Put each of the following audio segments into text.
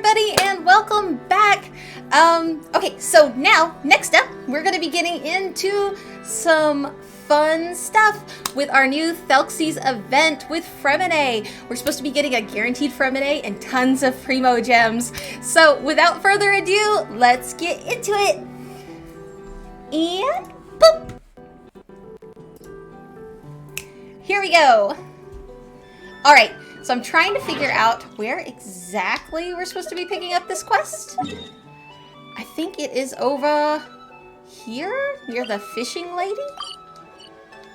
everybody, and welcome back. Okay, so now, next up, we're going to be getting into some fun stuff with our new Thelxie's event with Fremine. We're supposed to be getting a guaranteed Fremine and tons of Primo gems. So without further ado, let's get into it. And boop! Here we go. Alright, so I'm trying to figure out where exactly we're supposed to be picking up this quest. I think it is over here, near the fishing lady.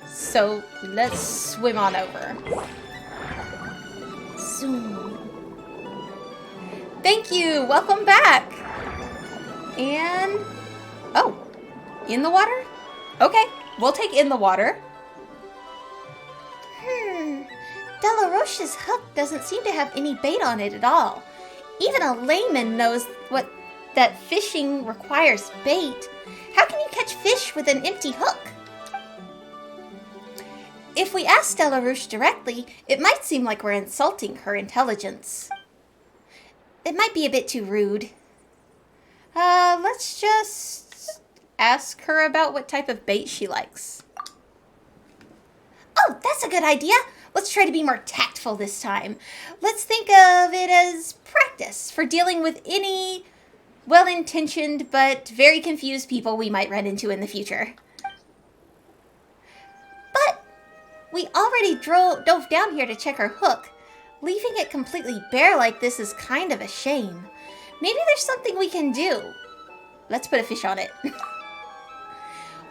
So let's swim on over. Zoom. Thank you, welcome back. And, oh, in the water? Okay, we'll take in the water. Delaroche's hook doesn't seem to have any bait on it at all. Even a layman knows that fishing requires bait. How can you catch fish with an empty hook? If we ask Delaroche directly, it might seem like we're insulting her intelligence. It might be a bit too rude. Let's just ask her about what type of bait she likes. Oh, that's a good idea. Let's try to be more tactful this time. Let's think of it as practice for dealing with any well-intentioned but very confused people we might run into in the future. But we already dove down here to check her hook. Leaving it completely bare like this is kind of a shame. Maybe there's something we can do. Let's put a fish on it.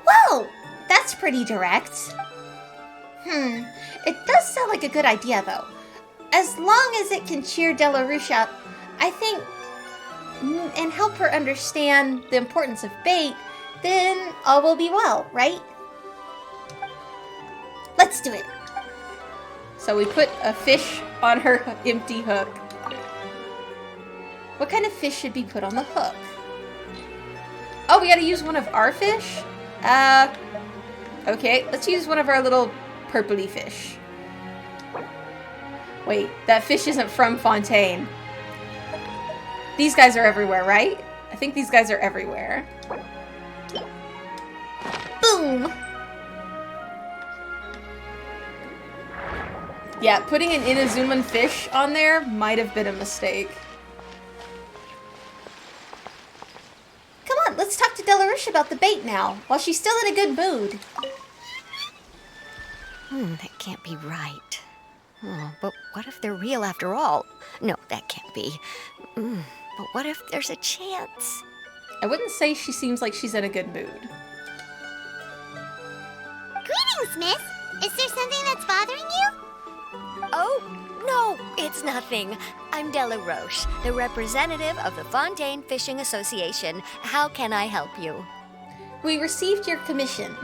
Whoa, that's pretty direct. It does sound like a good idea, though. As long as it can cheer Delaroche up, I think, and help her understand the importance of bait, then all will be well, right? Let's do it. So we put a fish on her empty hook. What kind of fish should be put on the hook? Oh, we gotta use one of our fish? Okay, let's use one of our little purpley fish. Wait, that fish isn't from Fontaine. These guys are everywhere, right? I think these guys are everywhere. Boom! Yeah, putting an Inazuman fish on there might have been a mistake. Come on, let's talk to Delaroche about the bait now, while she's still in a good mood. That can't be right. Oh, but what if they're real after all? No, that can't be. But what if there's a chance? I wouldn't say she seems like she's in a good mood. Greetings, miss. Is there something that's bothering you? Oh, no, it's nothing. I'm Delaroche, the representative of the Fontaine Fishing Association. How can I help you? We received your commission.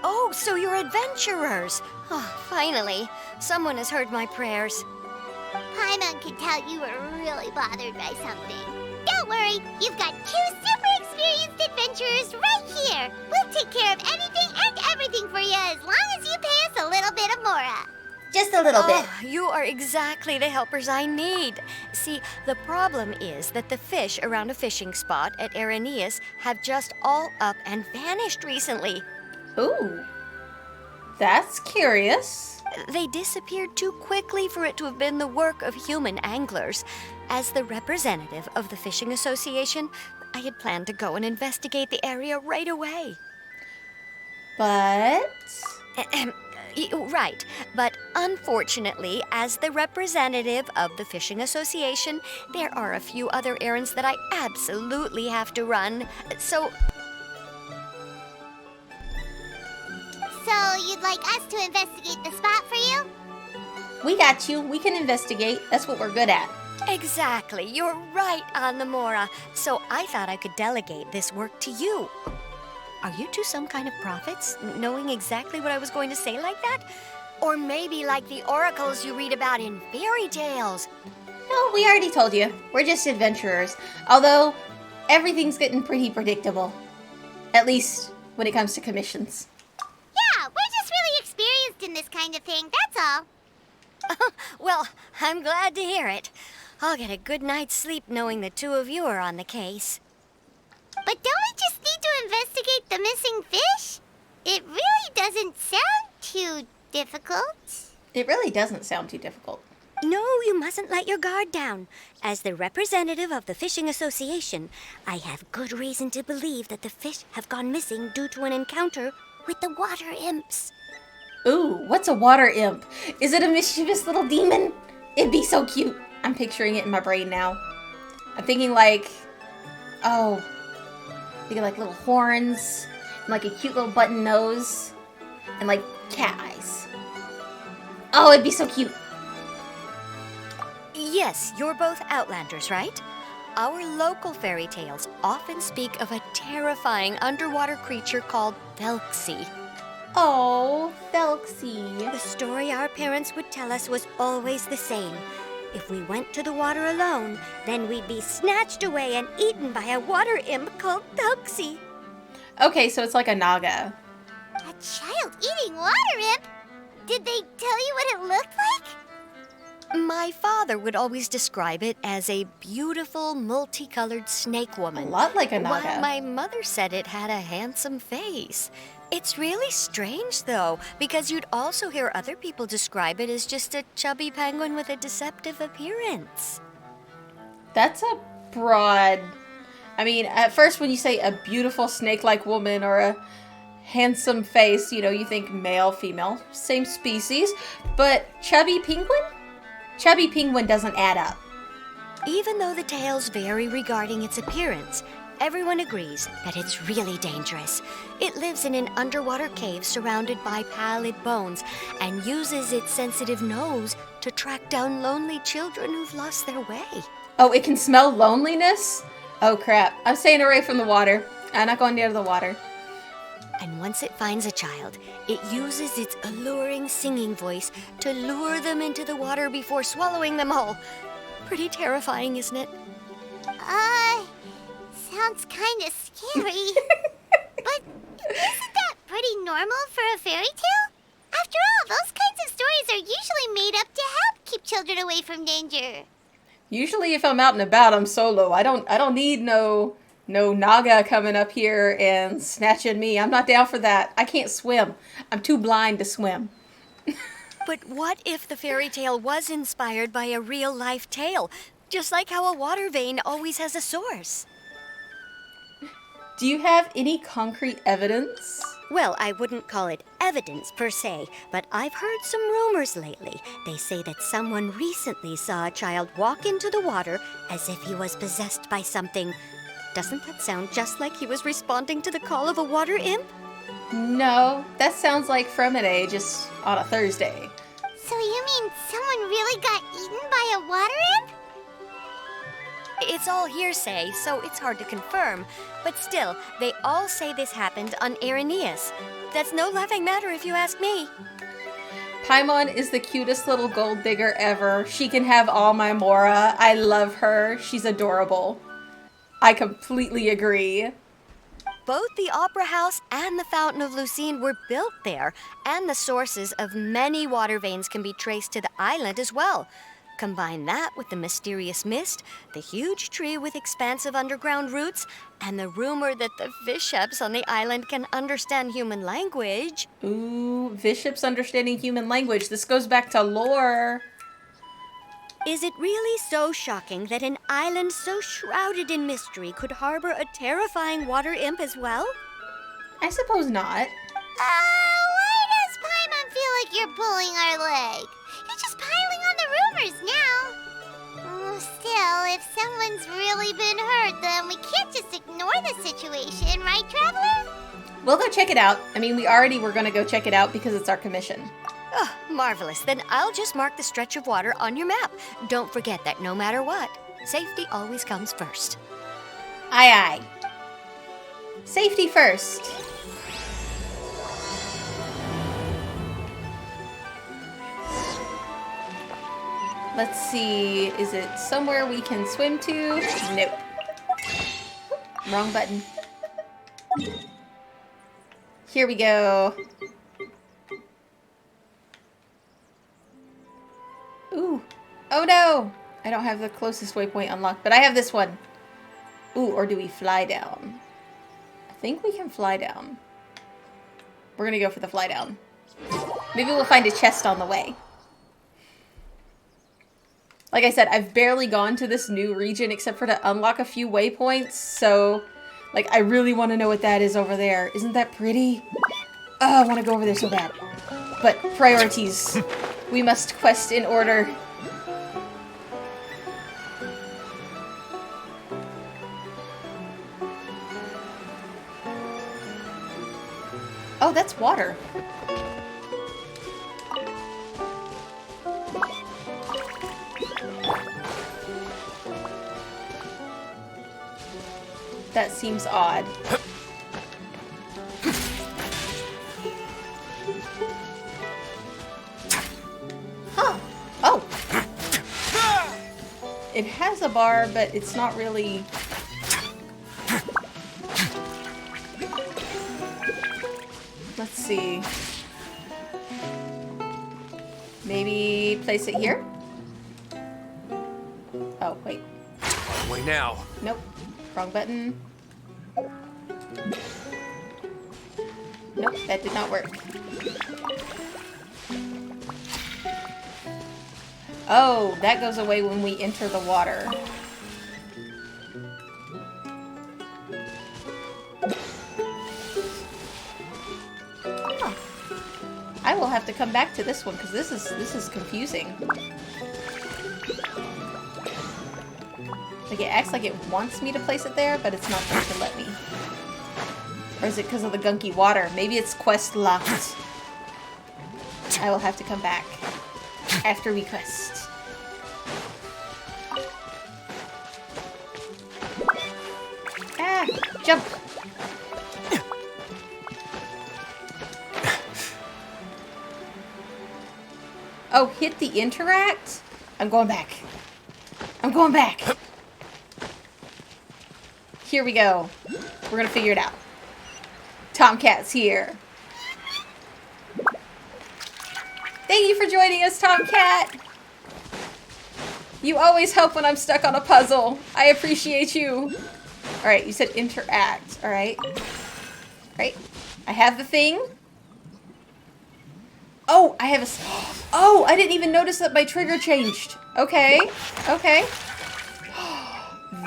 Oh, so you're adventurers. Oh, finally, someone has heard my prayers. Paimon could tell you were really bothered by something. Don't worry, you've got two super experienced adventurers right here. We'll take care of anything and everything for you as long as you pay us a little bit of mora. Just a little bit. You are exactly the helpers I need. See, the problem is that the fish around a fishing spot at Araneus have just all up and vanished recently. Ooh, that's curious. They disappeared too quickly for it to have been the work of human anglers. As the representative of the Fishing Association, I had planned to go and investigate the area right away. But... Right, but unfortunately, as the representative of the Fishing Association, there are a few other errands that I absolutely have to run. So you'd like us to investigate the spot for you? we got you. We can investigate. That's what we're good at. exactly, you're right on the Mora. So I thought I could delegate this work to you. Are you two some kind of prophets, knowing exactly what I was going to say like that? Or maybe like the oracles you read about in fairy tales? No, we already told you. We're just adventurers. Although, everything's getting pretty predictable. At least, when it comes to commissions. Yeah, we're just really experienced in this kind of thing, that's all. Well, I'm glad to hear it. I'll get a good night's sleep knowing the two of you are on the case. But don't we just need to investigate the missing fish? It really doesn't sound too difficult. It really doesn't sound too difficult. No, you mustn't let your guard down. As the representative of the Fishing Association, I have good reason to believe that the fish have gone missing due to an encounter with the water imps. Ooh, what's a water imp? Is it a mischievous little demon? It'd be so cute. I'm picturing it in my brain now. I'm thinking like, little horns, and like a cute little button nose, and like cat eyes. Oh, it'd be so cute. Yes, you're both Outlanders, right? Our local fairy tales often speak of a terrifying underwater creature called Thelxie. Oh, Thelxie. The story our parents would tell us was always the same. If we went to the water alone, then we'd be snatched away and eaten by a water imp called Thelxie. Okay, so it's like a naga. A child-eating water imp? Did they tell you what it looked like? My father would always describe it as a beautiful, multicolored snake A woman. lot like a naga. While my mother said it had a handsome face. It's really strange, though, because you'd also hear other people describe it as just a chubby penguin with a deceptive appearance. That's a broad... I mean, at first when you say a beautiful snake-like woman or a handsome face, you think male, female, same species. But chubby penguin? Chubby penguin doesn't add up. Even though the tales vary regarding its appearance, everyone agrees that it's really dangerous. It lives in an underwater cave surrounded by pallid bones and uses its sensitive nose to track down lonely children who've lost their way. Oh, it can smell loneliness? Oh, crap. I'm staying away from the water. I'm not going near the water. And once it finds a child, it uses its alluring singing voice to lure them into the water before swallowing them all. Pretty terrifying, isn't it? Sounds kind of scary. But isn't that pretty normal for a fairy tale? After all, those kinds of stories are usually made up to help keep children away from danger. Usually if I'm out and about, I'm solo. I don't need no naga coming up here and snatching me. I'm not down for that. I can't swim. I'm too blind to swim. But what if the fairy tale was inspired by a real-life tale? Just like how a water vein always has a source. Do you have any concrete evidence? Well, I wouldn't call it evidence per se, but I've heard some rumors lately. They say that someone recently saw a child walk into the water as if he was possessed by something. Doesn't that sound just like he was responding to the call of a water imp? No, that sounds like Fremide just on a Thursday. So you mean someone really got eaten by a water imp? It's all hearsay, so it's hard to confirm. But still, they all say this happened on Irenaeus. That's no laughing matter if you ask me. Paimon is the cutest little gold digger ever. She can have all my Mora. I love her. She's adorable. I completely agree. Both the Opera House and the Fountain of Lucine were built there, and the sources of many water veins can be traced to the island as well. Combine that with the mysterious mist, the huge tree with expansive underground roots, and the rumor that the fiships on the island can understand human language. Ooh, fiships understanding human language. This goes back to lore. Is it really so shocking that an island so shrouded in mystery could harbor a terrifying water imp as well? I suppose not. Why does Paimon feel like you're pulling our leg? You're just piling on the rumors now. Still, if someone's really been hurt, then we can't just ignore the situation, right, Traveler? We'll go check it out. I mean, we already were going to go check it out because it's our commission. Oh, marvelous. Then I'll just mark the stretch of water on your map. Don't forget that no matter what, safety always comes first. Aye, aye. Safety first. Let's see. Is it somewhere we can swim to? Nope. Wrong button. Here we go. Ooh. Oh no! I don't have the closest waypoint unlocked, but I have this one. Ooh, or do we fly down? I think we can fly down. We're gonna go for the fly down. Maybe we'll find a chest on the way. Like I said, I've barely gone to this new region except for to unlock a few waypoints, so like I really want to know what that is over there. Isn't that pretty? Oh, I want to go over there so bad. But priorities. We must quest in order. Oh, that's water. That seems odd. Huh. Oh. It has a bar, but it's not really... Let's see. Maybe place it here? Oh, wait. Wait now. Nope. Wrong button. Nope, that did not work. Oh, that goes away when we enter the water. Huh. I will have to come back to this one because this is confusing. Like it acts like it wants me to place it there, but it's not going to let me. Or is it because of the gunky water? Maybe it's quest locked. I will have to come back after we quest. Ah, jump. Oh, hit the interact? I'm going back. I'm going back. Here we go. We're gonna figure it out. Tomcat's here. Thank you for joining us, Tomcat. You always help when I'm stuck on a puzzle. I appreciate you. Alright, you said interact. Alright. Right. I have the thing. Oh, I have a... Oh, I didn't even notice that my trigger changed. Okay. Okay.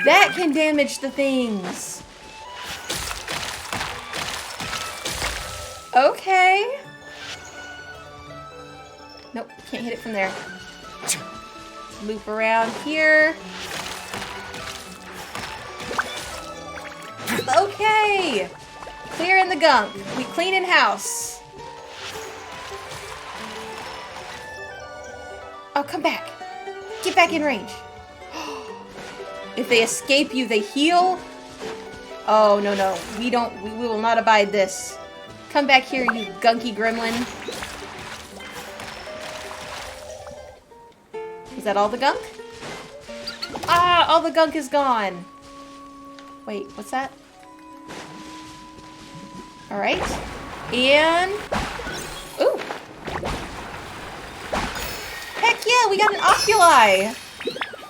That can damage the things. Okay. Nope, can't hit it from there. Loop around here. Okay. Clearing the gunk. We cleaning house. Oh, come back. Get back in range. If they escape you, they heal? Oh, no, no. We will not abide this. Come back here, you gunky gremlin. Is that all the gunk? Ah, all the gunk is gone. Wait, what's that? Alright. And... Ooh. Heck yeah, we got an oculi.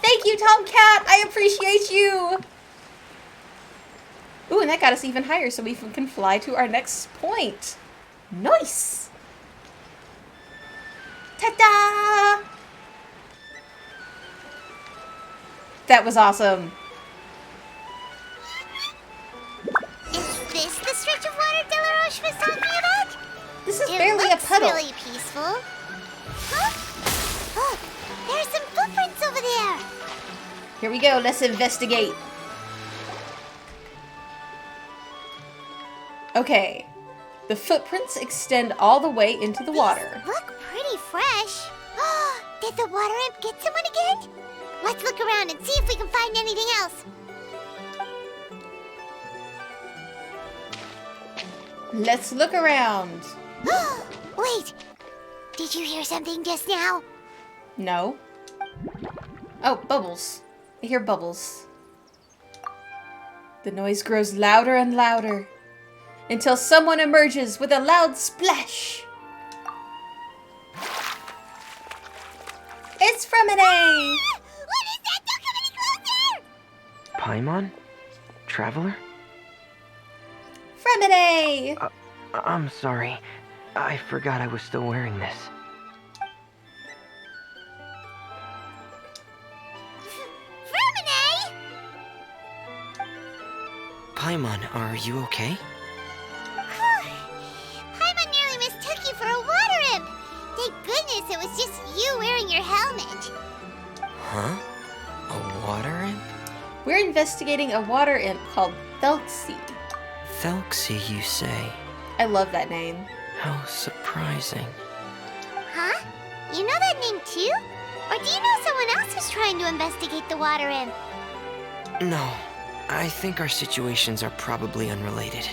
Thank you, Tomcat. I appreciate you. Ooh, and that got us even higher, so we can fly to our next point. Nice. Ta-da! That was awesome. Is this the stretch of water Delaroche was talking about? This is barely a puddle. It looks really peaceful. Huh? Oh, there's some footprints over there. Here we go. Let's investigate. Okay. The footprints extend all the way into the water. These look pretty fresh. Did the water imp get someone again? Let's look around and see if we can find anything else. Let's look around. Wait, did you hear something just now? No. Oh, bubbles. I hear bubbles. The noise grows louder and louder until someone emerges with a loud splash. It's from an A. What is Paimon? Traveler? Fremine! I'm sorry. I forgot I was still wearing this. Fremine! Paimon, are you okay? Paimon nearly mistook you for a water imp. Thank goodness it was just you wearing your helmet. Huh? A water imp? We're investigating a water imp called Thelxie. Thelxie, you say? I love that name. How surprising. Huh? You know that name too? Or do you know someone else who's trying to investigate the water imp? No, I think our situations are probably unrelated.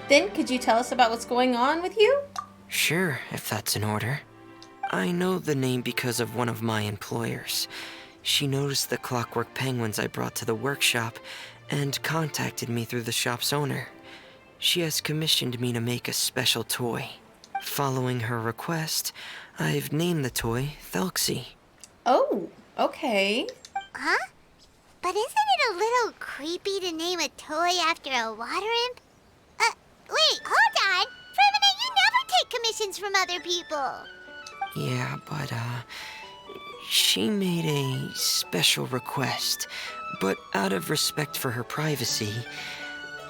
Then could you tell us about what's going on with you? Sure, if that's in order. I know the name because of one of my employers. She noticed the clockwork penguins I brought to the workshop and contacted me through the shop's owner. She has commissioned me to make a special toy. Following her request, I've named the toy Thelxie. Oh, okay. Huh? But isn't it a little creepy to name a toy after a water imp? Wait, hold on! Fremine, you never take commissions from other people! Yeah, but, she made a special request, but out of respect for her privacy,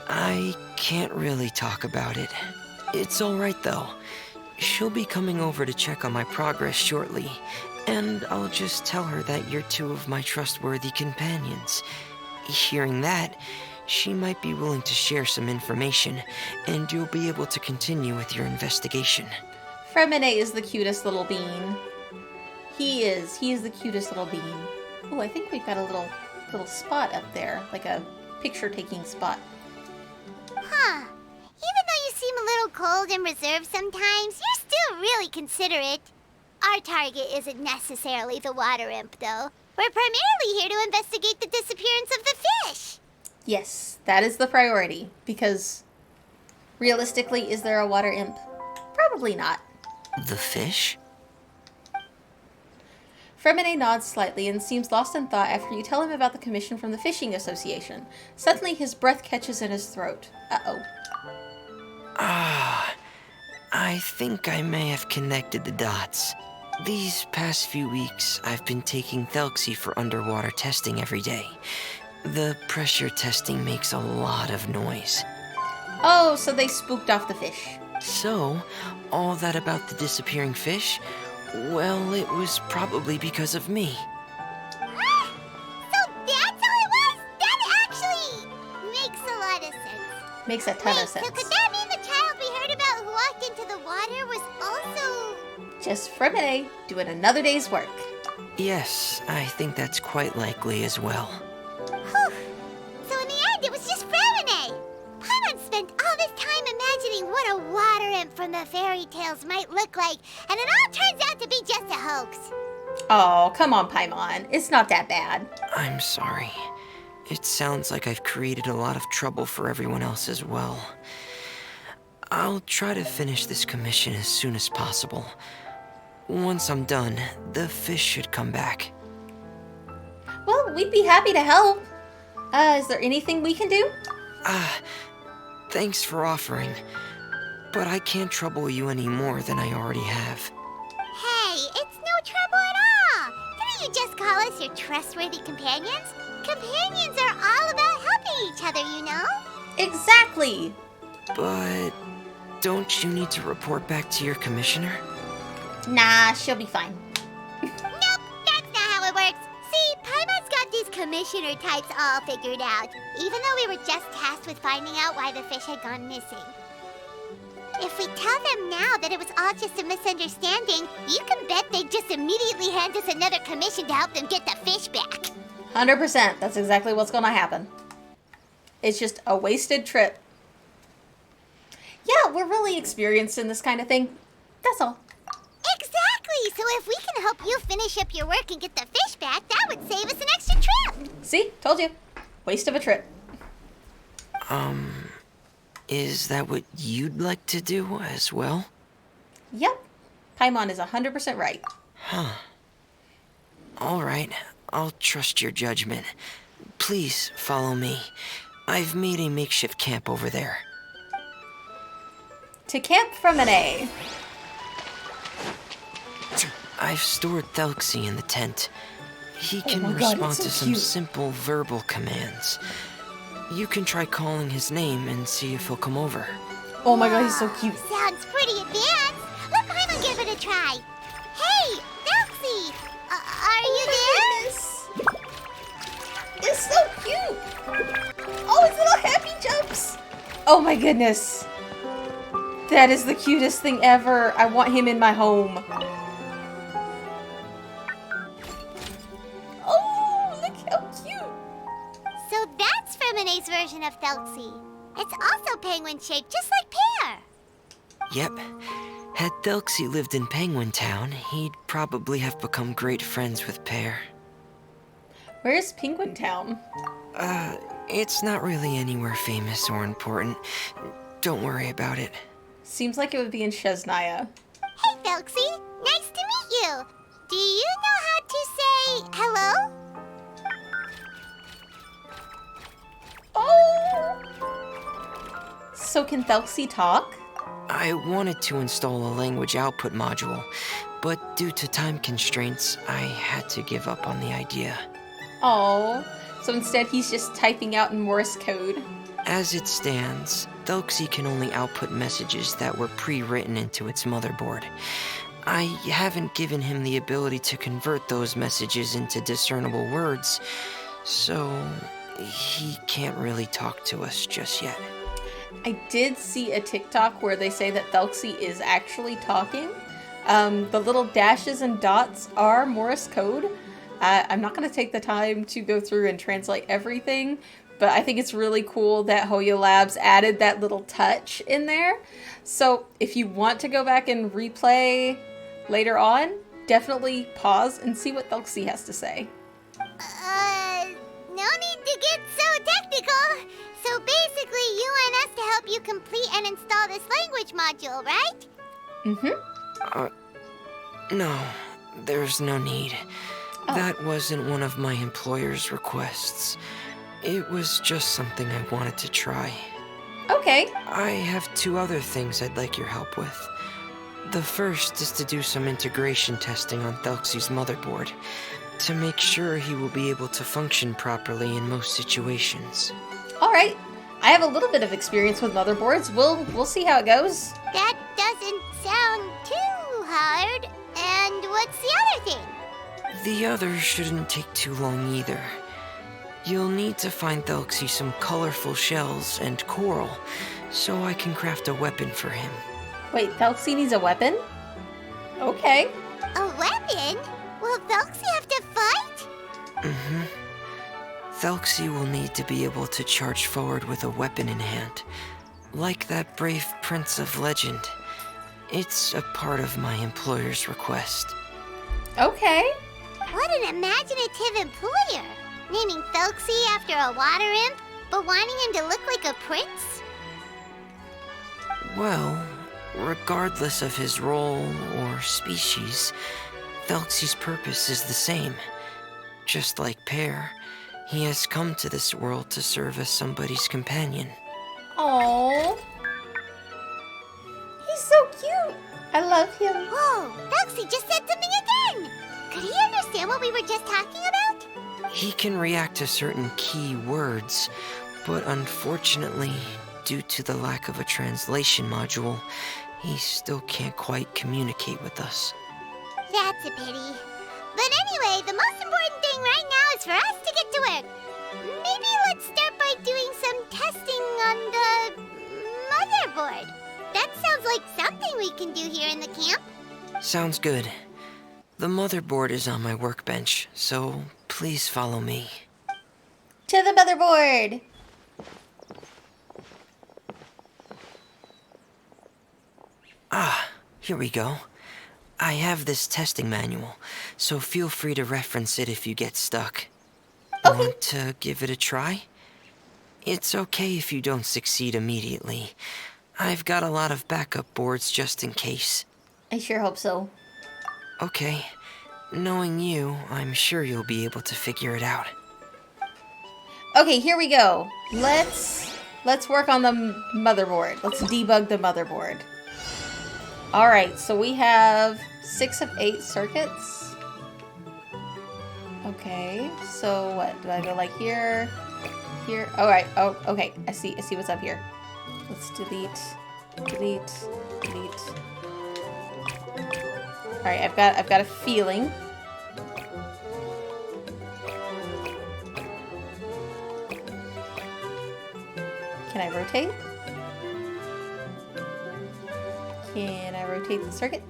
I can't really talk about it. It's alright though. She'll be coming over to check on my progress shortly, and I'll just tell her that you're two of my trustworthy companions. Hearing that, she might be willing to share some information, and you'll be able to continue with your investigation. Fremine is the cutest little bean. He is. He is the cutest little bean. Oh, I think we've got a little spot up there, like a picture-taking spot. Huh. Even though you seem a little cold and reserved sometimes, you're still really considerate. Our target isn't necessarily the water imp, though. We're primarily here to investigate the disappearance of the fish. Yes, that is the priority, because realistically, is there a water imp? Probably not. The fish? Fremine nods slightly and seems lost in thought after you tell him about the commission from the Fishing Association. Suddenly, his breath catches in his throat. Uh-oh. I think I may have connected the dots. These past few weeks, I've been taking Thelxie for underwater testing every day. The pressure testing makes a lot of noise. Oh, so they spooked off the fish. So, all that about the disappearing fish? Well, it was probably because of me. So that's all it was? That actually makes a lot of sense. Makes a ton of So sense. could that mean the child we heard about who walked into the water was also... Just Fremine doing another day's work. Yes, I think that's quite likely as well. Whew. So in the end, it was just Fremine. Paimon spent all this time imagining what a water imp from the fairy tales might look like, and it all turns out to be just a hoax. Oh, come on, Paimon. It's not that bad. I'm sorry. It sounds like I've created a lot of trouble for everyone else as well. I'll try to finish this commission as soon as possible. Once I'm done, the fish should come back. Well, we'd be happy to help. Is there anything we can do? Thanks for offering, but I can't trouble you any more than I already have. Hey, it's no trouble at all. Didn't you just call us your trustworthy companions? Companions are all about helping each other, you know? Exactly. But don't you need to report back to your commissioner? Nah, she'll be fine. Nope, that's not how it works. See, Paimon's got these commissioner types all figured out, even though we were just tasked with finding out why the fish had gone missing. If we tell them now that it was all just a misunderstanding, you can bet they'd just immediately hand us another commission to help them get the fish back. 100%. That's exactly what's going to happen. It's just a wasted trip. Yeah, we're really experienced in this kind of thing. That's all. Exactly! So if we can help you finish up your work and get the fish back, that would save us an extra trip! See? Told you. Waste of a trip. Is that what you'd like to do as well? Yep. Paimon is 100% right. Alright, I'll trust your judgment. please follow me. I've made a makeshift camp over there. To Camp Fremine. I've stored Thelxie in the tent. He Oh can my God, respond it's so to some cute. simple verbal commands. You can try calling his name and see if he'll come over. Oh my God, he's so cute. Sounds pretty advanced. Let Paimon give it a try. Hey, Thelxie! Are you there? It's so cute. Oh, his little happy jumps. Oh my goodness. That is the cutest thing ever. I want him in my home. Oh, look how cute. So that's Fremine's version of Thelxie. It's also penguin-shaped, just like Pear. Yep. Had Thelxie lived in Penguin Town, he'd probably have become great friends with Pear. Where's Penguin Town? It's not really anywhere famous or important. Don't worry about it. Seems like it would be in Chesnaya. Hey, Thelxie. Nice to meet you. Do you know how to say hello? Oh! So can Thelxie talk? I wanted to install a language output module, but due to time constraints, I had to give up on the idea. Oh, so instead he's just typing out in Morse code. As it stands, Thelxie can only output messages that were pre-written into its motherboard. I haven't given him the ability to convert those messages into discernible words, so he can't really talk to us just yet. I did see a TikTok where they say that Thelxie is actually talking. The little dashes and dots are Morse code. I'm not going to take the time to go through and translate everything, but I think it's really cool that Hoya Labs added that little touch in there. So if you want to go back and replay later on, definitely pause and see what Thelxie has to say. No need to get so technical. So basically, you want us to help you complete and install this language module, right? Mm-hmm. No, there's no need. Oh. That wasn't one of my employer's requests. It was just something I wanted to try. Okay. I have 2 other things I'd like your help with. The first is to do some integration testing on Thelxie's motherboard, to make sure he will be able to function properly in most situations. Alright. I have a little bit of experience with motherboards. We'll see how it goes. That doesn't sound too hard. And what's the other thing? The other shouldn't take too long either. You'll need to find Thelxie some colorful shells and coral, so I can craft a weapon for him. Wait, Thelxie needs a weapon? Okay. A weapon? Will Thelxie have to fight? Mm-hmm. Thelxie will need to be able to charge forward with a weapon in hand, like that brave prince of legend. It's a part of my employer's request. Okay. What an imaginative employer! Naming Thelxie after a water imp, but wanting him to look like a prince? Well, regardless of his role or species, Thelxie's purpose is the same. Just like Pear, he has come to this world to serve as somebody's companion. Aww. He's so cute. I love him. Whoa, Thelxie just said something again! Could he understand what we were just talking about? He can react to certain key words, but unfortunately, due to the lack of a translation module, he still can't quite communicate with us. That's a pity. But anyway, the most important thing right now is for us to get to work. Maybe let's start by doing some testing on the motherboard. That sounds like something we can do here in the camp. Sounds good. The motherboard is on my workbench, so please follow me. To the motherboard. Ah, here we go. I have this testing manual, so feel free to reference it if you get stuck. Okay. Want to give it a try? It's okay if you don't succeed immediately. I've got a lot of backup boards just in case. I sure hope so. Okay. Knowing you, I'm sure you'll be able to figure it out. Okay, here we go. Let's work on the motherboard. Let's debug the motherboard. All right, so we have 6 of 8 circuits. Okay, so what? Do I go like here? Here? All right. Oh, okay. I see what's up here. Let's delete. All right, I've got a feeling. Can I rotate? Can I rotate the circuit?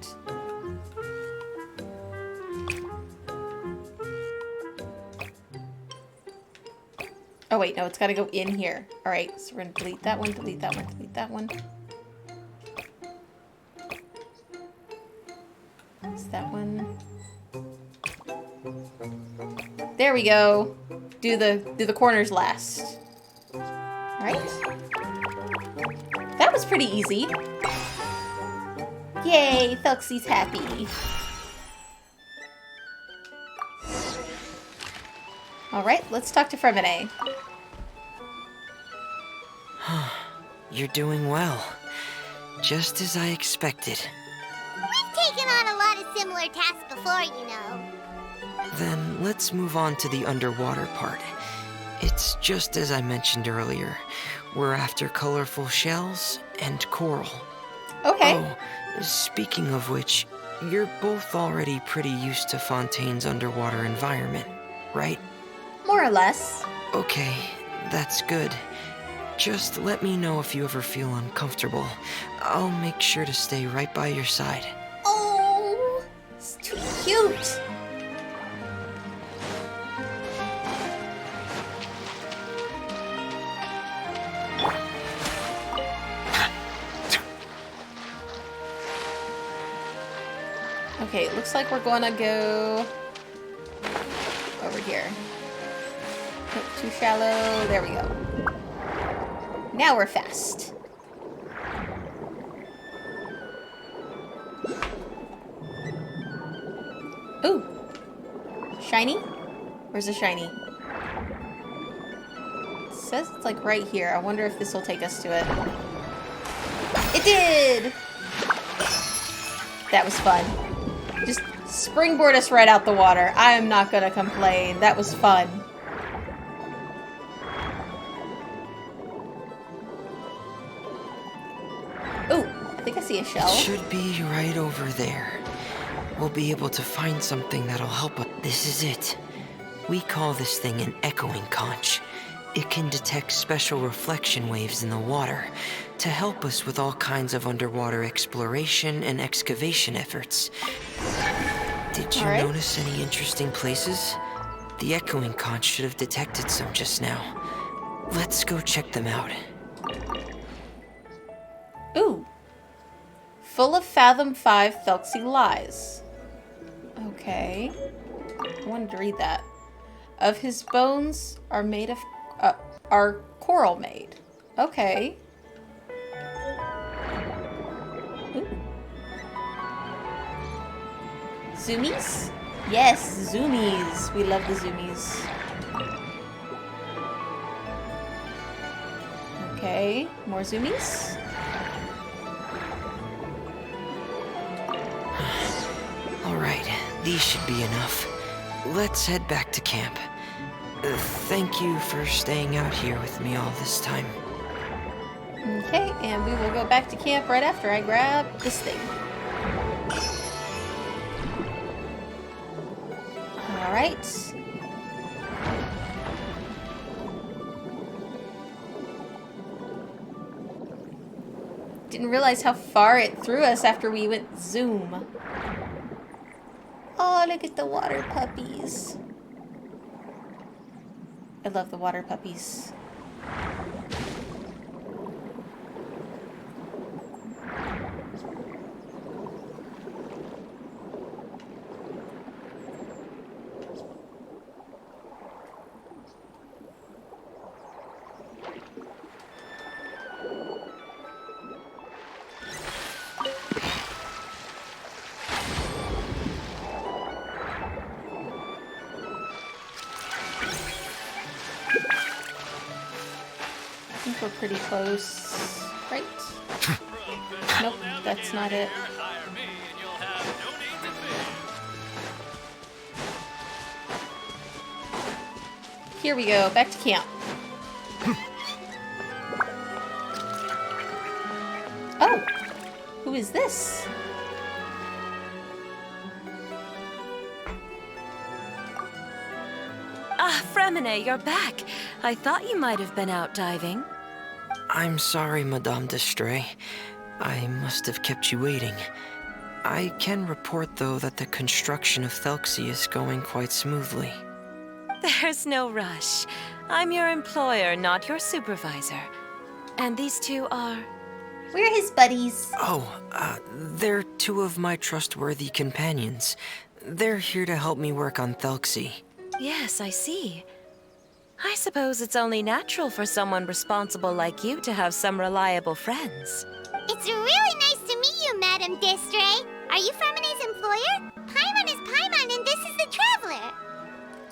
Oh wait, no, it's gotta go in here. Alright, so we're gonna delete that one, delete that one, delete that one. Is that one? There we go. Do the corners last. Alright. That was pretty easy. Yay, Thelxie's happy. Alright, let's talk to Fremine. You're doing well. Just as I expected. We've taken on a lot of similar tasks before, you know. Then let's move on to the underwater part. It's just as I mentioned earlier. We're after colorful shells and coral. Okay. Oh, speaking of which, you're both already pretty used to Fontaine's underwater environment, right? More or less. Okay, that's good. Just let me know if you ever feel uncomfortable. I'll make sure to stay right by your side. Oh, it's too cute. Okay, it looks like we're gonna go over here. Nope, too shallow. There we go. Now we're fast. Ooh. Shiny? Where's the shiny? It says it's like right here. I wonder if this will take us to it. It did! That was fun. Just springboard us right out the water. I am not gonna complain. That was fun. Ooh, I think I see a shell. Should be right over there. We'll be able to find something that'll help us. This is it. We call this thing an echoing conch. It can detect special reflection waves in the water to help us with all kinds of underwater exploration and excavation efforts. Did you notice any interesting places? The echoing conch should have detected some just now. Let's go check them out. Ooh. Full of Fathom 5 Thelxie lies. Okay. I wanted to read that. Of his bones are made of... are coral made. Okay. Ooh. Zoomies? Yes, zoomies. We love the zoomies. Okay, more zoomies. All right, these should be enough. Let's head back to camp. Thank you for staying out here with me all this time. Okay, and we will go back to camp right after I grab this thing. Alright. Didn't realize how far it threw us after we went zoom. Oh, look at the water puppies. I love the water puppies. we're pretty close, right? Nope, that's not it. Here we go, back to camp. Oh, who is this? Ah, Fremine, you're back. I thought you might have been out diving. I'm sorry, Madame d'Estray. I must have kept you waiting. I can report, though, that the construction of Thelxie is going quite smoothly. There's no rush. I'm your employer, not your supervisor. And these two are... We're his buddies. Oh, they're two of my trustworthy companions. They're here to help me work on Thelxie. Yes, I see. I suppose it's only natural for someone responsible like you to have some reliable friends. It's really nice to meet you, Madame d'Estray. Are you Fremine's employer? Paimon is Paimon, and this is the Traveler.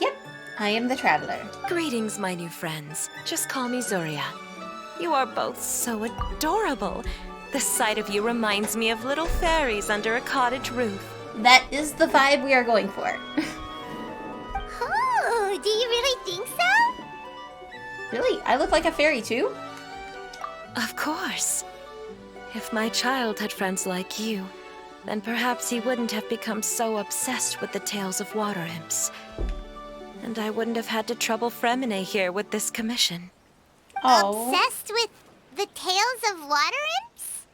Yep, I am the Traveler. Greetings, my new friends. Just call me Zuria. You are both so adorable. The sight of you reminds me of little fairies under a cottage roof. That is the vibe we are going for. Oh, do you really think so? Really? I look like a fairy too? Of course. If my child had friends like you, then perhaps he wouldn't have become so obsessed with the tales of water imps. And I wouldn't have had to trouble Fremine here with this commission. Oh. Obsessed with the tales of water imps?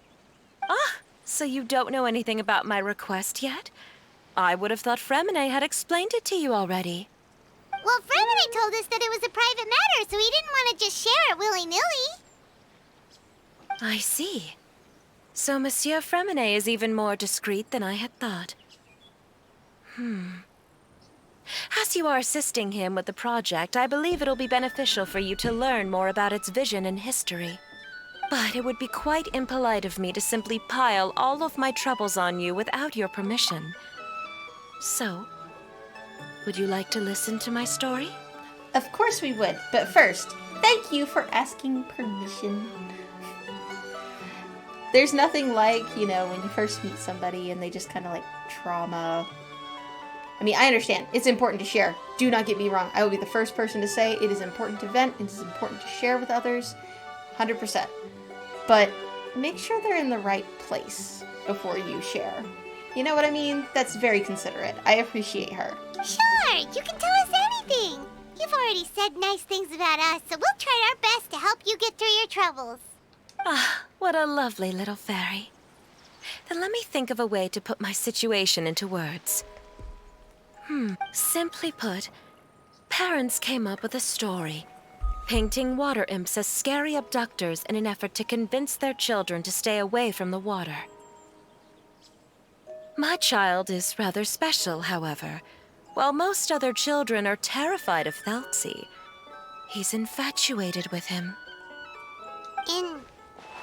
Ah, so you don't know anything about my request yet? I would have thought Fremine had explained it to you already. Well, Fremine told us that it was a private matter, so he didn't want to just share it willy-nilly. I see. So Monsieur Fremine is even more discreet than I had thought. As you are assisting him with the project, I believe it'll be beneficial for you to learn more about its vision and history. But it would be quite impolite of me to simply pile all of my troubles on you without your permission. So, would you like to listen to my story? Of course we would, but first, thank you for asking permission. There's nothing like, you know, when you first meet somebody and they just kind of like trauma. I mean, I understand. It's important to share. Do not get me wrong. I will be the first person to say it is important to vent. It is important to share with others. 100%. But make sure they're in the right place before you share. You know what I mean? That's very considerate. I appreciate her. Sure, you can tell us anything. You've already said nice things about us, so we'll try our best to help you get through your troubles. Ah, what a lovely little fairy. Then let me think of a way to put my situation into words. Simply put, parents came up with a story, painting water imps as scary abductors in an effort to convince their children to stay away from the water. My child is rather special, however. While most other children are terrified of Thelxie, he's infatuated with him.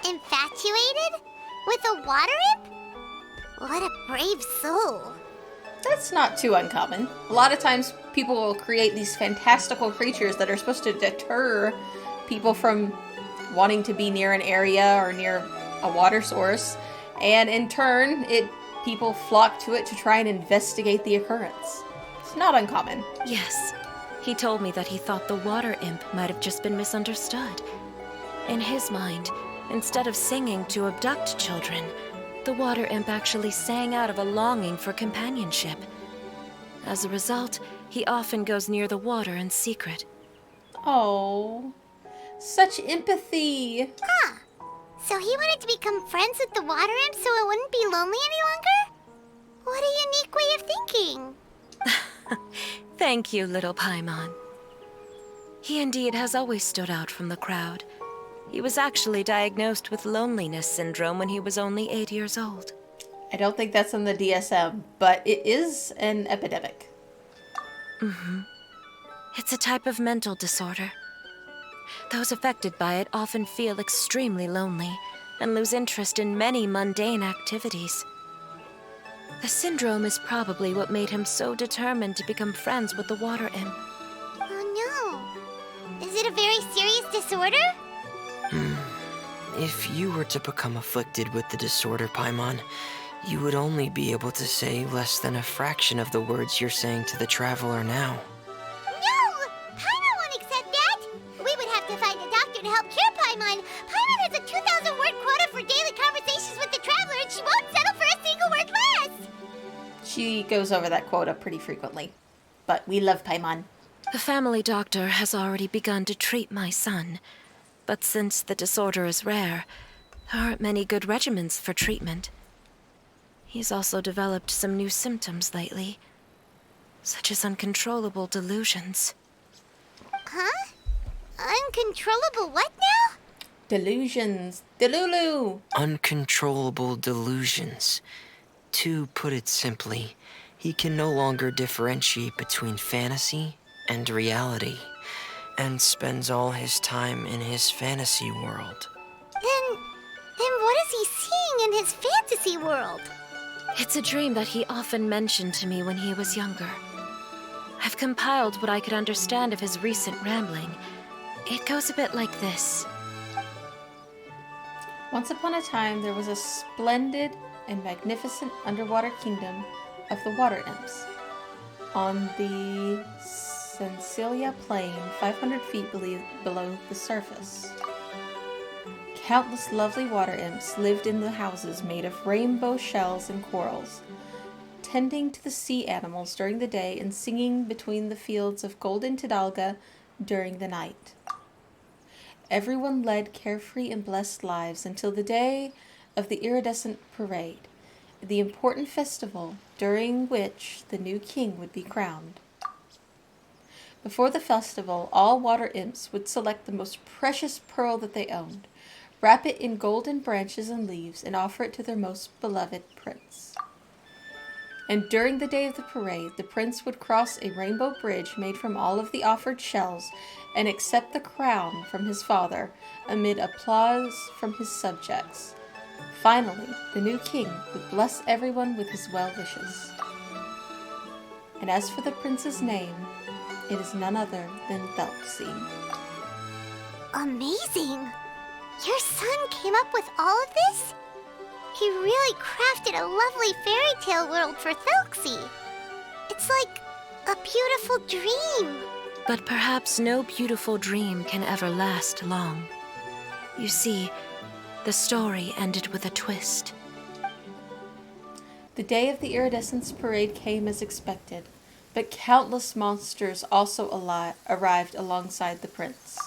Infatuated? With a water imp? What a brave soul. That's not too uncommon. A lot of times people will create these fantastical creatures that are supposed to deter people from wanting to be near an area or near a water source. And in turn, people flock to it to try and investigate the occurrence. It's not uncommon. Yes, he told me that he thought the water imp might have just been misunderstood. In his mind, instead of singing to abduct children, the water imp actually sang out of a longing for companionship. As a result, he often goes near the water in secret. Oh, such empathy. Huh. So he wanted to become friends with the water imp so it wouldn't be lonely any longer? What a unique way of thinking. Thank you, little Paimon. He indeed has always stood out from the crowd. He was actually diagnosed with loneliness syndrome when he was only 8 years old. I don't think that's in the DSM, but it is an epidemic. It's a type of mental disorder. Those affected by it often feel extremely lonely and lose interest in many mundane activities. The syndrome is probably what made him so determined to become friends with the water imp. Oh no. Is it a very serious disorder? if you were to become afflicted with the disorder, Paimon, you would only be able to say less than a fraction of the words you're saying to the traveler now. No! Paimon won't accept that! We would have to find a doctor to help cure Paimon. Paimon has a 2,000-word quota for daily conversations with the traveler, and she won't settle for a single word less! She goes over that quota pretty frequently. But we love Paimon. The family doctor has already begun to treat my son. But since the disorder is rare, there aren't many good regimens for treatment. He's also developed some new symptoms lately, such as uncontrollable delusions. Huh? Uncontrollable what now? Delusions. Delulu. Uncontrollable delusions. To put it simply, he can no longer differentiate between fantasy and reality, and spends all his time in his fantasy world. Then what is he seeing in his fantasy world? It's a dream that he often mentioned to me when he was younger. I've compiled what I could understand of his recent rambling. It goes a bit like this. Once upon a time, there was a splendid and magnificent underwater kingdom of the water imps. On the Sensilia Plain, 500 feet below the surface. Countless lovely water imps lived in the houses made of rainbow shells and corals, tending to the sea animals during the day and singing between the fields of golden Tidalga during the night. Everyone led carefree and blessed lives until the day of the iridescent parade, the important festival during which the new king would be crowned. Before the festival, all water imps would select the most precious pearl that they owned, wrap it in golden branches and leaves, and offer it to their most beloved prince. And during the day of the parade, the prince would cross a rainbow bridge made from all of the offered shells and accept the crown from his father amid applause from his subjects. Finally, the new king would bless everyone with his well wishes. And as for the prince's name, it is none other than Thelxie. Amazing! Your son came up with all of this? He really crafted a lovely fairy tale world for Thelxie. It's like a beautiful dream. But perhaps no beautiful dream can ever last long. You see, the story ended with a twist. The day of the iridescence parade came as expected, but countless monsters also arrived alongside the prince.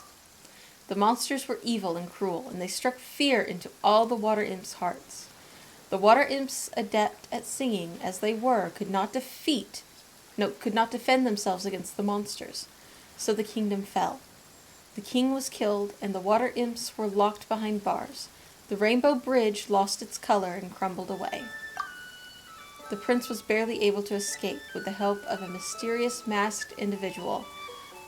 The monsters were evil and cruel, and they struck fear into all the water imps' hearts. The water imps, adept at singing as they were, could not defend themselves against the monsters, so the kingdom fell. The king was killed, and the water imps were locked behind bars. The rainbow bridge lost its color and crumbled away. The prince was barely able to escape with the help of a mysterious masked individual,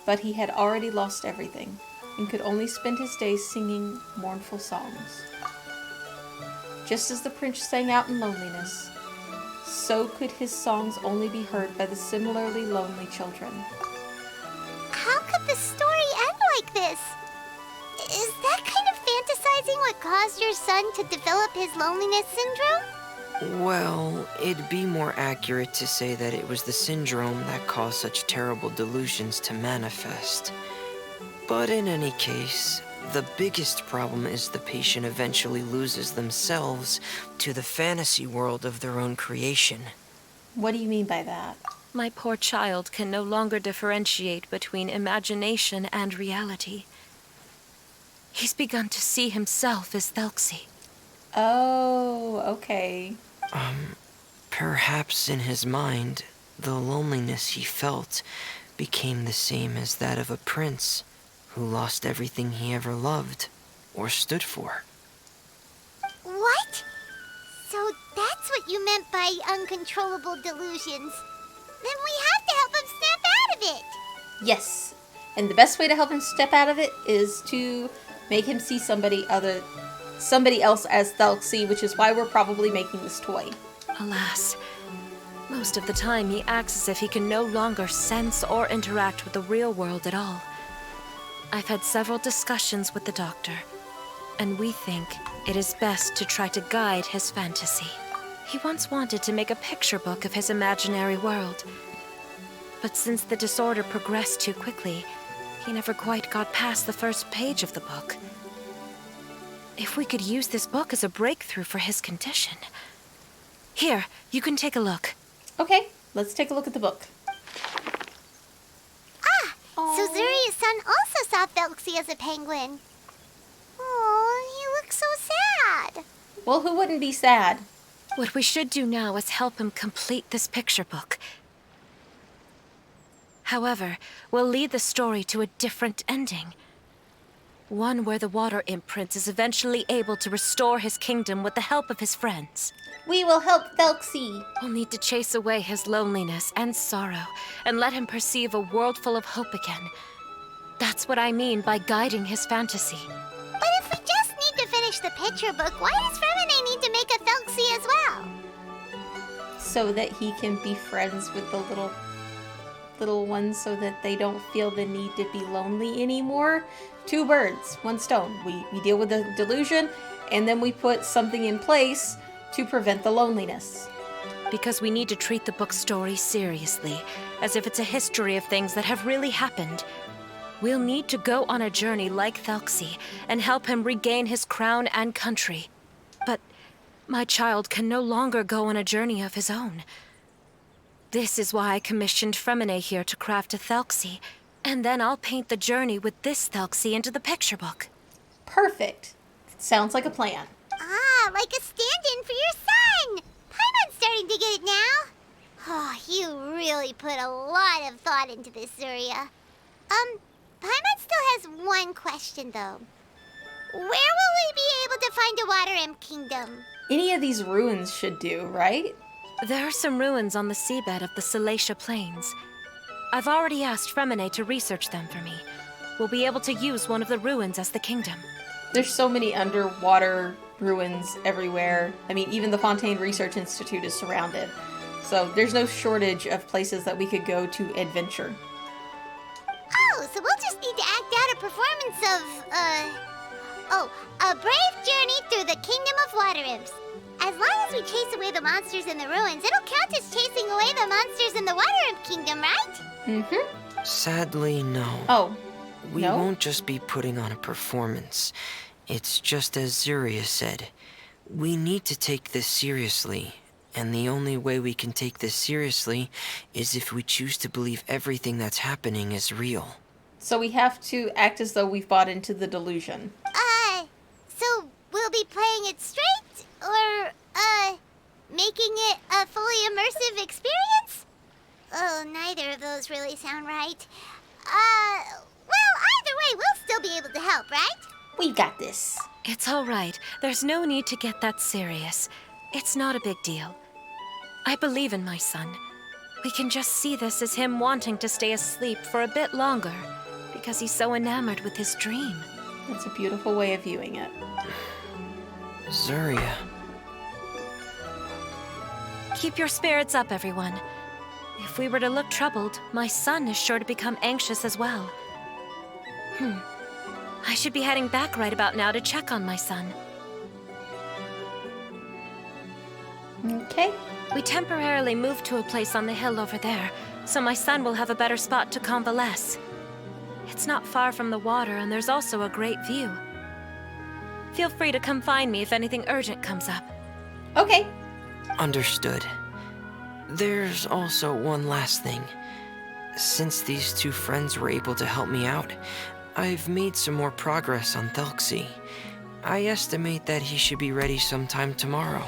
but he had already lost everything, and could only spend his days singing mournful songs. Just as the prince sang out in loneliness, so could his songs only be heard by the similarly lonely children. How could the story end like this? Is that kind of fantasizing what caused your son to develop his loneliness syndrome? Well, it'd be more accurate to say that it was the syndrome that caused such terrible delusions to manifest. But in any case, the biggest problem is the patient eventually loses themselves to the fantasy world of their own creation. What do you mean by that? My poor child can no longer differentiate between imagination and reality. He's begun to see himself as Thelxie. Oh, okay. Perhaps in his mind, the loneliness he felt became the same as that of a prince who lost everything he ever loved or stood for. What? So that's what you meant by uncontrollable delusions. Then we have to help him snap out of it. Yes, and the best way to help him step out of it is to make him see somebody else as Thelxie, which is why we're probably making this toy. Alas, most of the time he acts as if he can no longer sense or interact with the real world at all. I've had several discussions with the doctor, and we think it is best to try to guide his fantasy. He once wanted to make a picture book of his imaginary world, but since the disorder progressed too quickly, he never quite got past the first page of the book. If we could use this book as a breakthrough for his condition. Here, you can take a look. Okay, let's take a look at the book. So Zuri's son also saw Thelxie as a penguin. Oh, he looks so sad. Well, who wouldn't be sad? What we should do now is help him complete this picture book. However, we'll lead the story to a different ending. One where the water imp prince is eventually able to restore his kingdom with the help of his friends. We will help Thelxie. We'll need to chase away his loneliness and sorrow and let him perceive a world full of hope again. That's what I mean by guiding his fantasy. But if we just need to finish the picture book, why does Fremine need to make a Thelxie as well? So that he can be friends with the little ones so that they don't feel the need to be lonely anymore. Two birds, one stone. We deal with the delusion, and then we put something in place to prevent the loneliness. Because we need to treat the book's story seriously, as if it's a history of things that have really happened. We'll need to go on a journey like Thelxie and help him regain his crown and country. But my child can no longer go on a journey of his own. This is why I commissioned Fremine here to craft a Thelxie, and then I'll paint the journey with this Thelxie into the picture book. Perfect. Sounds like a plan. Ah, like a stand-in for your son. Paimon's starting to get it now. Oh, you really put a lot of thought into this, Zuria. Paimon still has one question, though. Where will we be able to find a Water Imp Kingdom? Any of these ruins should do, right? There are some ruins on the seabed of the Salacia Plains. I've already asked Fremine to research them for me. We'll be able to use one of the ruins as the kingdom. There's so many underwater ruins everywhere. I mean, even the Fontaine Research Institute is surrounded. So there's no shortage of places that we could go to adventure. Oh, so we'll just need to act out a performance of, a brave journey through the Kingdom of Water Imps. As long as we chase away the monsters in the ruins, it'll count as chasing away the monsters in the Water Imp Kingdom, right? Mm-hmm. Sadly, no. Oh, We no? won't just be putting on a performance. It's just as Zuria said. We need to take this seriously. And the only way we can take this seriously is if we choose to believe everything that's happening is real. So we have to act as though we've bought into the delusion. So we'll be playing it straight? Or, making it a fully immersive experience? Oh, neither of those really sound right. Well, either way, we'll still be able to help, right? We've got this. It's all right. There's no need to get that serious. It's not a big deal. I believe in my son. We can just see this as him wanting to stay asleep for a bit longer because he's so enamored with his dream. That's a beautiful way of viewing it. Zuria. Keep your spirits up, everyone. If we were to look troubled, my son is sure to become anxious as well. I should be heading back right about now to check on my son. Okay. We temporarily moved to a place on the hill over there, so my son will have a better spot to convalesce. It's not far from the water, and there's also a great view. Feel free to come find me if anything urgent comes up. Okay. Understood. There's also one last thing. Since these two friends were able to help me out, I've made some more progress on Thelxie. I estimate that he should be ready sometime tomorrow.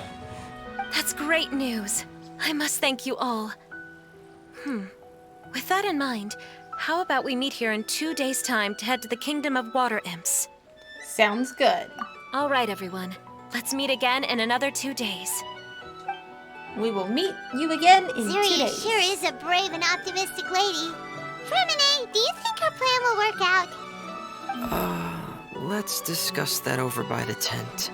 That's great news. I must thank you all. With that in mind, how about we meet here in 2 days' time to head to the Kingdom of Water Imps? Sounds good. All right, everyone. Let's meet again in another 2 days. We will meet you again in 2 Zuria days. sure is a brave and optimistic lady. Fremine, do you think her plan will work out? Let's discuss that over by the tent.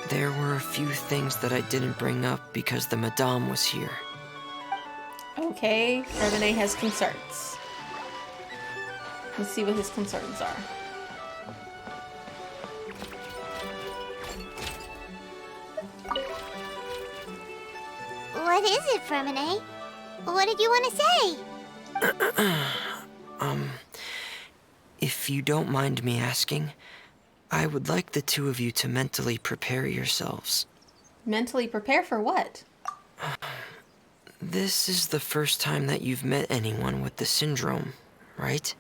There were a few things that I didn't bring up because the Madame was here. Okay, Fremine has concerns. Let's see what his concerns are. What is it, Fremine? What did you want to say? If you don't mind me asking, I would like the two of you to mentally prepare yourselves. Mentally prepare for what? This is the first time that you've met anyone with the syndrome, right?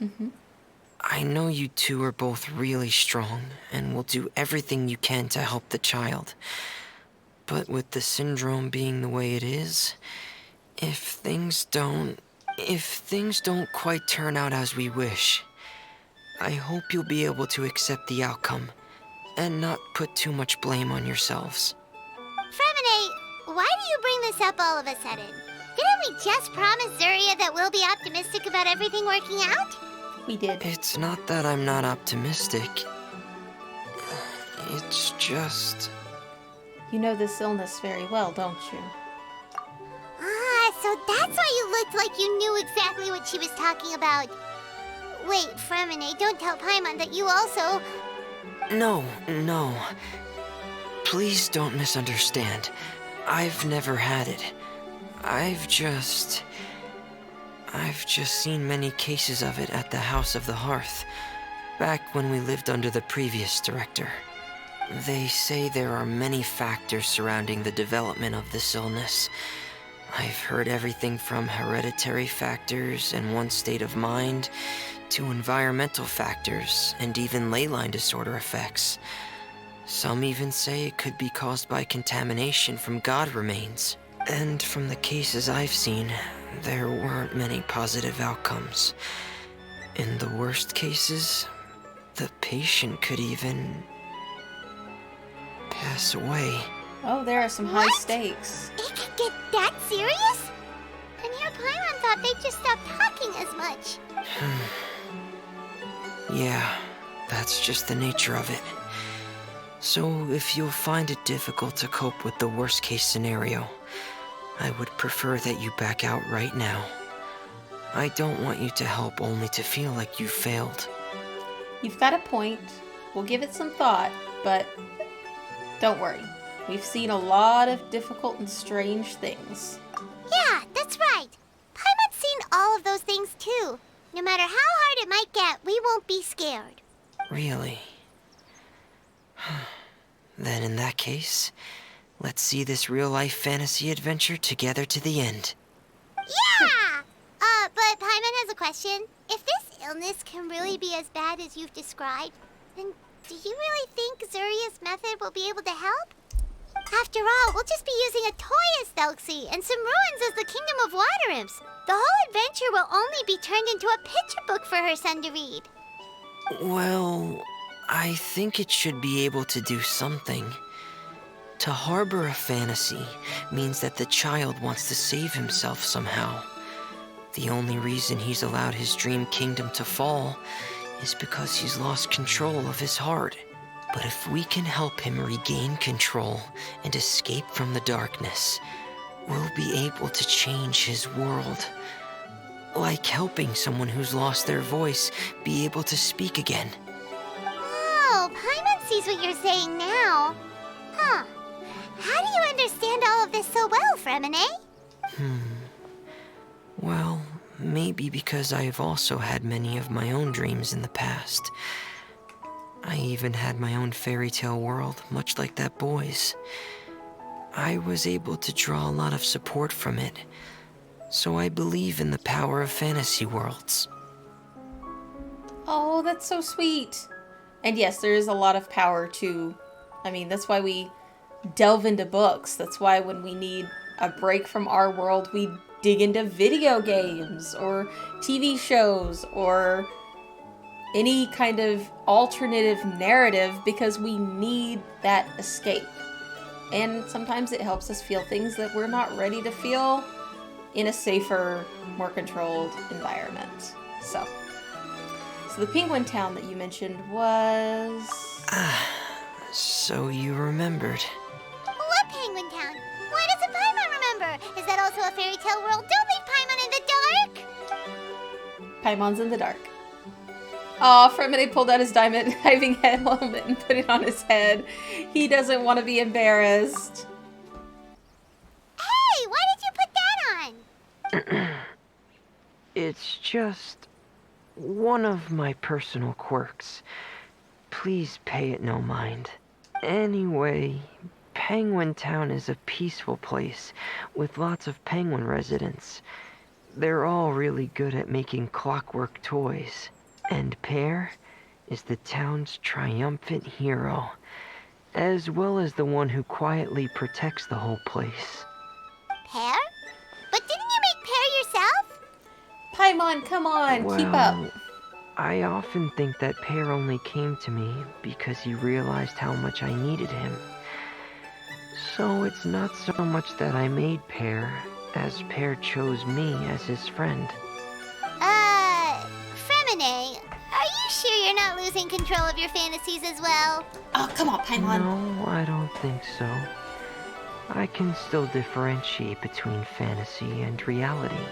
Mm-hmm. I know you two are both really strong and will do everything you can to help the child. But with the syndrome being the way it is, if things don't quite turn out as we wish, I hope you'll be able to accept the outcome and not put too much blame on yourselves. Fremine, why do you bring this up all of a sudden? Didn't we just promise Zuria that we'll be optimistic about everything working out? We did. It's not that I'm not optimistic. It's just... You know this illness very well, don't you? Ah, so that's why you looked like you knew exactly what she was talking about. Wait, Fremine, don't tell Paimon that you also... No. Please don't misunderstand. I've never had it. I've just seen many cases of it at the House of the Hearth, back when we lived under the previous director. They say there are many factors surrounding the development of this illness. I've heard everything from hereditary factors and one's state of mind, to environmental factors, and even ley line disorder effects. Some even say it could be caused by contamination from god remains. And from the cases I've seen, there weren't many positive outcomes. In the worst cases, the patient could even pass away. Oh, there are some high stakes. It could get that serious? And here Paimon thought they'd just stop talking as much. Yeah, that's just the nature of it. So if you'll find it difficult to cope with the worst case scenario, I would prefer that you back out right now. I don't want you to help only to feel like you failed. You've got a point. We'll give it some thought, but don't worry. We've seen a lot of difficult and strange things. Yeah, that's right. Paimon's seen all of those things too. No matter how hard it might get, we won't be scared. Really? Then in that case, let's see this real-life fantasy adventure together to the end. Yeah! But Paimon has a question. If this illness can really be as bad as you've described, then do you really think Zuria's method will be able to help? After all, we'll just be using a toy as Thelxie and some ruins as the Kingdom of Water Imps. The whole adventure will only be turned into a picture book for her son to read. Well, I think it should be able to do something. To harbor a fantasy means that the child wants to save himself somehow. The only reason he's allowed his dream kingdom to fall is because he's lost control of his heart. But if we can help him regain control and escape from the darkness, we'll be able to change his world. Like helping someone who's lost their voice be able to speak again. Oh, Paimon sees what you're saying now. Huh. How do you understand all of this so well, Fremine? Well, maybe because I've also had many of my own dreams in the past. I even had my own fairy tale world, much like that boy's. I was able to draw a lot of support from it, so I believe in the power of fantasy worlds. Oh, that's so sweet. And yes, there is a lot of power to... that's why we delve into books. That's why when we need a break from our world, we dig into video games or TV shows or any kind of alternative narrative, because we need that escape. And sometimes it helps us feel things that we're not ready to feel in a safer, more controlled environment. So the penguin town that you mentioned was... So you remembered. What penguin town? Why doesn't Paimon remember? Is that also a fairy tale world? Don't leave Paimon in the dark! Paimon's in the dark. Aw, Fremine pulled out his diamond diving head helmet and put it on his head. He doesn't want to be embarrassed. Hey, It's just one of my personal quirks. Please pay it no mind. Anyway, Penguin Town is a peaceful place with lots of penguin residents. They're all really good at making clockwork toys. And Pear is the town's triumphant hero, as well as the one who quietly protects the whole place. Pear? But didn't you make Pear yourself? Paimon, come on, keep up. Well, I often think that Pear only came to me because he realized how much I needed him. So it's not so much that I made Pear, as Pear chose me as his friend. Fremine, are you sure you're not losing control of your fantasies as well? Oh, come on, Paimon. No, I don't think so. I can still differentiate between fantasy and reality.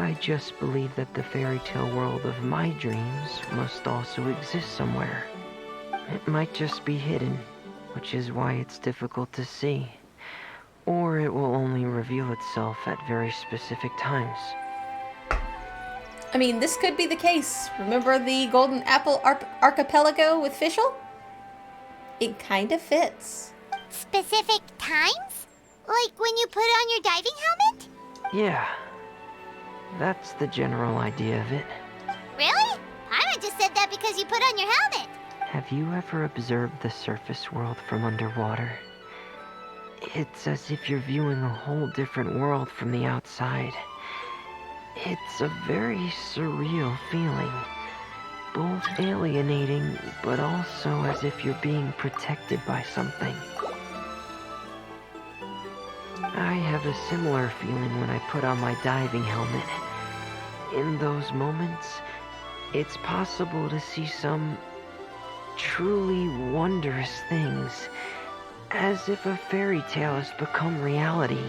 I just believe that the fairy tale world of my dreams must also exist somewhere. It might just be hidden, which is why it's difficult to see. Or it will only reveal itself at very specific times. I mean, this could be the case. Remember the Golden Apple Archipelago with Fischl? It kind of fits. Specific times? Like when you put on your diving helmet? Yeah, that's the general idea of it. Really? I just said that because you put on your helmet. Have you ever observed the surface world from underwater? It's as if you're viewing a whole different world from the outside. It's a very surreal feeling. Both alienating, but also as if you're being protected by something. I have a similar feeling when I put on my diving helmet. In those moments, it's possible to see some truly wondrous things, as if a fairy tale has become reality.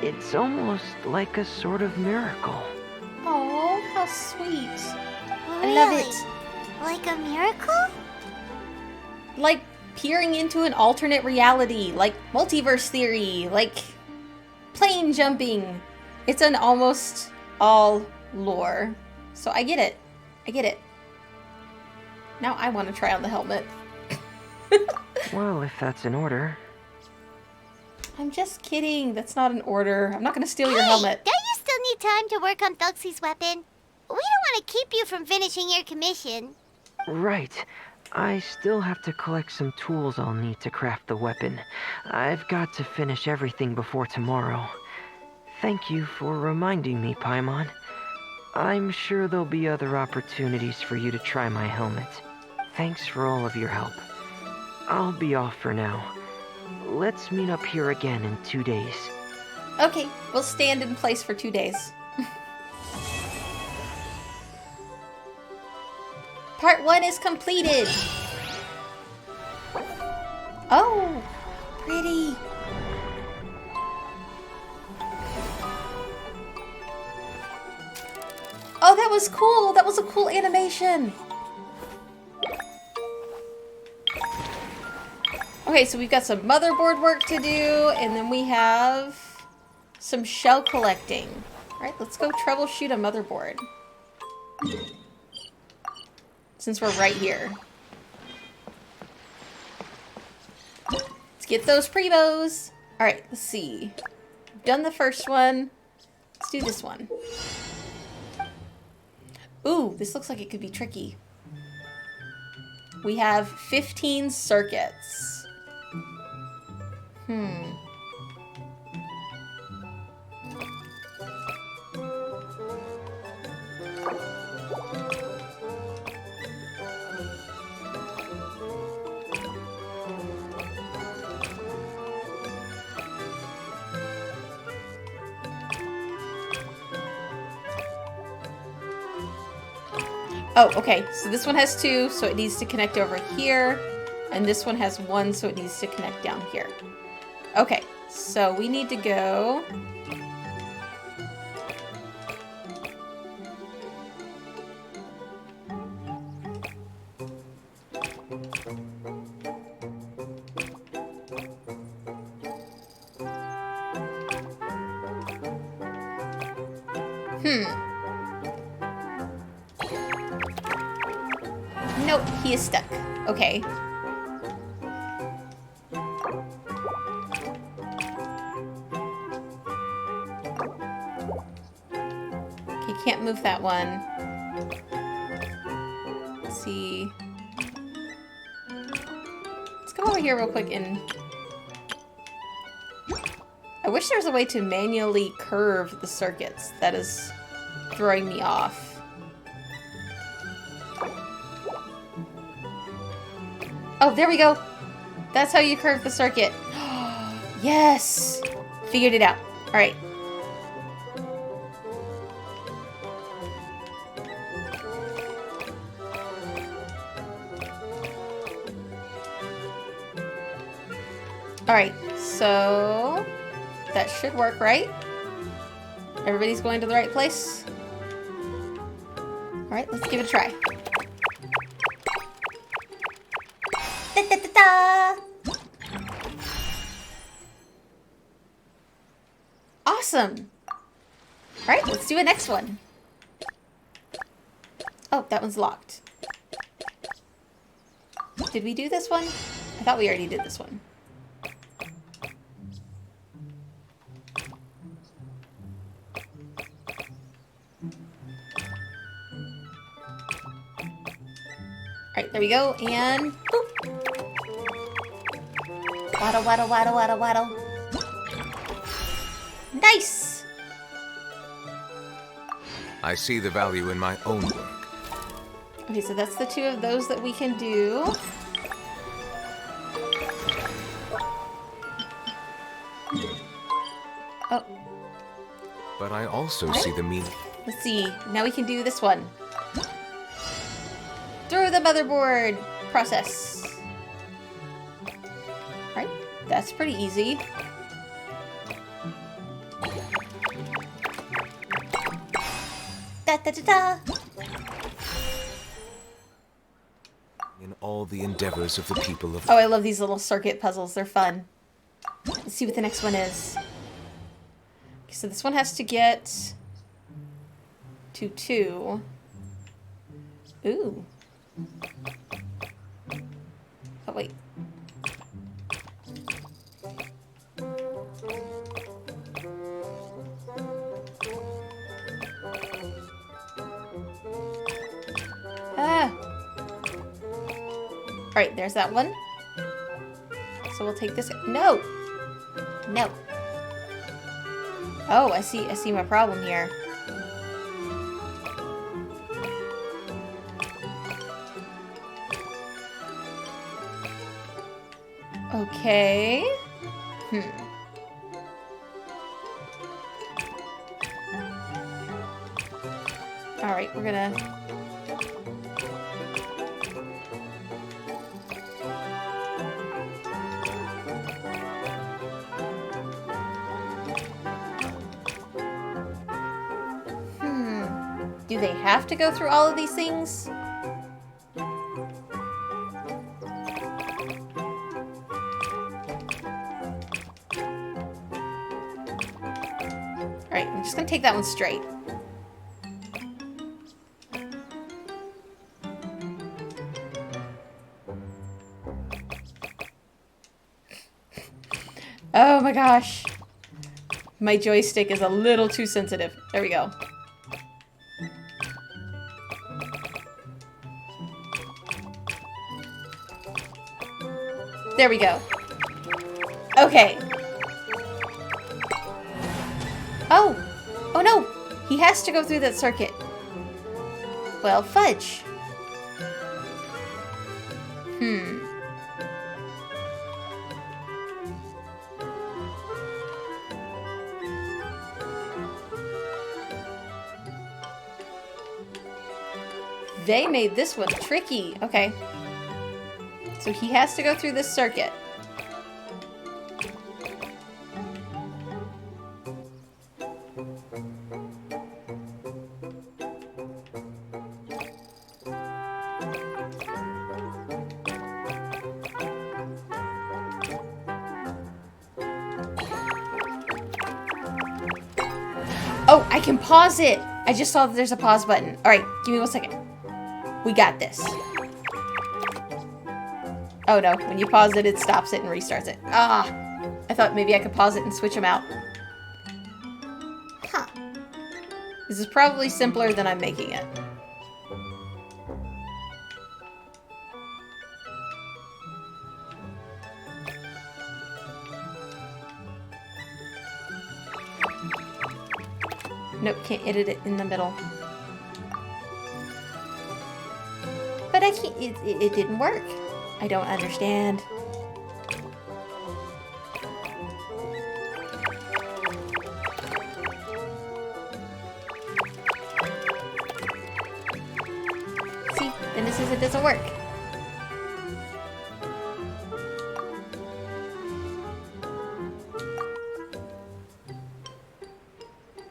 It's almost like a sort of miracle. Oh, how sweet. Really? I love it. Like a miracle? Like peering into an alternate reality, like multiverse theory, like plane jumping. It's an almost all lore. So I get it. I get it. Now I want to try on the helmet. Well, if that's in order. I'm just kidding. That's not an order. I'm not going to steal your helmet. Don't you still need time to work on Thelxie's weapon? We don't want to keep you from finishing your commission. Right. I still have to collect some tools I'll need to craft the weapon. I've got to finish everything before tomorrow. Thank you for reminding me, Paimon. I'm sure there'll be other opportunities for you to try my helmet. Thanks for all of your help. I'll be off for now. Let's meet up here again in 2 days. Okay, we'll stand in place for 2 days. Part 1 is completed. Oh, pretty. Oh, that was cool. That was a cool animation. Okay, so we've got some motherboard work to do, and then we have some shell collecting. All right, let's go troubleshoot a motherboard. Since we're right here. Let's get those primos. All right, let's see. We've done the first one. Let's do this one. Ooh, this looks like it could be tricky. We have 15 circuits. Oh, okay. So this one has 2, so it needs to connect over here. And this one has 1, so it needs to connect down here. Okay, so we need to go... Nope, he is stuck. Okay. He can't move that one. Let's see. Let's go over here real quick and... I wish there was a way to manually curve the circuits. That is throwing me off. Oh, there we go. That's how you curve the circuit. Yes! Figured it out. Alright. Alright, so that should work, right? Everybody's going to the right place? Alright, let's give it a try. Da, da, da, da. Awesome! Alright, let's do a next one. Oh, that one's locked. Did we do this one? I thought we already did this one. Alright, there we go, and boop. Waddle, waddle, waddle, waddle, waddle. Nice! I see the value in my own work. Okay, so that's the two of those that we can do. Oh. But I also see the meaning. Let's see. Now we can do this one. Through the motherboard process. Alright, that's pretty easy. Da da da da. In all the endeavors of the people of... Oh, I love these little circuit puzzles. They're fun. Let's see what the next one is. Okay, so this one has to get to 2. Ooh. Oh, wait. Ah. Alright, there's that one. So we'll take this. No! No. Oh, I see my problem here. Okay. Alright, we're gonna... Do they have to go through all of these things? Alright, I'm just gonna take that one straight. Oh my gosh. My joystick is a little too sensitive. There we go. There we go. Okay. Oh! Oh no! He has to go through that circuit. Well, fudge. They made this one tricky. Okay. So he has to go through this circuit. Oh, I can pause it. I just saw that there's a pause button. All right, give me 1 second. We got this. Oh no, when you pause it, it stops it and restarts it. Ah, I thought maybe I could pause it and switch them out. Huh. This is probably simpler than I'm making it. Nope, can't edit it in the middle. But I can't, it didn't work. I don't understand. See, then this says it doesn't work.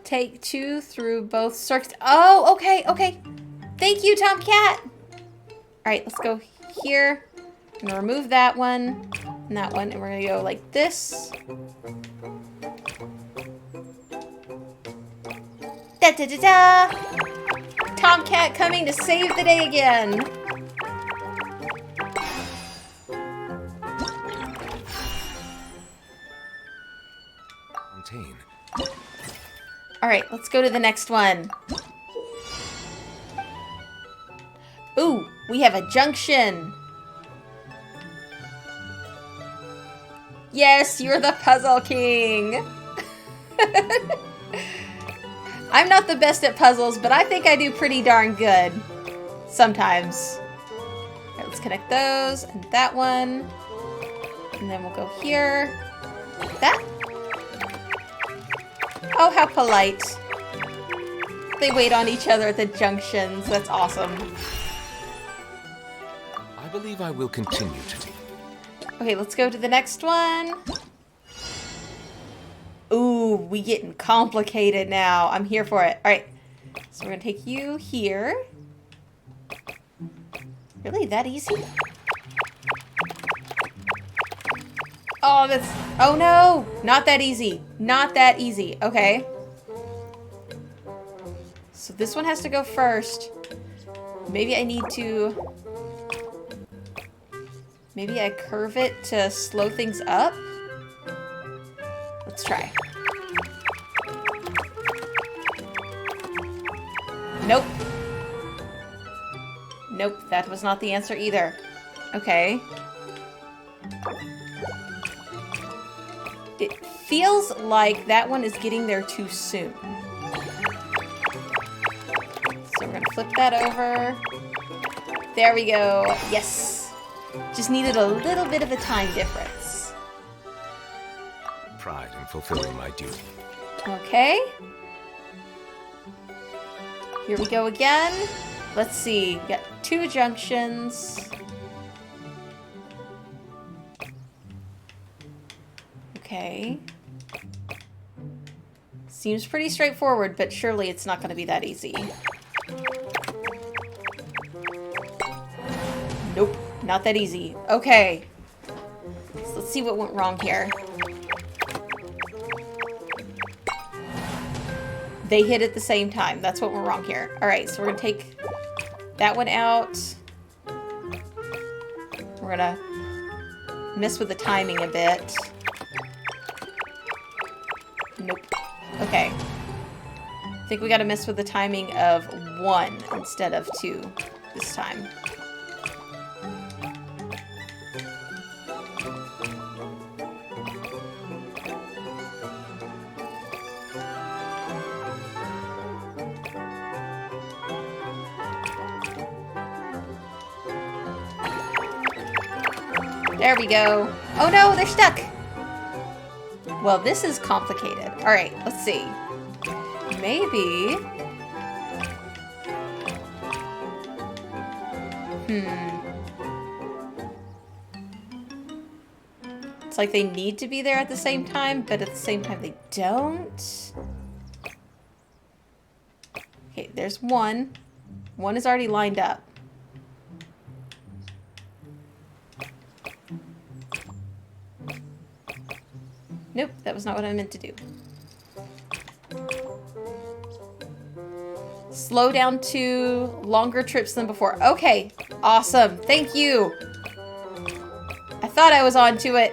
Take 2 through both circuits. Oh, okay, okay. Thank you, Tomcat. All right, let's go here. I'm gonna remove that one and that one, and we're gonna go like this. Da da da da! Tomcat coming to save the day again. Contain. All right, let's go to the next one. Ooh, we have a junction. Yes, you're the Puzzle King. I'm not the best at puzzles, but I think I do pretty darn good. Sometimes. All right, let's connect those and that one. And then we'll go here. Like that. Oh, how polite. They wait on each other at the junctions. That's awesome. I believe I will continue to do. Okay, let's go to the next one. Ooh, we getting complicated now. I'm here for it. All right, so we're gonna take you here. Really, that easy? Oh, that's... Oh, no! Not that easy. Not that easy. Okay. So this one has to go first. Maybe I need to... Maybe I curve it to slow things up? Let's try. Nope. Nope, that was not the answer either. Okay. It feels like that one is getting there too soon. So we're gonna flip that over. There we go. Yes. Just needed a little bit of a time difference. Pride in fulfilling my duty. Okay. Here we go again. Let's see. We got 2 junctions. Okay. Seems pretty straightforward, but surely it's not going to be that easy. Nope, not that easy. Okay. So let's see what went wrong here. They hit at the same time. That's what went wrong here. All right, so we're going to take that one out. We're going to mess with the timing a bit. Nope. Okay. I think we got to mess with the timing of 1 instead of 2 this time. There we go. Oh no, they're stuck. Well, this is complicated. All right, let's see. Maybe... It's like they need to be there at the same time, but at the same time they don't. Okay, there's 1. 1 is already lined up. Nope, that was not what I meant to do. Slow down to longer trips than before. Okay, awesome. Thank you. I thought I was onto it.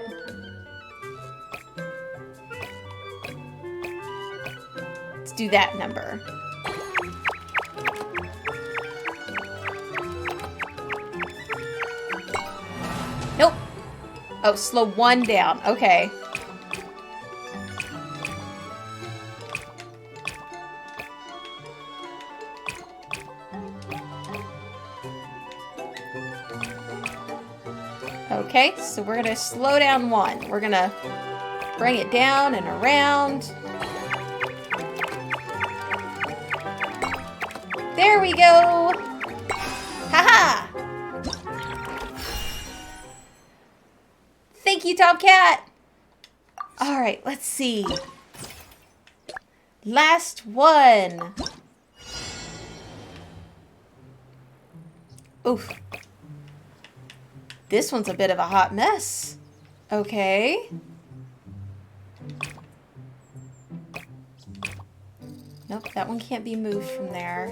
Let's do that number. Nope. Oh, slow one down. Okay. Okay, so we're gonna slow down one. We're gonna bring it down and around. There we go! Haha! Thank you, Tomcat! Alright, let's see. Last one. Oof. This one's a bit of a hot mess. Okay. Nope, that one can't be moved from there.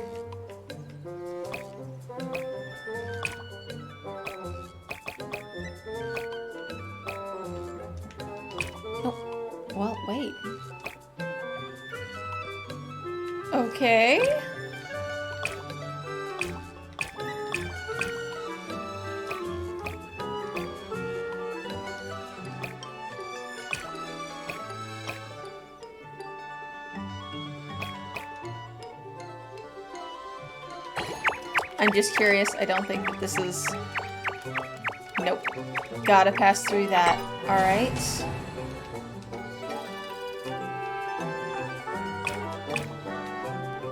Nope. Well, wait. Okay. I'm just curious. I don't think that this is... Nope. Gotta pass through that. Alright.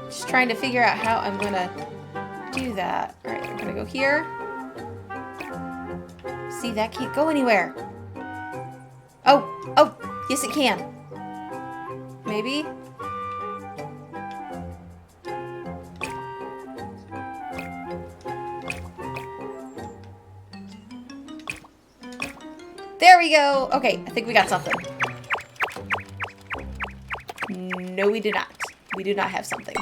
Just trying to figure out how I'm gonna do that. Alright, I'm gonna go here. See, that can't go anywhere. Oh! Oh! Yes, it can. Maybe? There we go. Okay, I think we got something. No, we do not. We do not have something.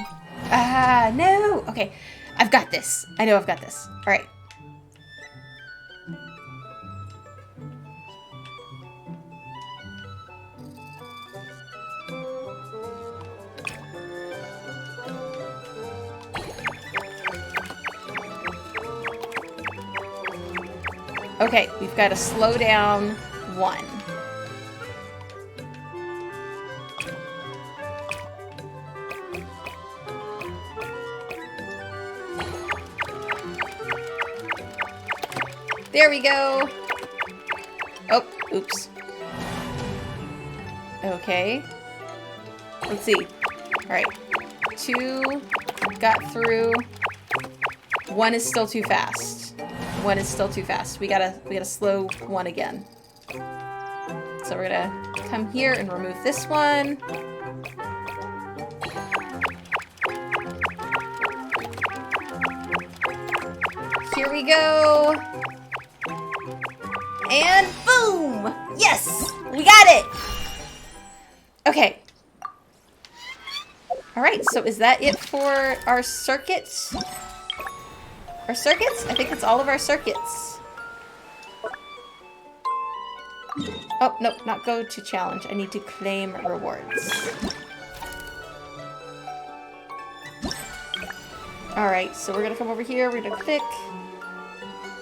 Ah, no. Okay, I've got this. I know I've got this. All right. Okay, we've got to slow down one. There we go. Oh, oops. Okay. Let's see. All right. 2 got through. 1 is still too fast. 1 is still too fast. We gotta slow 1 again. So we're gonna come here and remove this one. Here we go. And boom! Yes! We got it! Okay. Alright, so is that it for our circuits? Our circuits? I think that's all of our circuits. Oh, no, not go to challenge. I need to claim rewards. Alright, so we're gonna come over here. We're gonna click.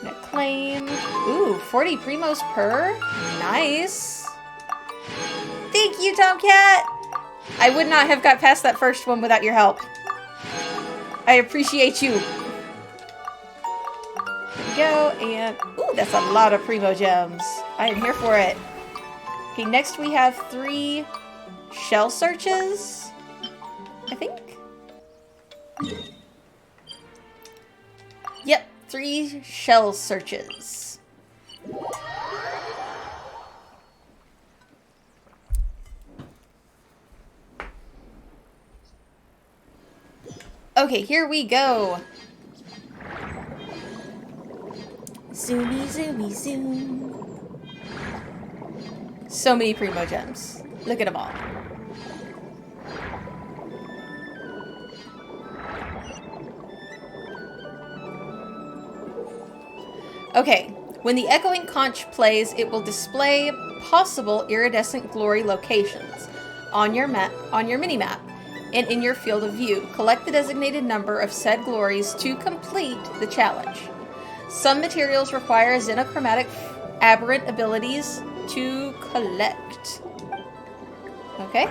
We're gonna claim. Ooh, 40 primos per? Nice. Thank you, Tomcat! I would not have got past that first one without your help. I appreciate you. Go, and ooh, that's a lot of primo gems. I am here for it. Okay, next we have 3 shell searches, I think. Yep, 3 shell searches. Okay, here we go. Zoomy, zoomy, zoom. So many primo gems. Look at them all. Okay, when the echoing conch plays, it will display possible iridescent glory locations on your mini-map and in your field of view. Collect the designated number of said glories to complete the challenge. Some materials require xenochromatic aberrant abilities to collect. Okay,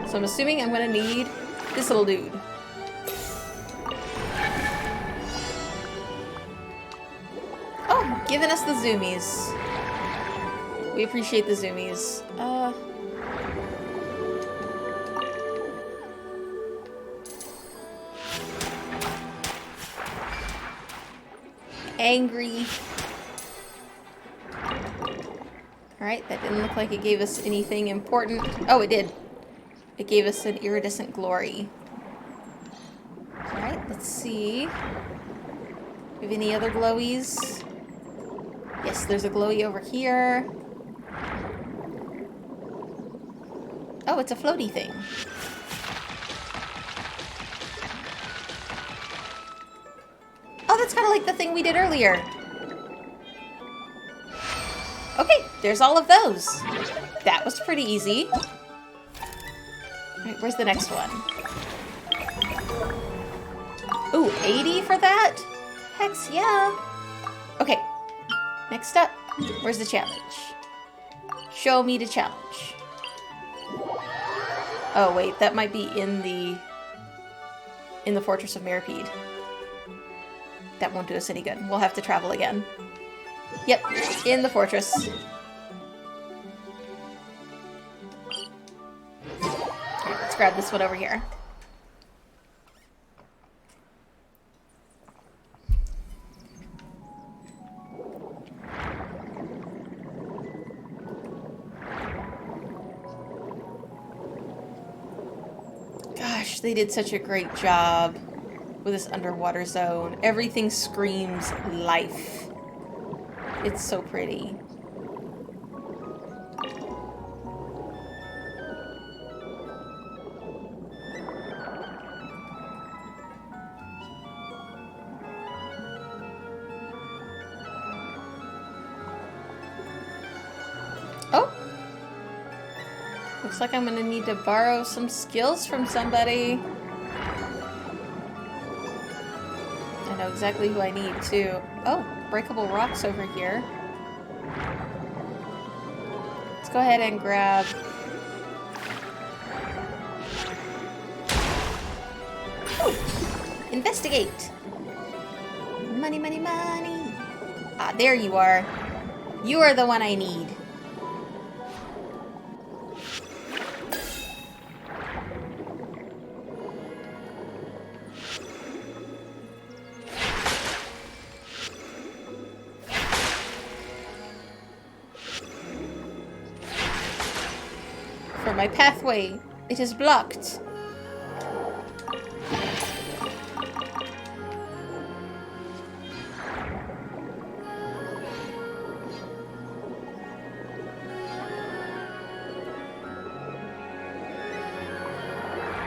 so I'm assuming I'm gonna need this little dude. Oh, giving us the zoomies. We appreciate the zoomies. Angry. Alright, that didn't look like it gave us anything important. Oh, it did. It gave us an iridescent glory. Alright, let's see. Do we have any other glowies? Yes, there's a glowy over here. Oh, it's a floaty thing. Oh, that's kind of like the thing we did earlier. Okay, there's all of those. That was pretty easy. Alright, where's the next one? Ooh, 80 for that? Hex yeah. Okay, next up, where's the challenge? Show me the challenge. Oh wait, that might be in the Fortress of Mirapede. That won't do us any good. We'll have to travel again. Yep, in the fortress. Alright, let's grab this one over here. Gosh, they did such a great job with this underwater zone. Everything screams life. It's so pretty. Oh! Looks like I'm gonna need to borrow some skills from somebody. I know exactly who I need too. Oh, breakable rocks over here. Let's go ahead and grab... Ooh, investigate! Money, money, money! Ah, there you are. You are the one I need. For my pathway, it is blocked.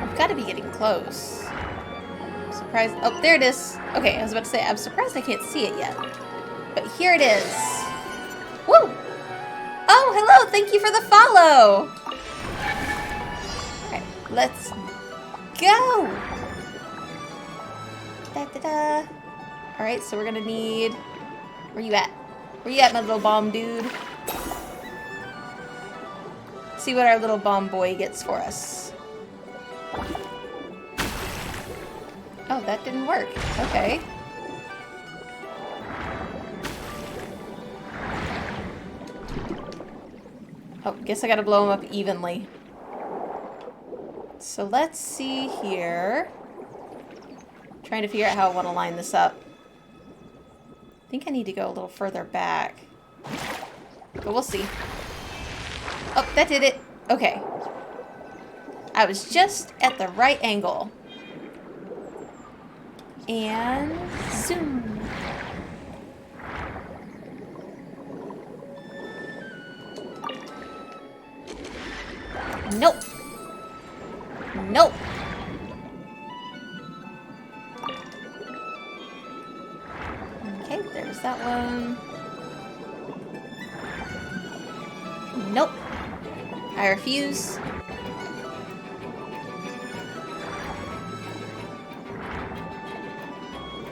I've got to be getting close. I'm surprised. Oh, there it is. Okay, I was about to say, I'm surprised I can't see it yet. But here it is. Woo! Oh, hello! Thank you for the follow! Alright, let's go! Da-da-da. Alright, so we're gonna need... Where you at? Where you at, my little bomb dude? See what our little bomb boy gets for us. Oh, that didn't work. Okay. Oh, guess I gotta blow him up evenly. So let's see here. Trying to figure out how I want to line this up. I think I need to go a little further back. But we'll see. Oh, that did it. Okay. I was just at the right angle. And zoom. Nope. Nope. Okay, there's that one. Nope. I refuse.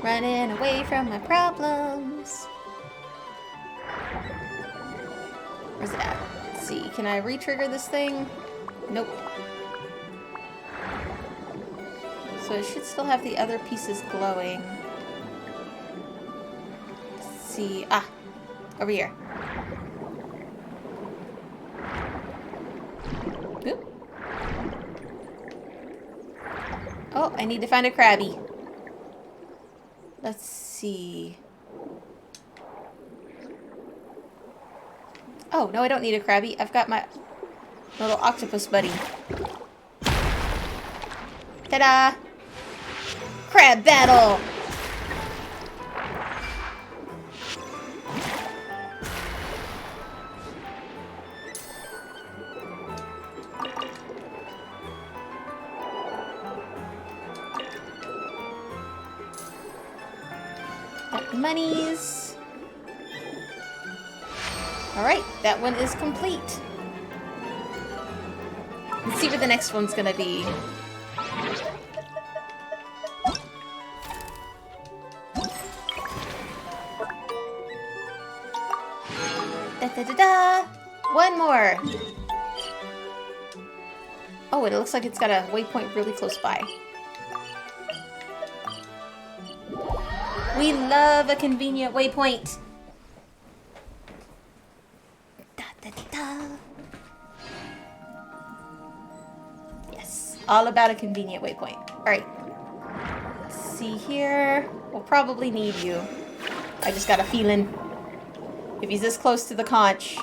Running away from my problems. Where's it at? Let's see. Can I re-trigger this thing? Nope. So it should still have the other pieces glowing. Let's see. Ah! Over here. Oop. Oh, I need to find a Krabby. Let's see. Oh, no, I don't need a Krabby. I've got my little octopus buddy. Ta-da! Crab battle! Got the monies. Alright, that one is complete. Let's see what the next one's gonna be. Da-da-da-da! One more! Oh, it looks like it's got a waypoint really close by. We love a convenient waypoint! Da-da-da-da! Yes, all about a convenient waypoint. Alright. Let's see here. We'll probably need you. I just got a feeling. If he's this close to the conch.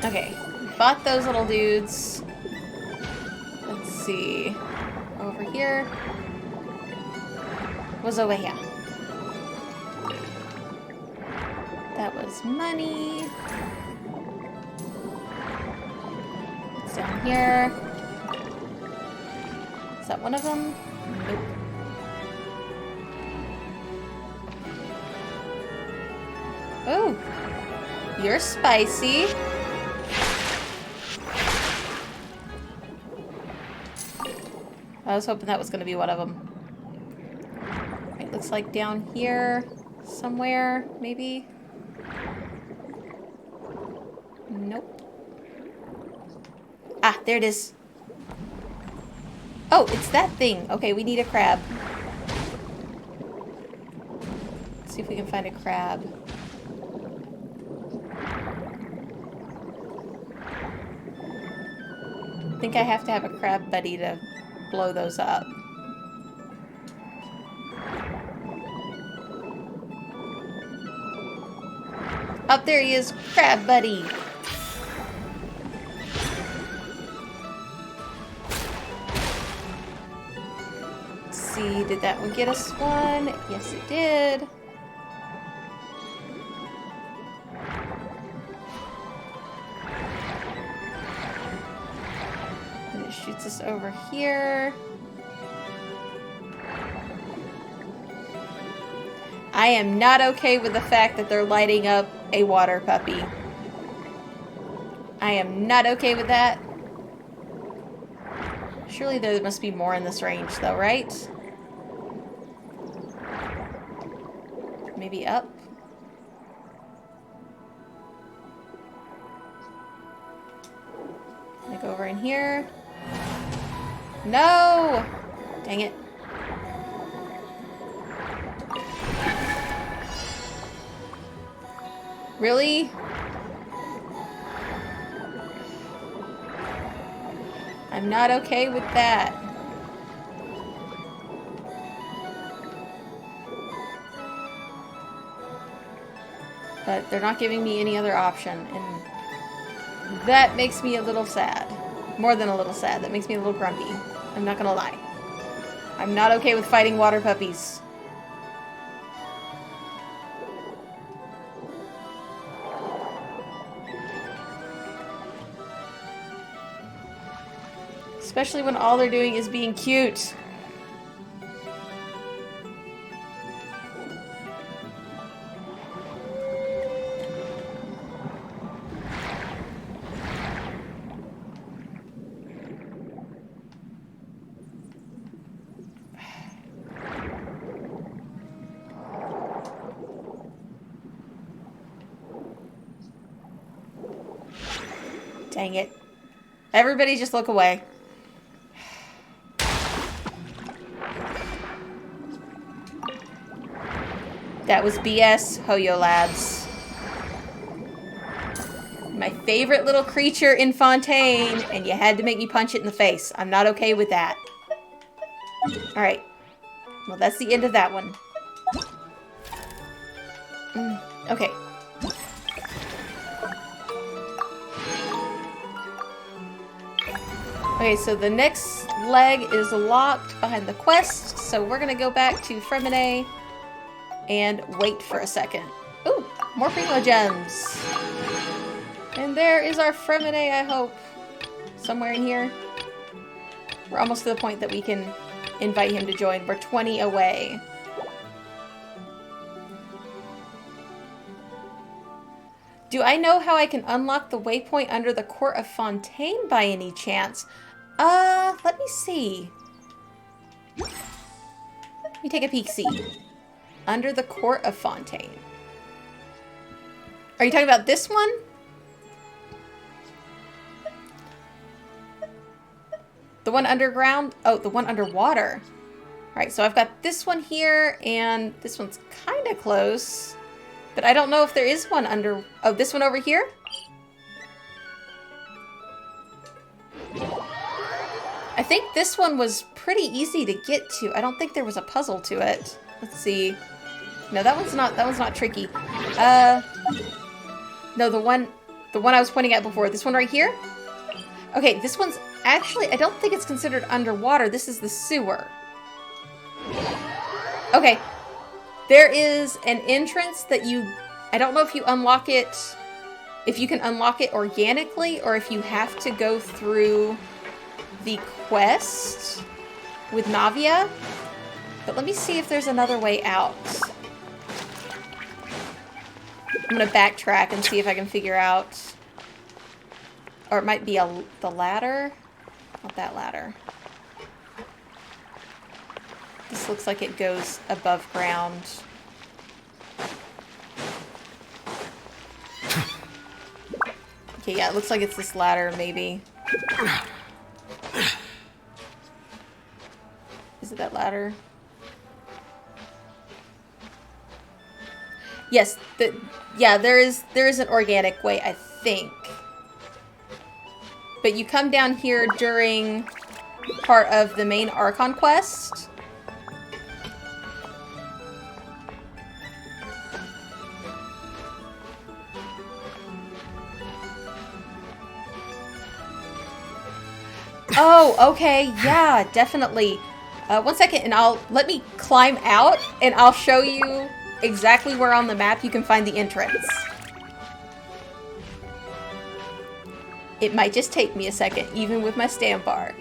Okay, we fought those little dudes. Let's see. Over here was over here. That was money. It's down here. Is that one of them? Nope. Oh, you're spicy. I was hoping that was going to be one of them. It looks like down here somewhere, maybe. Nope. Ah, there it is. Oh, it's that thing. Okay, we need a crab. Let's see if we can find a crab. I think I have to have a crab buddy to blow those up. Up there he is, crab buddy. Let's see, did that one get us one? Yes, it did. And it shoots us over here. I am not okay with the fact that they're lighting up a water puppy. I am not okay with that. Surely there must be more in this range though, right? Maybe up? Like over in here? No! Dang it. Really? I'm not okay with that. But they're not giving me any other option, and that makes me a little sad. More than a little sad. That makes me a little grumpy. I'm not gonna lie. I'm not okay with fighting water puppies. Especially when all they're doing is being cute. Dang it. Everybody just look away. That was BS, Hoyo Labs. My favorite little creature in Fontaine, and you had to make me punch it in the face. I'm not okay with that. Alright. Well, that's the end of that one. Okay. Okay, so the next leg is locked behind the quest, so we're gonna go back to Fremine and wait for a second. Ooh, more Primo Gems. And there is our Fremine, I hope. Somewhere in here. We're almost to the point that we can invite him to join. We're 20 away. Do I know how I can unlock the waypoint under the Court of Fontaine by any chance? Let me see. Let me take a peek-see. Under the Court of Fontaine. Are you talking about this one? The one underground? Oh, the one underwater. Alright, so I've got this one here, and this one's kind of close. But I don't know if there is one under... Oh, this one over here? I think this one was pretty easy to get to. I don't think there was a puzzle to it. Let's see. No, that one's not tricky. No, the one I was pointing at before. This one right here? Okay, this one's actually, I don't think it's considered underwater. This is the sewer. Okay. There is an entrance that I don't know if you unlock it, if you can unlock it organically, or if you have to go through the quest with Navia. But let me see if there's another way out. I'm gonna backtrack and see if I can figure out. Or it might be the ladder. Not that ladder. This looks like it goes above ground. Okay, yeah, it looks like it's this ladder, maybe. Is it that ladder? Yes, yeah, there is an organic way, I think. But you come down here during part of the main Archon quest. Oh, okay, yeah, definitely. 1 second, and let me climb out, and I'll show you exactly where on the map you can find the entrance. It might just take me a second, even with my stand bar.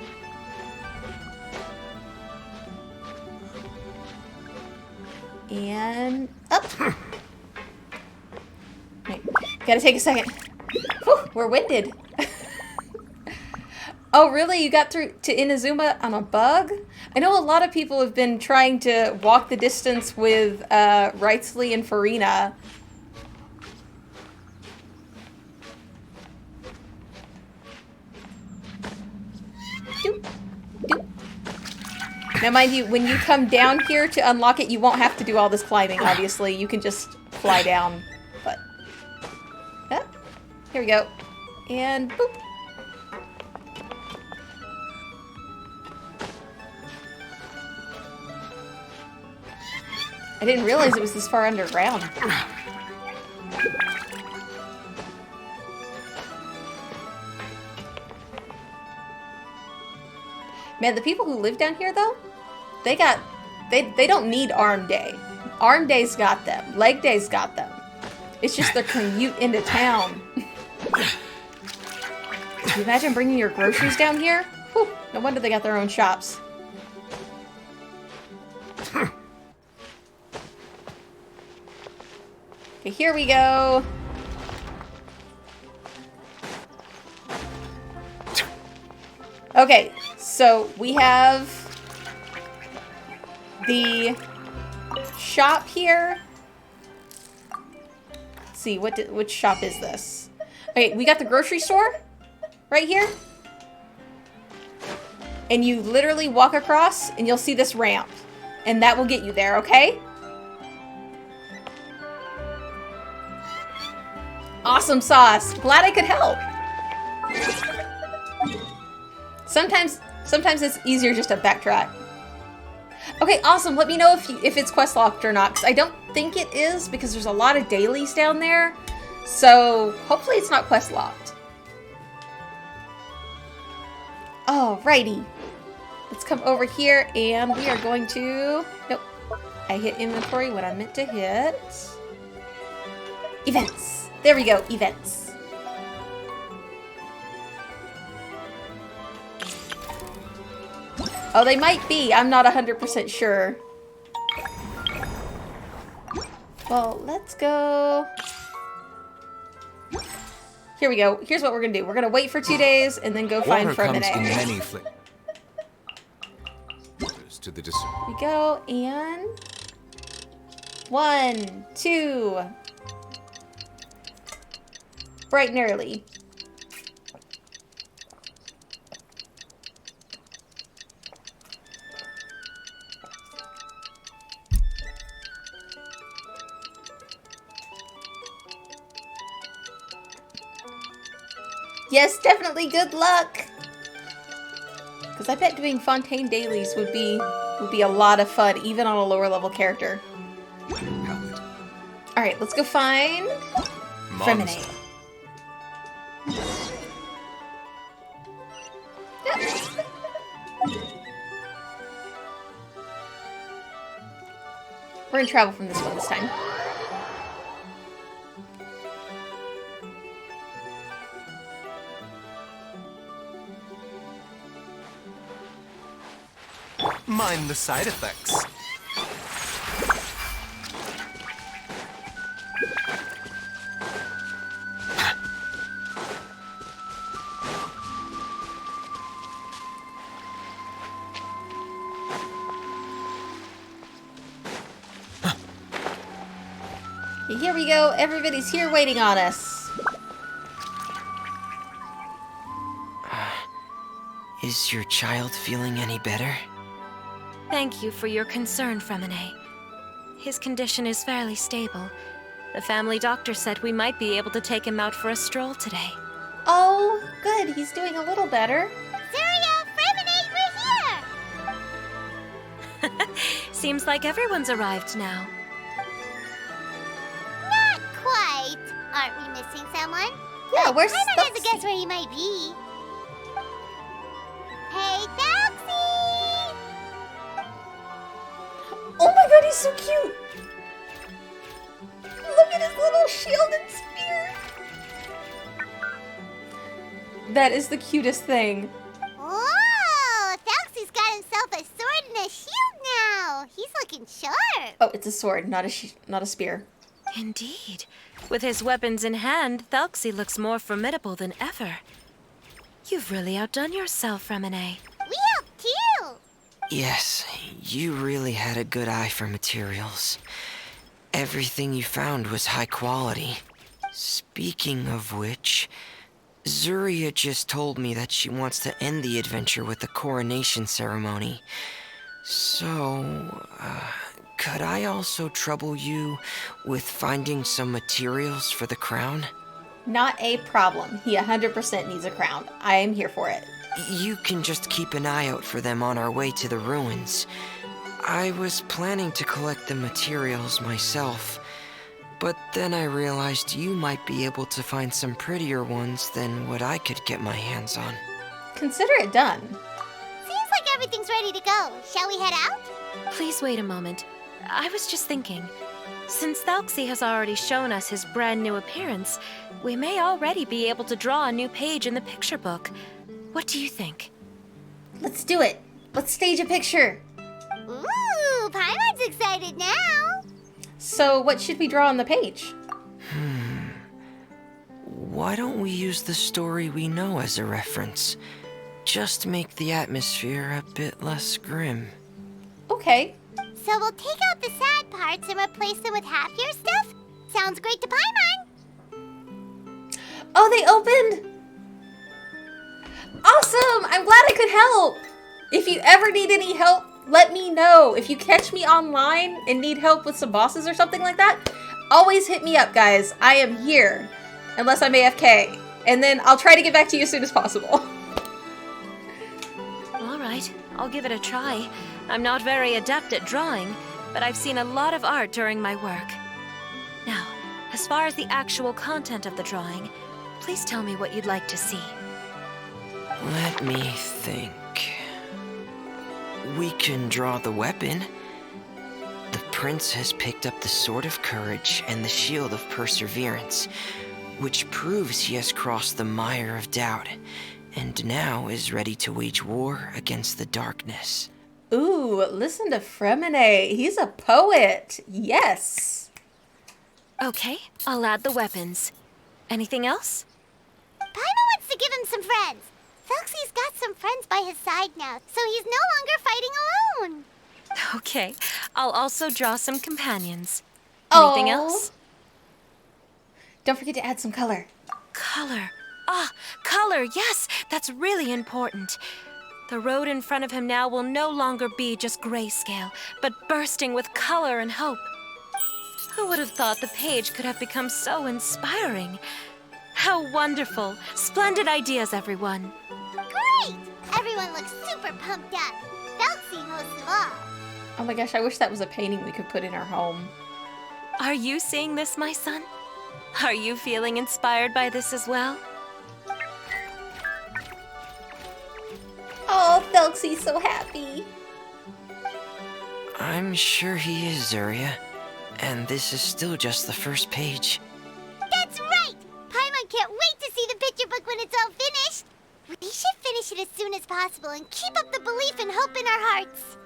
And up. Right. Gotta take a second. Whew, we're winded. Oh, really? You got through to Inazuma on a bug? I know a lot of people have been trying to walk the distance with Wrightsley and Farina. Doop, doop. Now, mind you, when you come down here to unlock it, you won't have to do all this climbing, obviously. You can just fly down. But, yeah, here we go. And boop. I didn't realize it was this far underground. Man, the people who live down here, though, they don't need arm day. Arm day's got them. Leg day's got them. It's just the commute into town. Can you imagine bringing your groceries down here? Whew, no wonder they got their own shops. Okay, here we go. Okay, so we have the shop here. Let's see, which shop is this? Okay, we got the grocery store right here. And you literally walk across and you'll see this ramp. And that will get you there, okay? Awesome sauce. Glad I could help. Sometimes it's easier just to backtrack. Okay, awesome. Let me know if it's quest locked or not, because I don't think it is, because there's a lot of dailies down there. So hopefully it's not quest locked. Alrighty. Let's come over here and we are going to... Nope. I hit inventory when I meant to hit. Events. There we go. Events. Oh, they might be. I'm not 100% sure. Well, let's go... Here we go. Here's what we're gonna do. We're gonna wait for 2 days and then go find Freminet. Water comes in many flavors. To the Here we go, and... 1, 2... Bright and early. Yes, definitely good luck! Because I bet doing Fontaine dailies would be a lot of fun, even on a lower level character. Alright, let's go find Freminet. We're gonna travel from this one this time. Mind the side effects. Here we go. Everybody's here waiting on us. Is your child feeling any better? Thank you for your concern, Freminet. His condition is fairly stable. The family doctor said we might be able to take him out for a stroll today. Oh, good. He's doing a little better. Surya, Freminet, we're here! Seems like everyone's arrived now. Not quite. Aren't we missing someone? Yeah, where's Paimon has a Thelxie? guess where he might be. Hey, Thelxie! Oh my god, he's so cute! Look at his little shield and spear! That is the cutest thing. Whoa! Thelxie's got himself a sword and a shield now. He's looking sharp. Oh, it's a sword, not a spear. Indeed. With his weapons in hand, Thelxie looks more formidable than ever. You've really outdone yourself, Freminet. We helped too. Yes, you really had a good eye for materials. Everything you found was high quality. Speaking of which, Zuria just told me that she wants to end the adventure with the coronation ceremony. So, could I also trouble you with finding some materials for the crown? Not a problem. He 100% needs a crown. I am here for it. You can just keep an eye out for them on our way to the ruins. I was planning to collect the materials myself, but then I realized you might be able to find some prettier ones than what I could get my hands on. Consider it done. Seems like everything's ready to go. Shall we head out? Please wait a moment. I was just thinking. Since Thelxie has already shown us his brand new appearance, we may already be able to draw a new page in the picture book. What do you think? Let's do it. Let's stage a picture. Ooh, Paimon's excited now. So what should we draw on the page? Why don't we use the story we know as a reference? Just make the atmosphere a bit less grim. Okay. So we'll take out the sad parts and replace them with happier stuff? Sounds great to Paimon. Oh, they opened! Awesome! I'm glad I could help! If you ever need any help, let me know. If you catch me online and need help with some bosses or something like that, always hit me up, guys. I am here. Unless I'm AFK. And then I'll try to get back to you as soon as possible. All right, I'll give it a try. I'm not very adept at drawing, but I've seen a lot of art during my work. Now, as far as the actual content of the drawing, please tell me what you'd like to see. Let me think. We can draw the weapon. The prince has picked up the Sword of Courage and the Shield of Perseverance, which proves he has crossed the mire of doubt, and now is ready to wage war against the darkness. Ooh, listen to Fremine. He's a poet. Yes. Okay, I'll add the weapons. Anything else? Paimon wants to give him some friends. Thelxie's got some friends by his side now, so he's no longer fighting alone. Okay, I'll also draw some companions. Anything Aw. else? Don't forget to add some color. Color. Color, yes, that's really important. The road in front of him now will no longer be just grayscale, but bursting with color and hope. Who would have thought the page could have become so inspiring? How wonderful. Splendid ideas, everyone. Great! Everyone looks super pumped up. Thelxie most of all. Oh my gosh, I wish that was a painting we could put in our home. Are you seeing this, my son? Are you feeling inspired by this as well? Oh, Thelxie's so happy. I'm sure he is, Zuria. And this is still just the first page. That's right! Paimon can't wait to see the picture book when it's all finished. We should finish it as soon as possible and keep up the belief and hope in our hearts.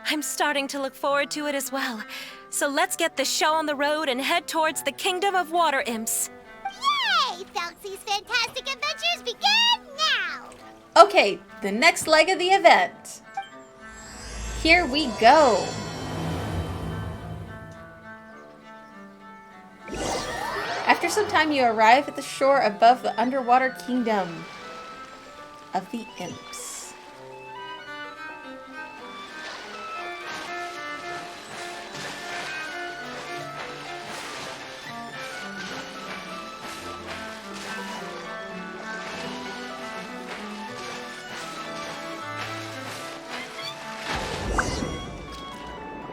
I'm starting to look forward to it as well. So let's get the show on the road and head towards the Kingdom of Water Imps. Yay! Thelxie's fantastic adventures begin now! Okay, the next leg of the event. Here we go. After some time, you arrive at the shore above the underwater kingdom of the imps.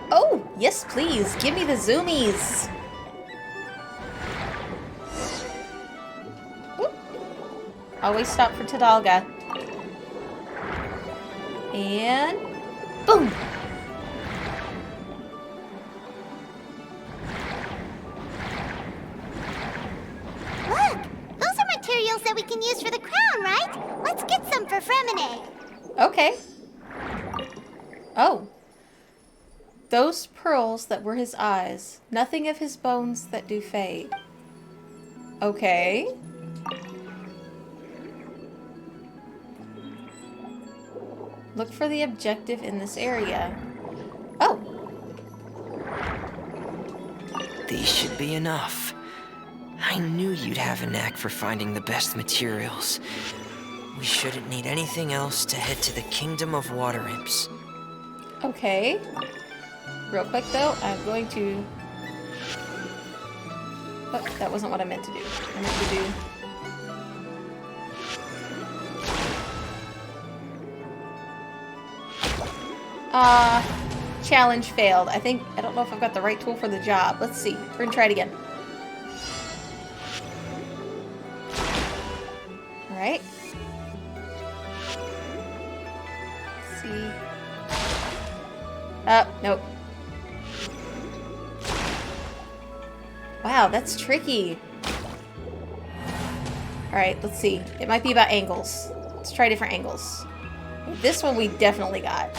Oh, yes please, give me the zoomies. Oop. Always stop for Tadalga. And boom! Look! Those are materials that we can use for the crown, right? Let's get some for Fremine. Okay. Oh. Those pearls that were his eyes, nothing of his bones that do fade. Okay. Look for the objective in this area. Oh. These should be enough. I knew you'd have a knack for finding the best materials. We shouldn't need anything else to head to the Kingdom of Water Imps. Okay. Real quick though, I'm going to... Oh, that wasn't what I meant to do. I meant to do... Challenge failed. I don't know if I've got the right tool for the job. Let's see. We're gonna try it again. Alright. see. Oh, nope. Wow, that's tricky. Alright, let's see. It might be about angles. Let's try different angles. This one we definitely got.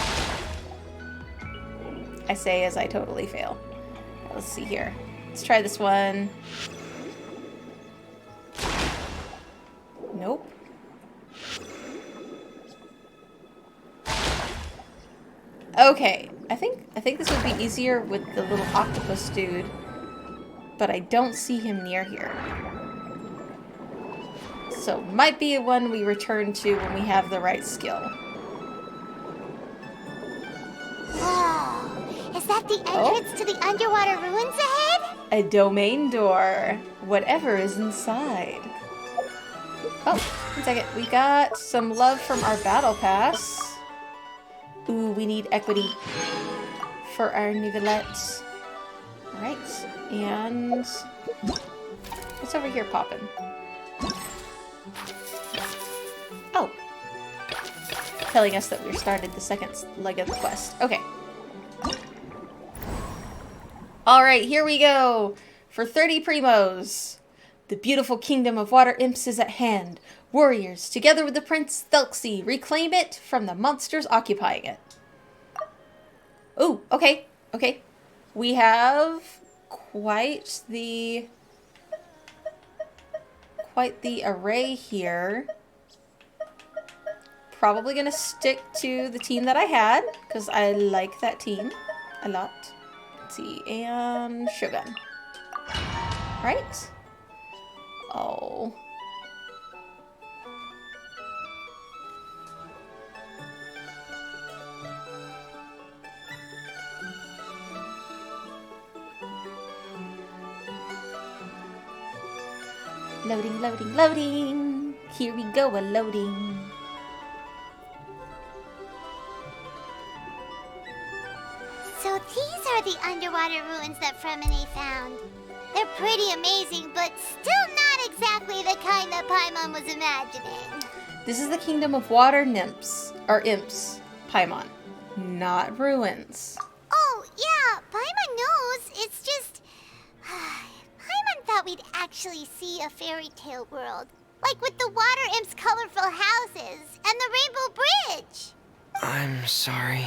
I say as I totally fail. Let's see here. Let's try this one. Nope. Okay, I think this would be easier with the little octopus dude, but I don't see him near here. So might be one we return to when we have the right skill. Whoa! Is that the entrance to the underwater ruins ahead? A domain door. Whatever is inside. Oh, 1 second. We got some love from our battle pass. Ooh, we need equity for our Nivelette. Alright, and what's over here popping? Oh. Telling us that we started the second leg of the quest. Okay. Alright, here we go. For 30 primos. The beautiful kingdom of water imps is at hand. Warriors, together with the Prince Thelxie, reclaim it from the monsters occupying it. Ooh, okay, okay. We have quite the array here. Probably gonna stick to the team that I had, because I like that team a lot. Let's see, and Shogun. Right? Oh. Loading, loading, loading. Here we go, a loading. So these are the underwater ruins that Fremine found. They're pretty amazing, but still not exactly the kind that Paimon was imagining. This is the kingdom of water nymphs, or imps, Paimon, not ruins. Oh, yeah, Paimon knows. It's just... Paimon thought we'd actually see a fairy tale world. Like with the water imps' colorful houses and the rainbow bridge. I'm sorry.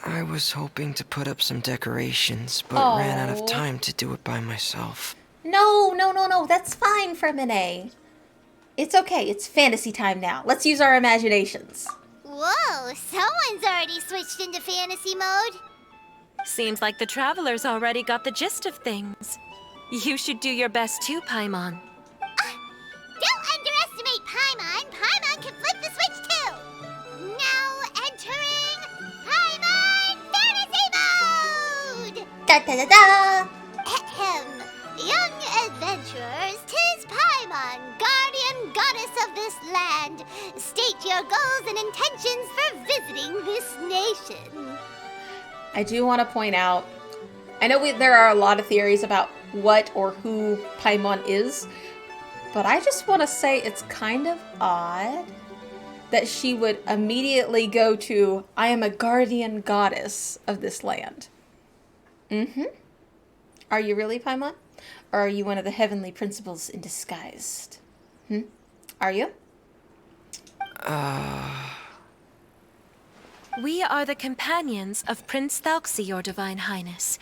I was hoping to put up some decorations, but ran out of time to do it by myself. No, no, no, no, that's fine, Fremine. It's okay, it's fantasy time now. Let's use our imaginations. Whoa, someone's already switched into fantasy mode. Seems like the travelers already got the gist of things. You should do your best too, Paimon. Don't underestimate Paimon. Paimon can flip the switch too. Now entering Paimon Fantasy Mode! Da da da da! Ahem. Young adventurers, 'tis Paimon, guardian goddess of this land. State your goals and intentions for visiting this nation. I do want to point out, I know there are a lot of theories about what or who Paimon is, but I just want to say it's kind of odd that she would immediately go to, I am a guardian goddess of this land. Mm-hmm. Are you really, Paimon? Or are you one of the heavenly principles in disguise? Are you? We are the companions of Prince Thelxie, your divine highness.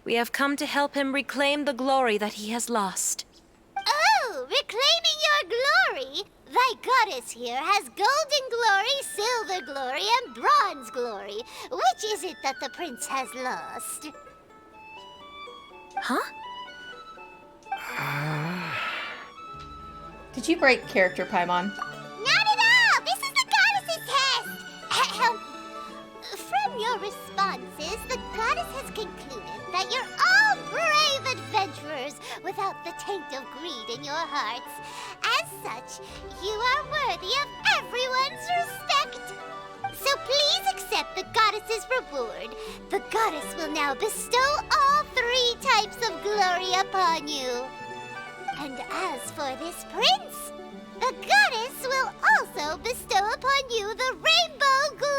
We have come to help him reclaim the glory that he has lost. Oh, reclaiming your glory? Thy goddess here has golden glory, silver glory, and bronze glory. Which is it that the prince has lost? Huh? Did you break character, Paimon? Not at all! This is the goddess's test! Ahem. From your responses, the goddess has concluded that you're all brave adventurers without the taint of greed in your hearts. As such, you are worthy of everyone's respect. So please accept the goddess's reward. The goddess will now bestow all 3 types of glory upon you. And as for this prince, the goddess will also bestow upon you the rainbow glory.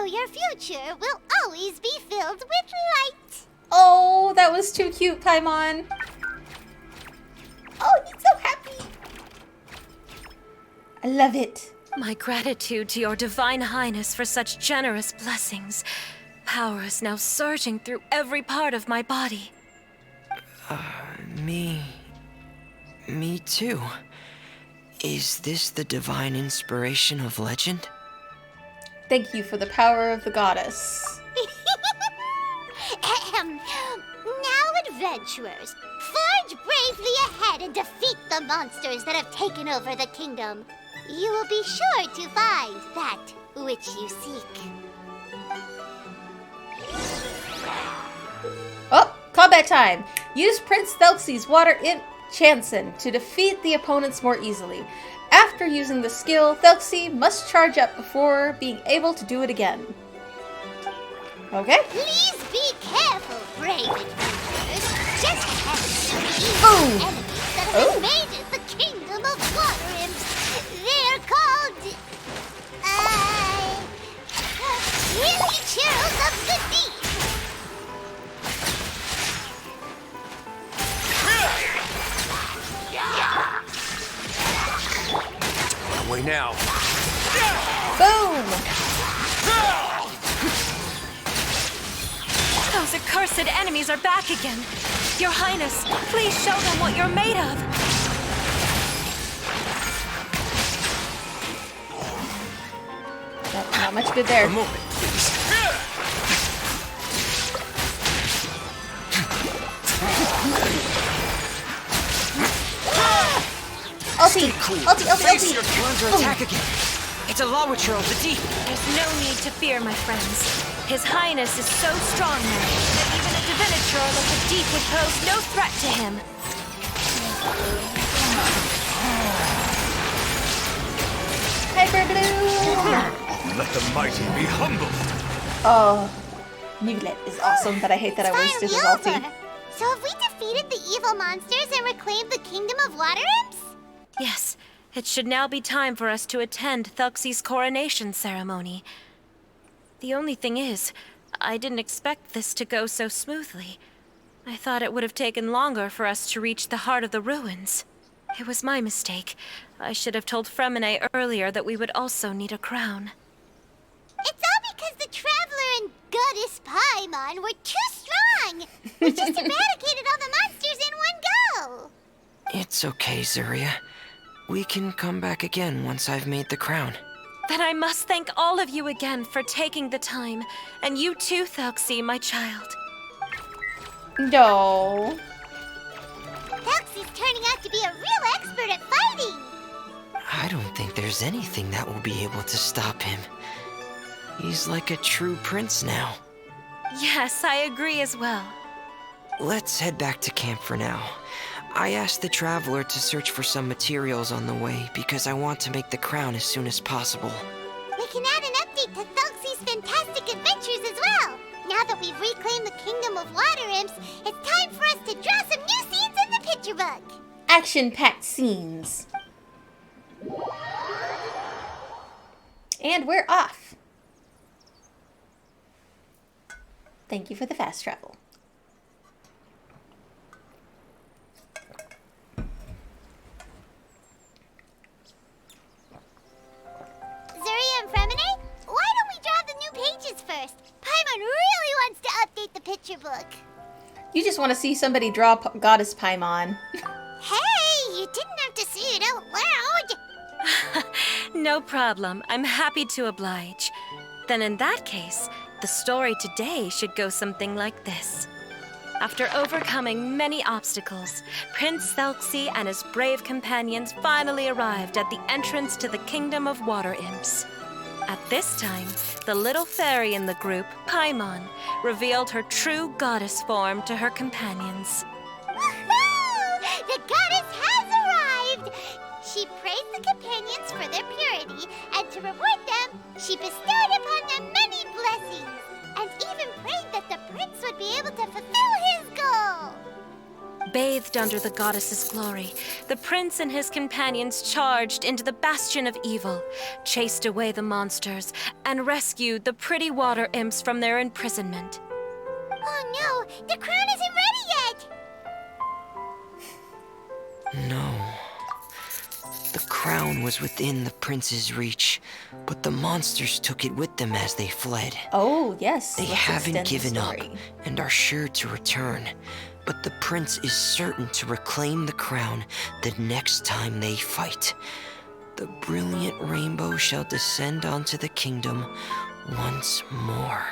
your future will always be filled with light. Oh, that was too cute, Paimon. Oh, he's so happy. I love it. My gratitude to your divine highness for such generous blessings. Power is now surging through every part of my body. Me too. Is this the divine inspiration of legend? Thank you for the power of the goddess. Now, adventurers, forge bravely ahead and defeat the monsters that have taken over the kingdom. You will be sure to find that which you seek. Oh, combat time! Use Prince Thelxie's Water Imp Chanson to defeat the opponents more easily. After using the skill, Thelxie must charge up before being able to do it again. Okay? Please be careful, brave adventurers. Just ahead of the Boom! evil enemies that have invaded the kingdom of water imps. They're called... creatures of the deep. Away now. Boom! Those accursed enemies are back again. Your Highness, please show them what you're made of. Nope, not much good there. A moment, please. Ulti! Ulti! Face your Ulti! counter attack again. It's a Lawitcher of the deep. There's no need to fear, my friends. His Highness is so strong now that even a diviniture of the deep would pose no threat to him. Hyper Blue! Let the mighty be humbled. Oh, Nuglet is awesome, but I hate that I wasted his ulti. Over. So have we defeated the evil monsters and reclaimed the kingdom of water imps? Yes, it should now be time for us to attend Thelxie's coronation ceremony. The only thing is, I didn't expect this to go so smoothly. I thought it would have taken longer for us to reach the heart of the ruins. It was my mistake. I should have told Fremine earlier that we would also need a crown. It's all because the Traveler and Goddess Paimon were too strong. We just eradicated all the monsters in one go. It's okay, Zuria. We can come back again once I've made the crown. Then I must thank all of you again for taking the time. And you too, Thelxie, my child. No. Thelxie's turning out to be a real expert at fighting. I don't think there's anything that will be able to stop him. He's like a true prince now. Yes, I agree as well. Let's head back to camp for now. I asked the Traveler to search for some materials on the way because I want to make the crown as soon as possible. We can add an update to Thelxie's fantastic adventures as well. Now that we've reclaimed the kingdom of water imps, it's time for us to draw some new scenes in the picture book. Action-packed scenes. And we're off. Thank you for the fast travel. Zuria and Fremine, why don't we draw the new pages first? Paimon really wants to update the picture book. You just want to see somebody draw Goddess Paimon. Hey, you didn't have to say it out loud. No problem. I'm happy to oblige. Then in that case, the story today should go something like this. After overcoming many obstacles, Prince Thelxie and his brave companions finally arrived at the entrance to the Kingdom of Water Imps. At this time, the little fairy in the group, Paimon, revealed her true goddess form to her companions. Woohoo! The goddess has arrived! She praised the companions for their purity, and to reward them, she bestowed upon them many blessings, and even prayed that the prince would be able to fulfill his goal. Bathed under the goddess's glory, the prince and his companions charged into the bastion of evil, chased away the monsters, and rescued the pretty water imps from their imprisonment. Oh no, the crown isn't ready yet! No. The crown was within the prince's reach, but the monsters took it with them as they fled. Oh, yes. They let's haven't extend the given up story. and are sure to return. But the prince is certain to reclaim the crown the next time they fight. The brilliant rainbow shall descend onto the kingdom once more.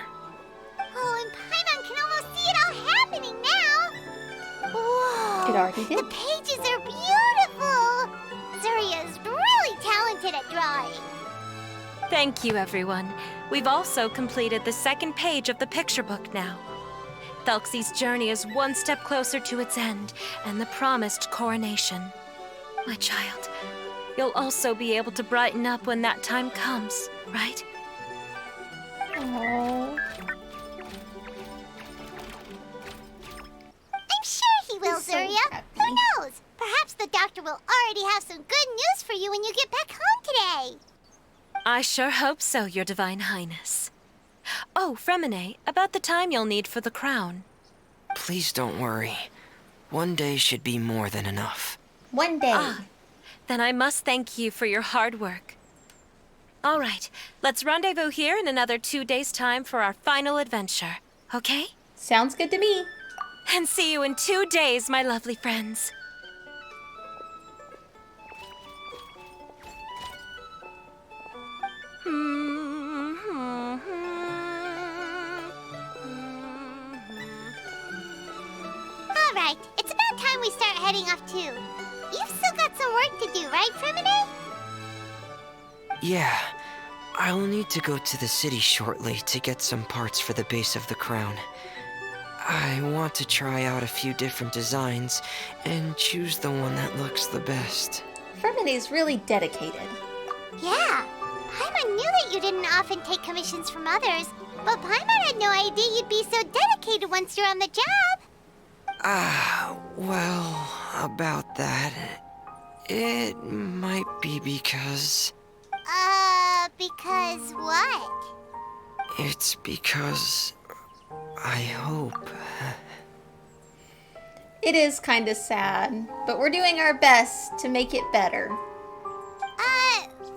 Oh, and Paimon can almost see it all happening now! Whoa! It already did. The pages are beautiful! Zuria's really talented at drawing. Thank you, everyone. We've also completed the second page of the picture book now. Thelxie's journey is one step closer to its end and the promised coronation. My child, you'll also be able to brighten up when that time comes, right? Oh. I'm sure he will, He's so Zuria. happy. Who knows? Perhaps the doctor will already have some good news for you when you get back home today. I sure hope so, Your Divine Highness. Oh, Fremine, about the time you'll need for the crown. Please don't worry. One day should be more than enough. One day. Then I must thank you for your hard work. All right, let's rendezvous here in another 2 days' time for our final adventure, okay? Sounds good to me. And see you in 2 days, my lovely friends. All right, it's about time we start heading off too. You've still got some work to do, right, Fremine? Yeah, I'll need to go to the city shortly to get some parts for the base of the crown. I want to try out a few different designs and choose the one that looks the best. Fremine's really dedicated. Yeah, Paimon knew that you didn't often take commissions from others, but Paimon had no idea you'd be so dedicated once you're on the job. Well, about that, it might be because... Because what? It's because I hope... It is kind of sad, but we're doing our best to make it better.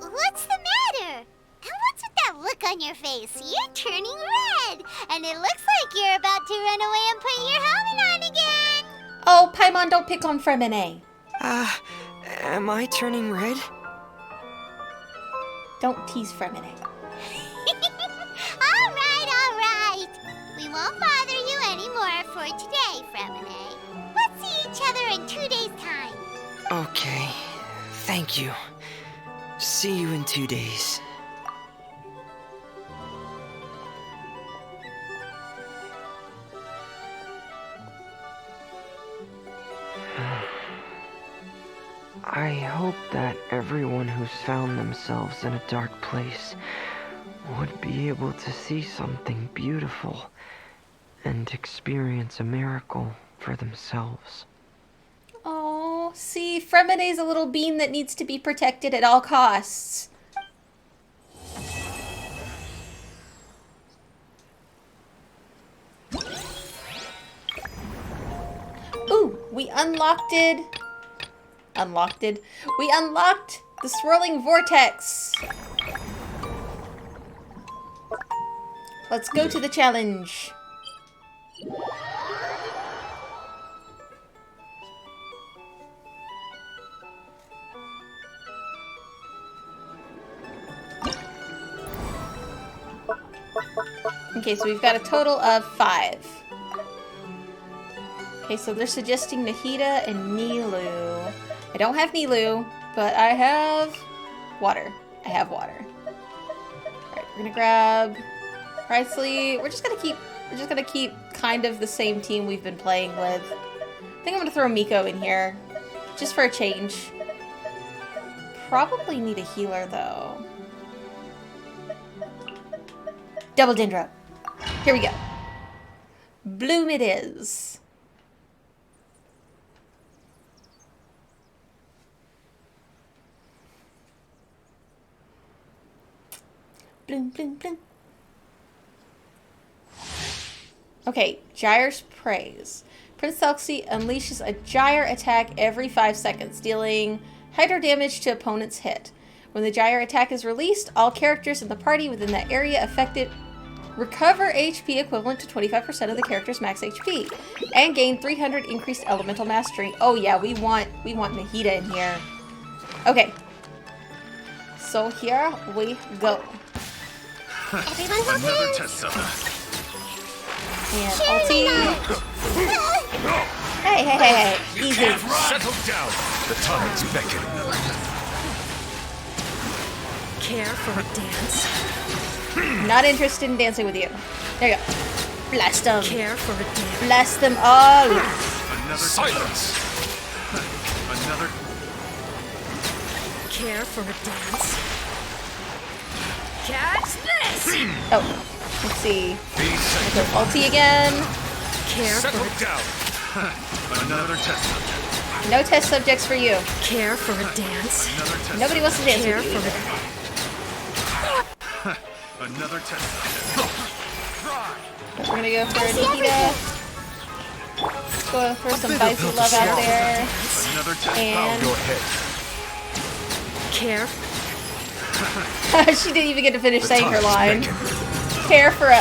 What's the matter? And what's with that look on your face? You're turning red, and it looks like you're about to run away and put your helmet on again. Oh, Paimon, don't pick on Fremine. Am I turning red? Don't tease Fremine. All right. We won't bother you anymore for today, Fremine. Let's see each other in 2 days' time. Okay, thank you. See you in 2 days. I hope that everyone who's found themselves in a dark place would be able to see something beautiful and experience a miracle for themselves. Oh, see, Fremine's a little bean that needs to be protected at all costs. Ooh, we unlocked the swirling vortex. Let's go to the challenge. Okay, so we've got a total of 5. Okay, so they're suggesting Nahida and Nilu. I don't have Nilu, but I have water. Alright, we're gonna grab Presley. We're just gonna keep kind of the same team we've been playing with. I think I'm gonna throw Miko in here. Just for a change. Probably need a healer though. Double Dendro. Here we go. Bloom it is. Bloom, bloom, bloom. Okay, Gyre's Praise. Prince Thelxie unleashes a Gyre attack every 5 seconds, dealing hydro damage to opponent's hit. When the Gyre attack is released, all characters in the party within that area affected recover HP equivalent to 25% of the character's max HP, and gain 300 increased elemental mastery. Oh yeah, we want Nahida in here. Okay. So here we go. Everyone hold Another hands. test summer. And ulti. Hey. Easy. Settle down. The tides beckon. Care for a dance? Not interested in dancing with you. There you go. Blast them. Care for a dance? Blast them all. Another silence. Another Care for a dance? Catch this! Oh, let's see. be Go sanctified. ulti again. Care for Settle a down. Another test subject. No test subjects for you. care for a dance? Another test. Nobody wants to dance Care with you. for a Another test subject. We're gonna go for Nahida. Go for some Baizu love out there. Another test. And- Bow your head. care She didn't even get to finish The saying her tides line. beckon. Care for a.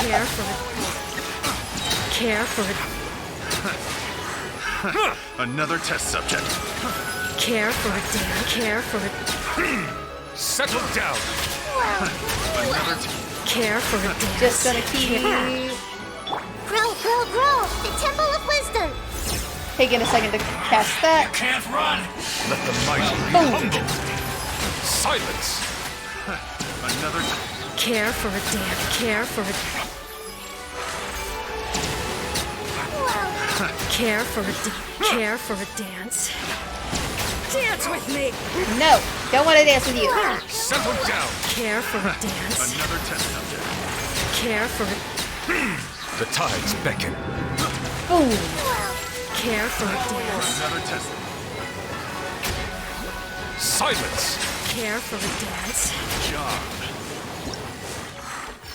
care for a Another test subject. care for a dance? Care for a Settle down. Another care for a dance? Just gonna keep Grow. The Temple of Wisdom. taking a second to cast that. can't run. Let the mighty be Boom. humbled. Silence. Another Care for a dance? Care for a care for a care for a dance? Dance with me. No, don't want to dance with you. settle down. Care for a dance? Another test subject. Care for a The tides beckon. Boom. care for a dance? Another test. Silence. Care for a dance? Job.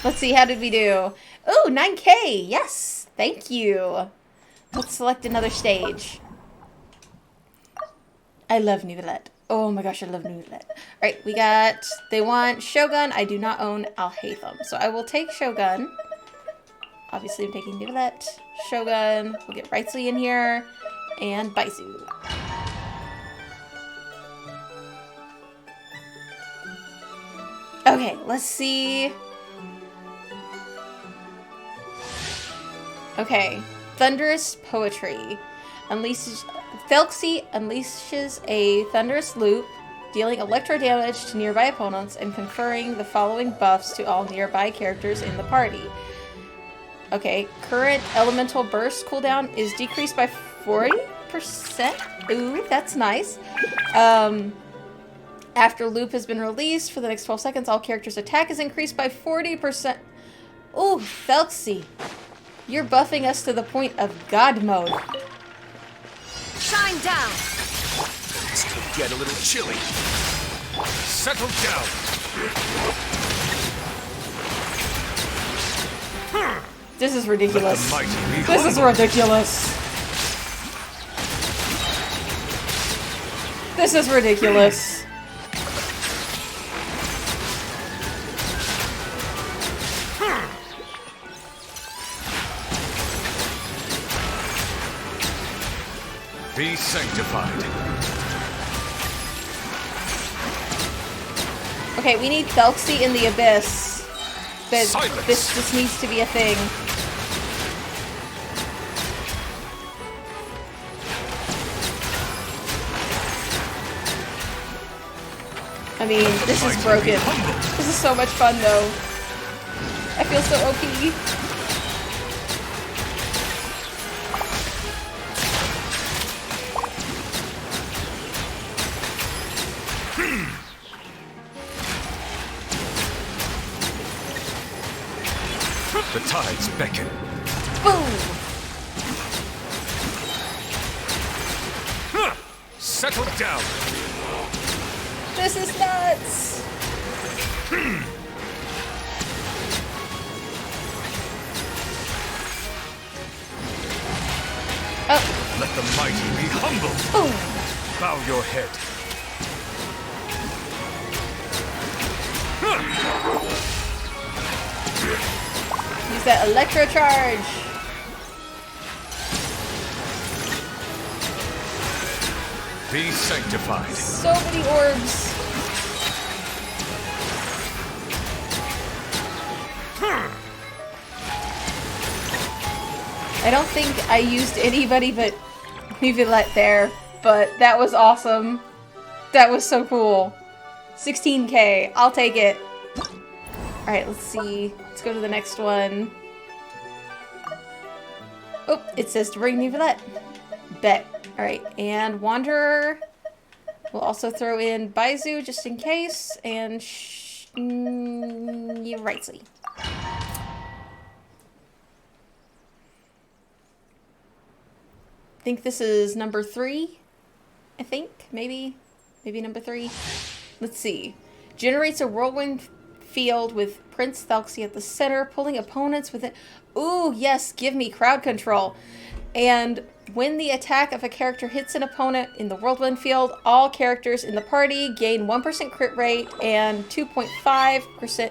Let's see, how did we do? Ooh, 9K. Yes, thank you. Let's select another stage. I love Nouvellette. Oh my gosh, I love Nouvellette. Alright, we got... They want Shogun. I do not own Alhaitham. So I will take Shogun. Obviously, I'm taking Nouvellette. Shogun. We'll get Wrightsley in here. And Baizu. Okay, let's see... Okay, Thunderous Poetry. Thelxie unleashes a thunderous loop, dealing electro damage to nearby opponents and conferring the following buffs to all nearby characters in the party. Okay, current elemental burst cooldown is decreased by 40%. Ooh, that's nice. After loop has been released for the next 12 seconds, all characters' attack is increased by 40%. Ooh, Thelxie. You're buffing us to the point of God mode. Shine down. Things could get a little chilly. Settle down. This is Let the ridiculous. mighty be This is humbled. ridiculous. This is ridiculous. Be sanctified. Okay, we need Thelxie in the Abyss. But Silence. this needs to be a thing. I mean, this is broken. This is so much fun, though. I feel so OP. The tides beckon. Boom! Settle down. This is nuts! mighty be humble. Boom. Bow your head. Use that electro charge. Be sanctified. So many orbs. I don't think I used anybody but Nicolette there, but that was awesome. That was so cool. 16k. I'll take it. Alright, let's see. Let's go to the next one. Oh, it says to bring Nicolette. Bet. Alright, and Wanderer. We'll also throw in Baizu just in case, and Rightly. I think this is number 3. I think, maybe number 3. Let's see. Generates a whirlwind field with Prince Thelxie at the center, pulling opponents with it. Ooh, yes, give me crowd control. And when the attack of a character hits an opponent in the whirlwind field, all characters in the party gain 1% crit rate and 2.5%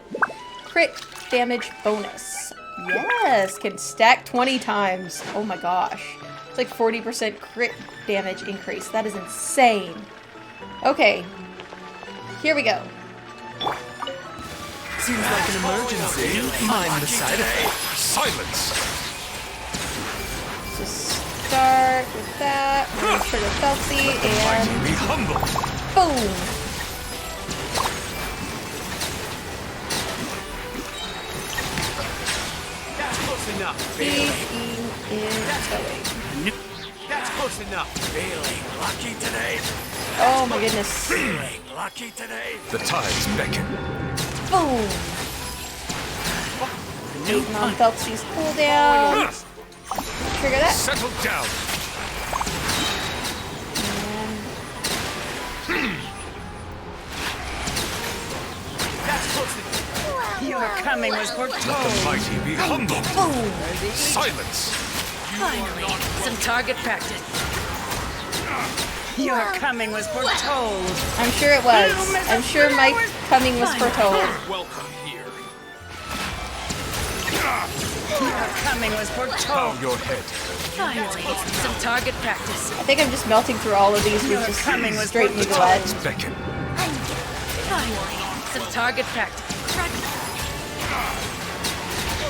crit damage bonus. Yes, can stack 20 times. Oh my gosh. It's like 40% crit damage increase. That is insane. Okay, here we go. Seems like an emergency. Mind the side effect. Silence. Just start with that. We're gonna trigger Thelxie Mighty and be humble. boom! That's close enough. Keeping it going. That's close enough. Feeling lucky today. Oh my goodness. Feeling lucky today. The tides beckon. Boom! Waiting on Thelxie's cooldown. Trigger that. Settle down. That's close enough. Your coming was Let the foretold. mighty be humble. Boom! Silence. Finally, some target practice. Your coming was foretold. I'm sure it was. I'm sure my coming was foretold. Welcome here. Your coming was Bow foretold. your head. Finally, some target practice. I think I'm just melting through all of these with just coming was straight foretold. Nicolette. Beckon. Finally, some target practice.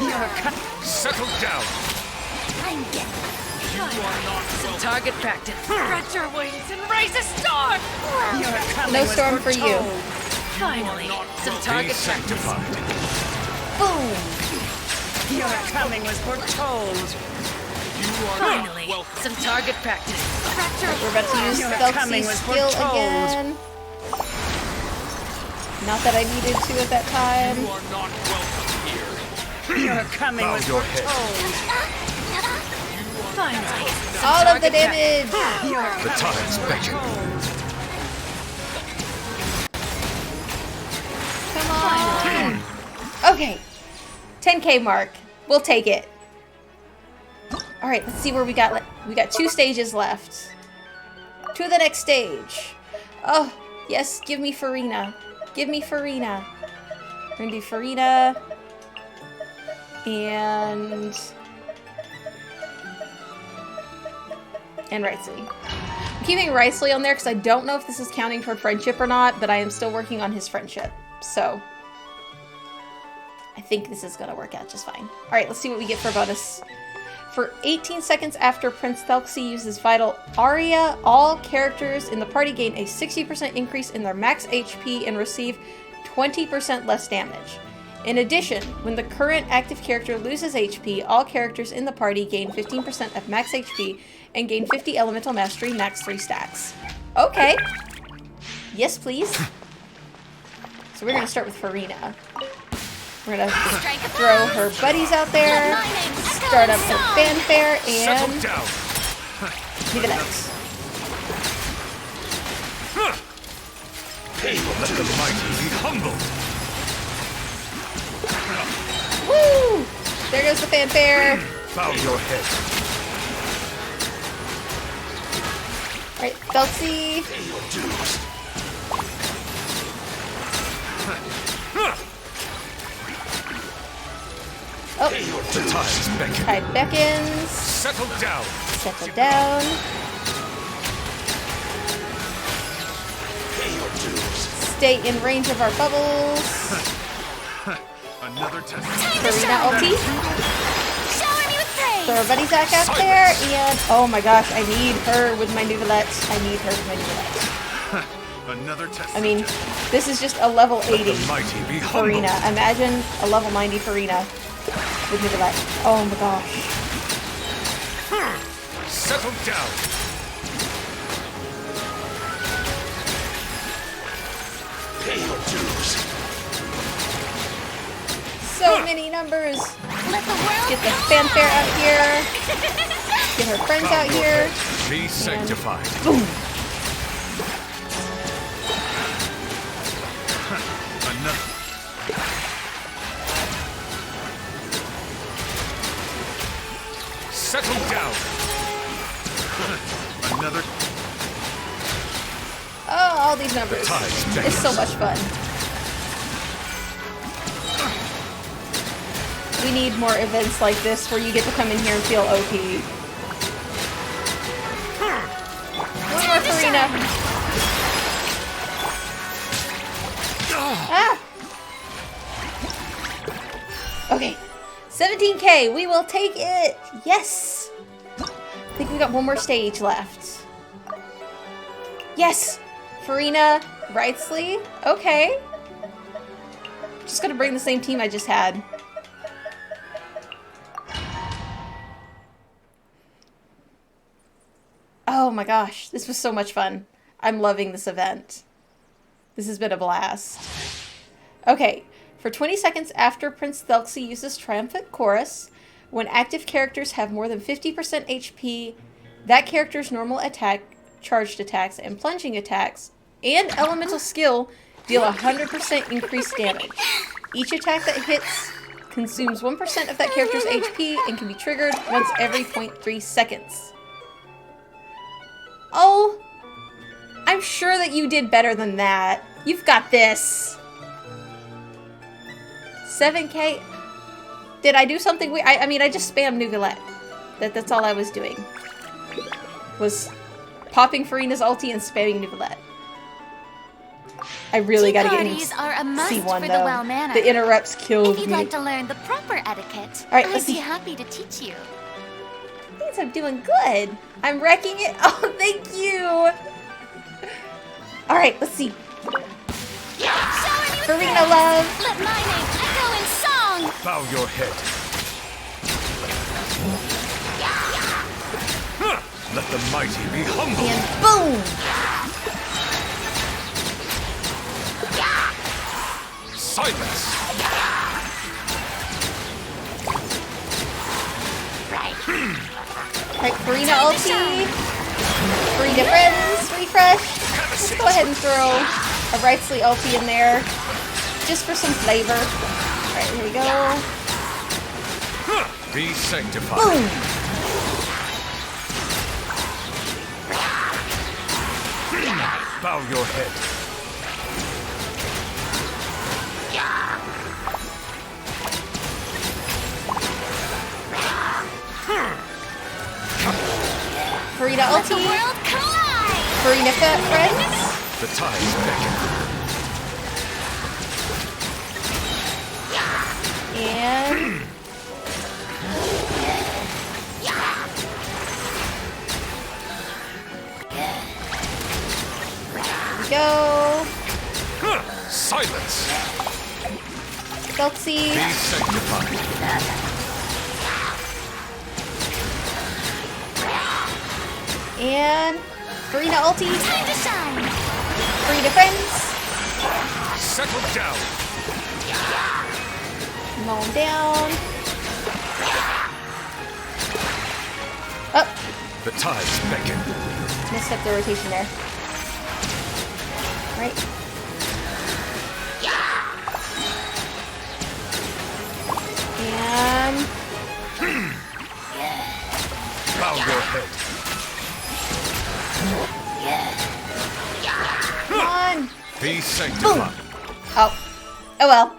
Your coming. Settle down. Some target practice. Spread your wings and raise a storm. Your coming No was storm for you. foretold. Finally, some Be target practice. sanctified. Boom! Your coming was foretold. Finally, some target practice. We're about to use Your coming Thelxie's was skill foretold. again. Not that I needed to at that time. Your coming Bow was your head. foretold. Finally, some All of the target practice. damage! Your The tides beckon. Come on! Okay. 10k mark. We'll take it. Alright, let's see where we got. We got 2 stages left. To the next stage. Oh, yes, give me Farina. Give me Farina. We're gonna do Farina. And Rightly. I'm keeping Rightly on there because I don't know if this is counting toward friendship or not, but I am still working on his friendship. So I think this is gonna work out just fine. Alright, let's see what we get for a bonus. For 18 seconds after Prince Thelxie uses Vital Aria, all characters in the party gain a 60% increase in their max HP and receive 20% less damage. In addition, when the current active character loses HP, all characters in the party gain 15% of max HP and gain 50 Elemental Mastery, max 3 stacks. Okay. Yes, please. So we're gonna start with Farina. We're gonna throw her buddies out there, start up her fanfare, Settle and down. leave it next. Let the mighty be humble. Woo! There goes the fanfare. Bow your head. Alright, Thelxie. Oh, The tides beckon. Tide beckons. Settle down. Settle down. Stay in range of our bubbles. Another test. Farina ulti. Shower me with praise! Throw our buddy Zack out there, and oh my gosh, I need her with my Nouvellette. I need her with my Nouvellette. Another test. I mean, this is just a level 80 the mighty be humble. Farina. Imagine a level 90 Farina with Nouvellette. Oh my gosh. Settle down. Pay your dues. So many numbers. Let the world Get the fanfare out here. Get her friends out here. Be sanctified. Boom. Another. Settle down. Another. Oh, all these numbers. Tides It's so much fun. We need more events like this where you get to come in here and feel OP. One more Farina. Ah! Okay. 17k. We will take it. Yes. I think we got one more stage left. Yes. Farina Wrightsley. Okay. Just gonna bring the same team I just had. Oh my gosh, this was so much fun. I'm loving this event. This has been a blast. Okay, for 20 seconds after Prince Thelxie uses Triumphant Chorus, when active characters have more than 50% HP, that character's normal attack, charged attacks, and plunging attacks, and elemental skill deal 100% increased damage. Each attack that hits consumes 1% of that character's HP and can be triggered once every 0.3 seconds. Oh, I'm sure that you did better than that. You've got this. 7k. Did I do something weird? I mean, I just spammed Nouvellette. That's all I was doing. Was popping Farina's ulti and spamming Nouvellette. I really gotta get into parties are a must C1 for though. the well-mannered. The interrupts killed If you'd me. like to learn the proper etiquette, All right, I'd let's be see. happy to teach you. Thanks, I'm doing good. I'm wrecking it. Oh, thank you. All right, let's see. Shower me with Farina praise. love. Let my name echo in song. Bow your head. Let the mighty be humble. And boom. Silence. Like Farina ulti. Farina friends. Refresh. Let's go ahead and throw a Wrightsley ulti in there. Just for some flavor. Alright, here we go. Be sanctified. Boom. Bow your head. Farina Let the ulti. world collide. Farina friends. The tides beckon. And go. Silence. Thelxie. Be sanctified. And Farina ulti. Time to shine. Farina friends. Settle down. Mow them down. Oh, The tides beckon. messed up the rotation there. Right. And Bow your head. Sanctify. Oh. Oh well.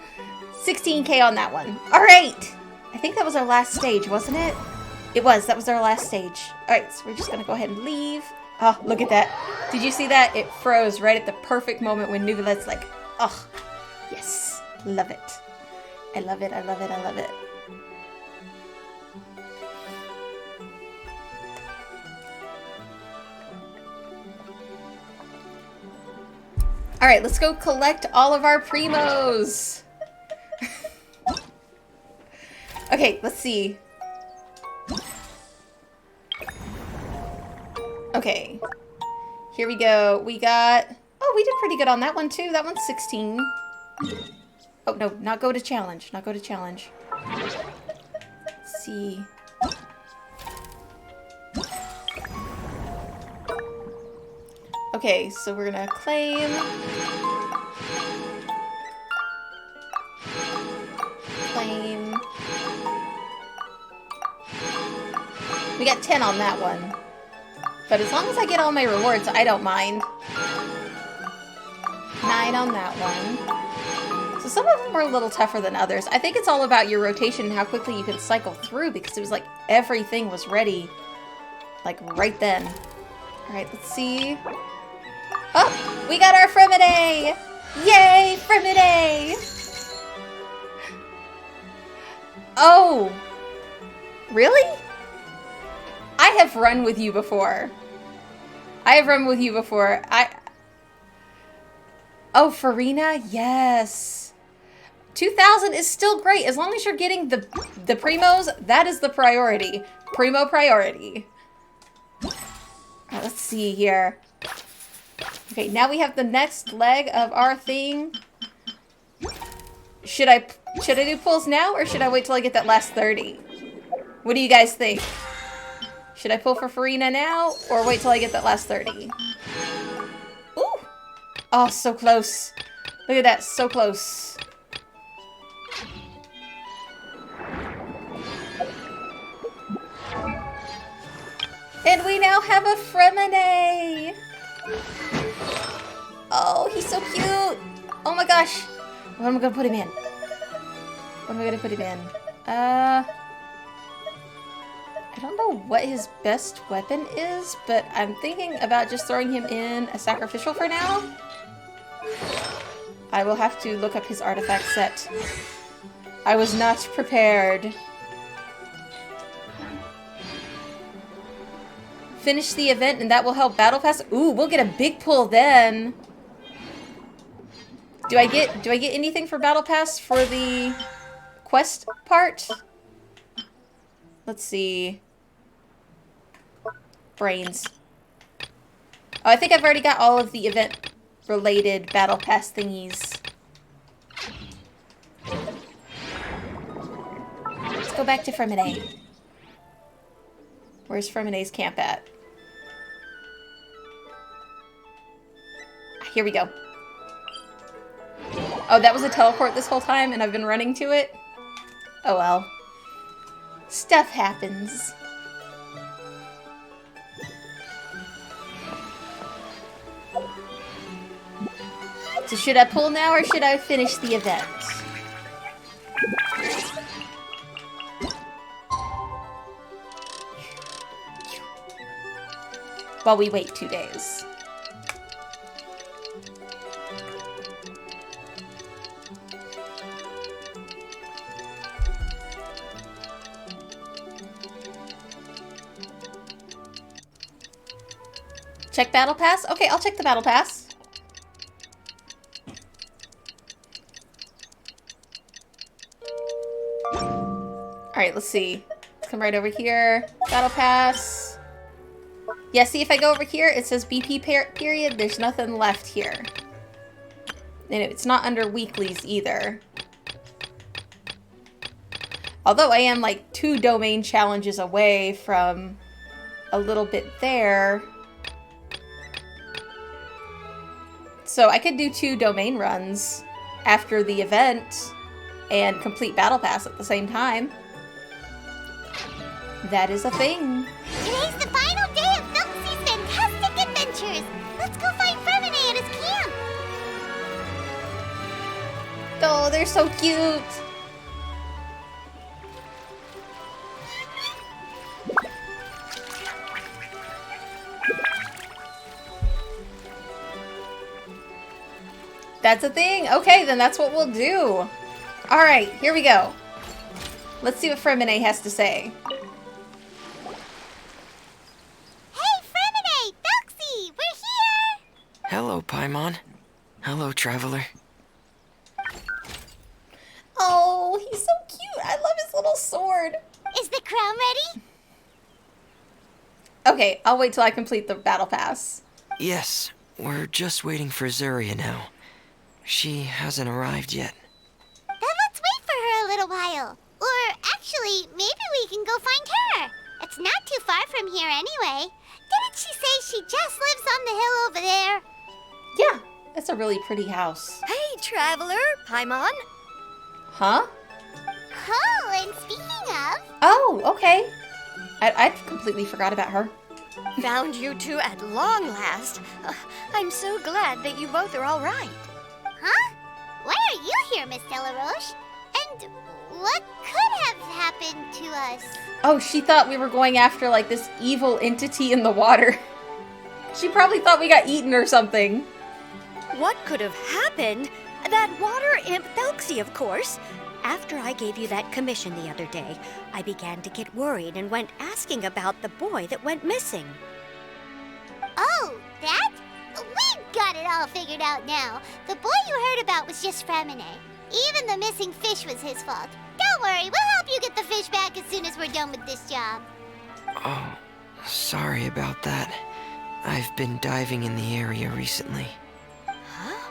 16k on that one. Alright! I think that was our last stage, wasn't it? It was. That was our last stage. Alright, so we're just gonna go ahead and leave. Oh, look at that. Did you see that? It froze right at the perfect moment when Nuvalet's like, oh, yes. Love it. I love it, I love it, I love it. Alright, let's go collect all of our primos. Okay, let's see. Okay. Here we go. We got... Oh, we did pretty good on that one, too. That one's 16. Oh, no. Not go to challenge. Not go to challenge. Let's see. Okay, so we're gonna claim. Claim. We got 10 on that one. But as long as I get all my rewards, I don't mind. 9 on that one. So some of them were a little tougher than others. I think it's all about your rotation and how quickly you can cycle through, because it was like everything was ready. Like right then. Alright, let's see. Oh! We got our Fremidae! Yay! Fremidae! Oh! Really? I have run with you before. I have run with you before. Oh, Farina? Yes. 2,000 is still great. As long as you're getting the primos, that is the priority. Primo priority. Alright, let's see here. Okay, now we have the next leg of our thing. Should I do pulls now, or should I wait till I get that last 30? What do you guys think? Should I pull for Farina now, or wait till I get that last 30? Ooh! Oh, so close. Look at that, so close. And we now have a Fremidae! Oh, he's so cute! Oh my gosh! What am I gonna put him in? What am I gonna put him in? I don't know what his best weapon is, but I'm thinking about just throwing him in a sacrificial for now. I will have to look up his artifact set. I was not prepared. Finish the event and that will help Battle Pass. Ooh, we'll get a big pull then. Do I get anything for Battle Pass for the quest part? Let's see. Brains. Oh, I think I've already got all of the event-related Battle Pass thingies. Let's go back to Fremidae. Where's Fremidae's camp at? Here we go. Oh, that was a teleport this whole time, and I've been running to it? Oh well. Stuff happens. So should I pull now, or should I finish the event? While we wait 2 days. Check Battle Pass? Okay, I'll check the Battle Pass. Alright, let's see. Let's come right over here. Battle Pass. Yeah, see, if I go over here, it says BP period. There's nothing left here. And it's not under weeklies either. Although I am like 2 domain challenges away from a little bit there. So I could do 2 domain runs after the event and complete Battle Pass at the same time. That is a thing. Today's the final day of Thelxie's fantastic adventures. Let's go find Fremidae at his camp. Oh, they're so cute. That's a thing? Okay, then that's what we'll do. Alright, here we go. Let's see what Fremine has to say. Hey, Fremine! Thelxie! We're here! Hello, Paimon. Hello, traveler. Oh, he's so cute. I love his little sword. Is the crown ready? Okay, I'll wait till I complete the battle pass. Yes, we're just waiting for Zuria now. She hasn't arrived yet. Then let's wait for her a little while. Or actually, maybe we can go find her. It's not too far from here anyway. Didn't she say she just lives on the hill over there? Yeah, that's a really pretty house. Hey, traveler, Paimon. Huh? Oh, and speaking of... Oh, okay. I completely forgot about her. Found you two at long last. I'm so glad that you both are all right. Huh? Why are you here, Miss Delaroche? And what could have happened to us? Oh, she thought we were going after, like, this evil entity in the water. She probably thought we got eaten or something. What could have happened? That water imp Thelxie, of course. After I gave you that commission the other day, I began to get worried and went asking about the boy that went missing. Oh, that? We've got it all figured out now. The boy you heard about was just Fremine. Even the missing fish was his fault. Don't worry, we'll help you get the fish back as soon as we're done with this job. Oh, sorry about that. I've been diving in the area recently. Huh?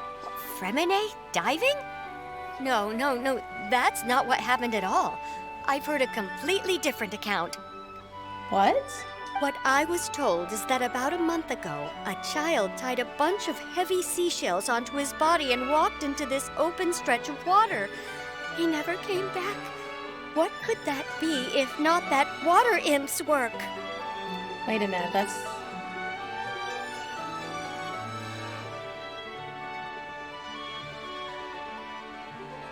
Fremine diving? No, that's not what happened at all. I've heard a completely different account. What? What I was told is that about a month ago, a child tied a bunch of heavy seashells onto his body and walked into this open stretch of water. He never came back. What could that be if not that water imp's work? Wait a minute, that's...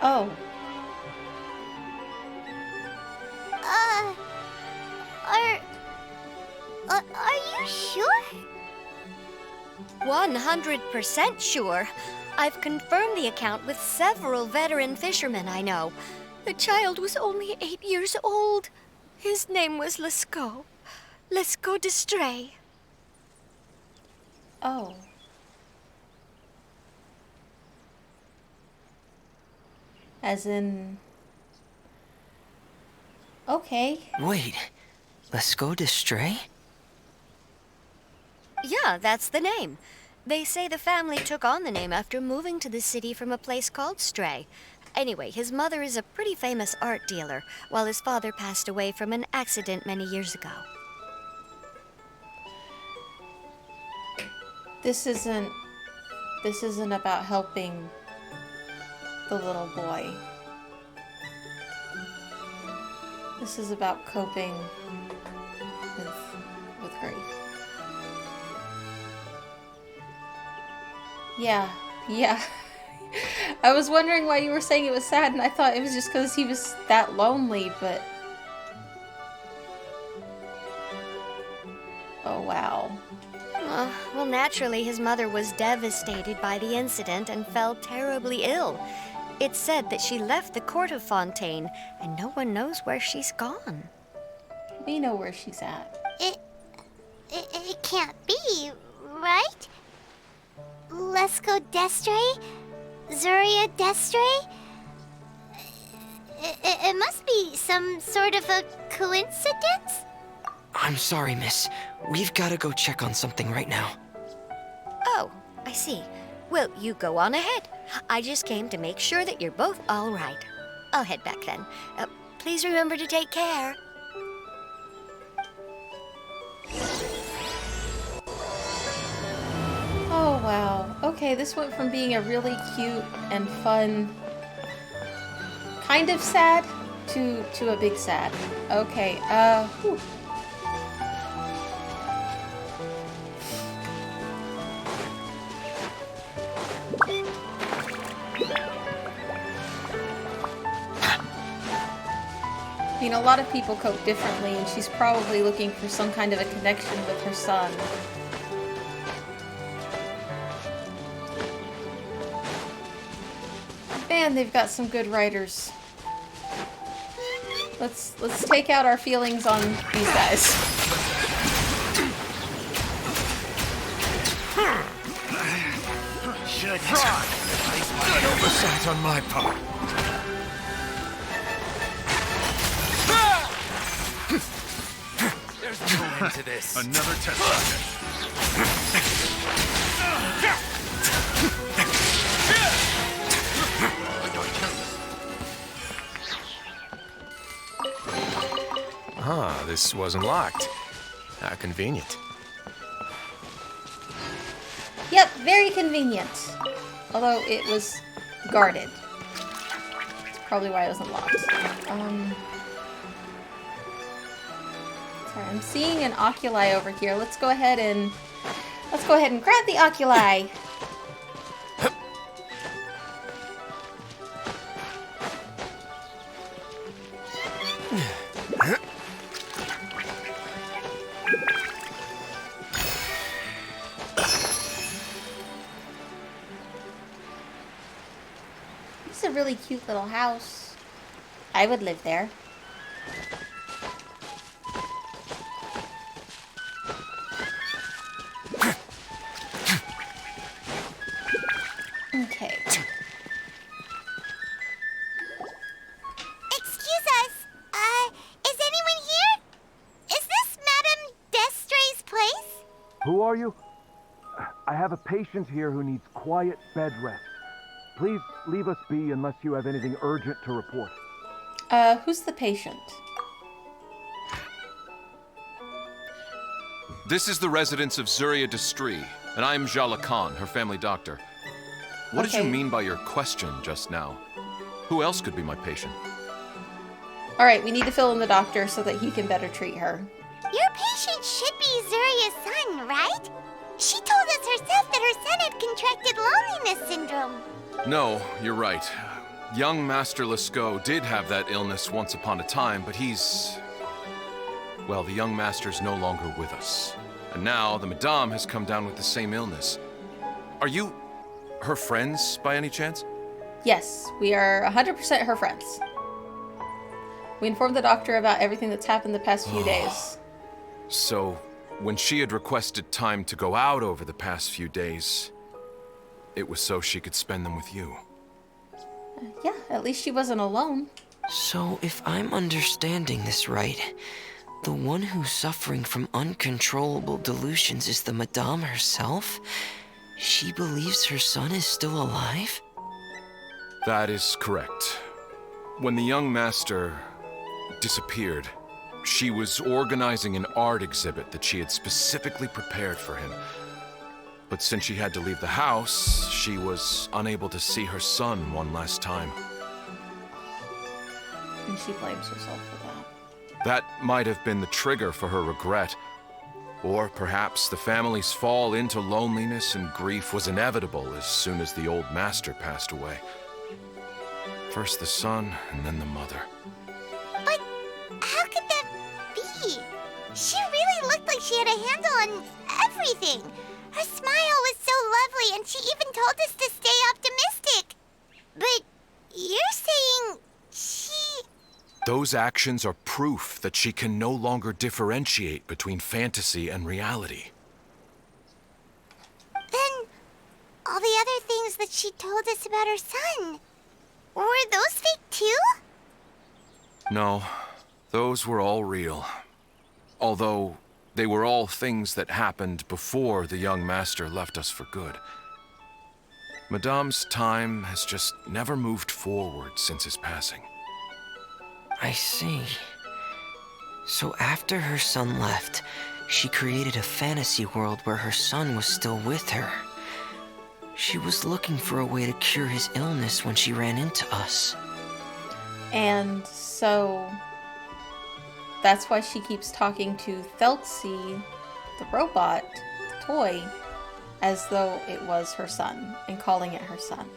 Oh. Are you sure? 100% sure. I've confirmed the account with several veteran fishermen I know. The child was only 8 years old. His name was Lescaut. Lescaut d'Estray. Oh. As in... Okay. Wait, let's go to Stray? Yeah, that's the name. They say the family took on the name after moving to the city from a place called Stray. Anyway, his mother is a pretty famous art dealer, while his father passed away from an accident many years ago. This isn't about helping the little boy. This is about coping with grief. Yeah. I was wondering why you were saying it was sad, and I thought it was just because he was that lonely, but... Oh, wow. Well, naturally, his mother was devastated by the incident and fell terribly ill. It's said that she left the court of Fontaine, and no one knows where she's gone. We know where she's at. It can't be, right? Lescaut d'Estray? Zuria d'Estray? It must be some sort of a coincidence? I'm sorry, miss. We've got to go check on something right now. Oh, I see. Well, you go on ahead. I just came to make sure that you're both all right. I'll head back then. Please remember to take care. Oh, wow. Okay, this went from being a really cute and fun, kind of sad, to a big sad. Okay, whew. mean, a lot of people cope differently, and she's probably looking for some kind of a connection with her son. Man, they've got some good writers. Let's take out our feelings on these guys. Should try. Good oversight on my part. There's no end to this. Another test subject. Ah, this wasn't locked. How convenient. Yep, very convenient. Although it was guarded. That's probably why it wasn't locked. Sorry, I'm seeing an oculi over here. Let's go ahead and grab the oculi. It's a really cute little house. I would live there. Okay. Excuse us. Is anyone here? Is this Madame Destray's place? Who are you? I have a patient here who needs quiet bed rest. Please leave us be unless you have anything urgent to report. Who's the patient? This is the residence of Zuria Destri, and I'm Jala Khan, her family doctor. What did you Okay. mean by your question just now? Who else could be my patient? Alright, we need to fill in the doctor so that he can better treat her. Your patient should be Zuria's son, right? She told us herself that her son had contracted loneliness syndrome. No, you're right. Young Master Lescaut did have that illness once upon a time, but well, the young master's no longer with us. And now the Madame has come down with the same illness. Are you her friends by any chance? Yes, we are 100% her friends. We informed the doctor about everything that's happened the past few days. So, when she had requested time to go out over the past few days, it was so she could spend them with you. Yeah, at least she wasn't alone. So, if I'm understanding this right, the one who's suffering from uncontrollable delusions is the Madame herself? She believes her son is still alive? That is correct. When the young master disappeared, she was organizing an art exhibit that she had specifically prepared for him. But since she had to leave the house, she was unable to see her son one last time. And she blames herself for that. That might have been the trigger for her regret. Or perhaps the family's fall into loneliness and grief was inevitable as soon as the old master passed away. First the son, and then the mother. But how could that be? She really looked like she had a handle on everything. Her smile was so lovely, and she even told us to stay optimistic. But you're saying she... Those actions are proof that she can no longer differentiate between fantasy and reality. Then all the other things that she told us about her son, were those fake too? No, those were all real. Although they were all things that happened before the young master left us for good. Madame's time has just never moved forward since his passing. I see. So after her son left, she created a fantasy world where her son was still with her. She was looking for a way to cure his illness when she ran into us. And so that's why she keeps talking to Thelxie, the robot, the toy, as though it was her son, and calling it her son.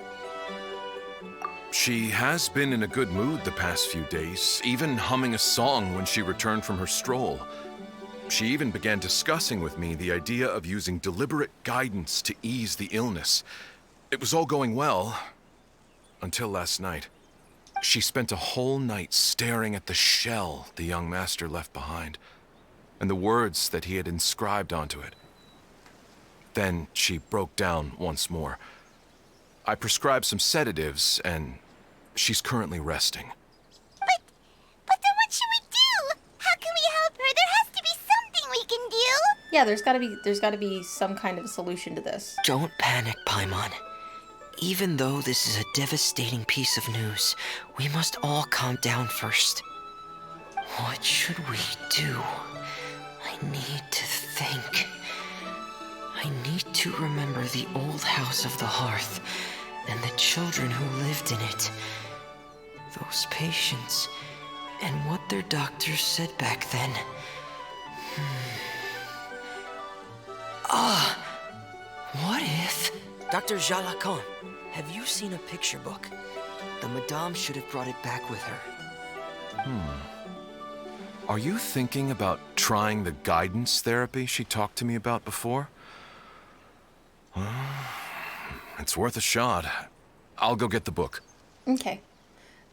She has been in a good mood the past few days, even humming a song when she returned from her stroll. She even began discussing with me the idea of using deliberate guidance to ease the illness. It was all going well, until last night. She spent a whole night staring at the shell the young master left behind, and the words that he had inscribed onto it. Then she broke down once more. I prescribed some sedatives, and she's currently resting. But then what should we do? How can we help her? There has to be something we can do. Yeah, there's gotta be some kind of solution to this. Don't panic, Paimon. Even though this is a devastating piece of news, we must all calm down first. What should we do? I need to think. I need to remember the old house of the hearth and the children who lived in it. Those patients and what their doctors said back then. What if... Dr. Jalacon, have you seen a picture book? The Madame should have brought it back with her. Are you thinking about trying the guidance therapy she talked to me about before? It's worth a shot. I'll go get the book. Okay.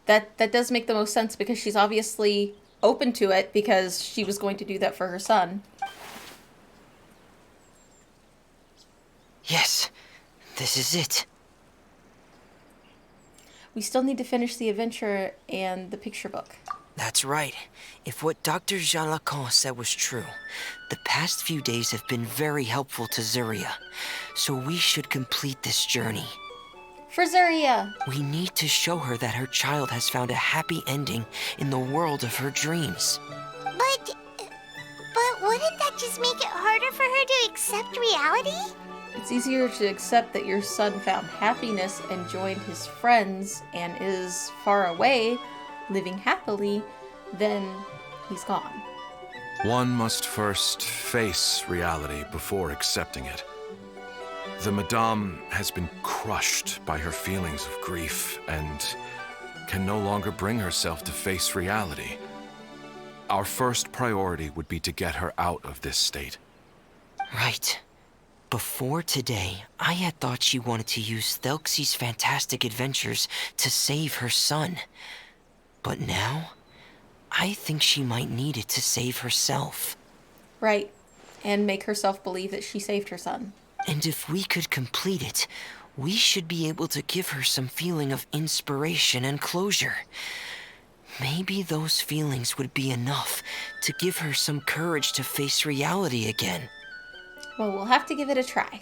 That does make the most sense because she's obviously open to it because she was going to do that for her son. Yes, this is it. We still need to finish the adventure and the picture book. That's right. If what Dr. Jalacon said was true, the past few days have been very helpful to Zuria, so we should complete this journey. For Zuria! We need to show her that her child has found a happy ending in the world of her dreams. But wouldn't that just make it harder for her to accept reality? It's easier to accept that your son found happiness and joined his friends and is far away, living happily, than he's gone. One must first face reality before accepting it. The Madame has been crushed by her feelings of grief and can no longer bring herself to face reality. Our first priority would be to get her out of this state. Right. Before today, I had thought she wanted to use Thelxie's fantastic adventures to save her son. But now, I think she might need it to save herself. Right. And make herself believe that she saved her son. And if we could complete it, we should be able to give her some feeling of inspiration and closure. Maybe those feelings would be enough to give her some courage to face reality again. Well, we'll have to give it a try.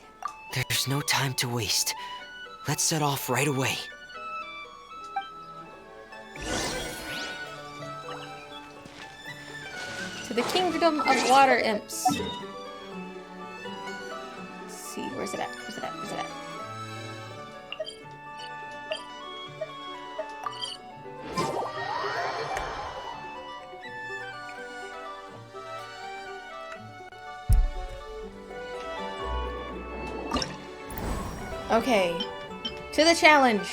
There's no time to waste. Let's set off right away. To the Kingdom of Water Imps. Let's see, where's it at? Where's it at? Where's it at? Okay, to the challenge.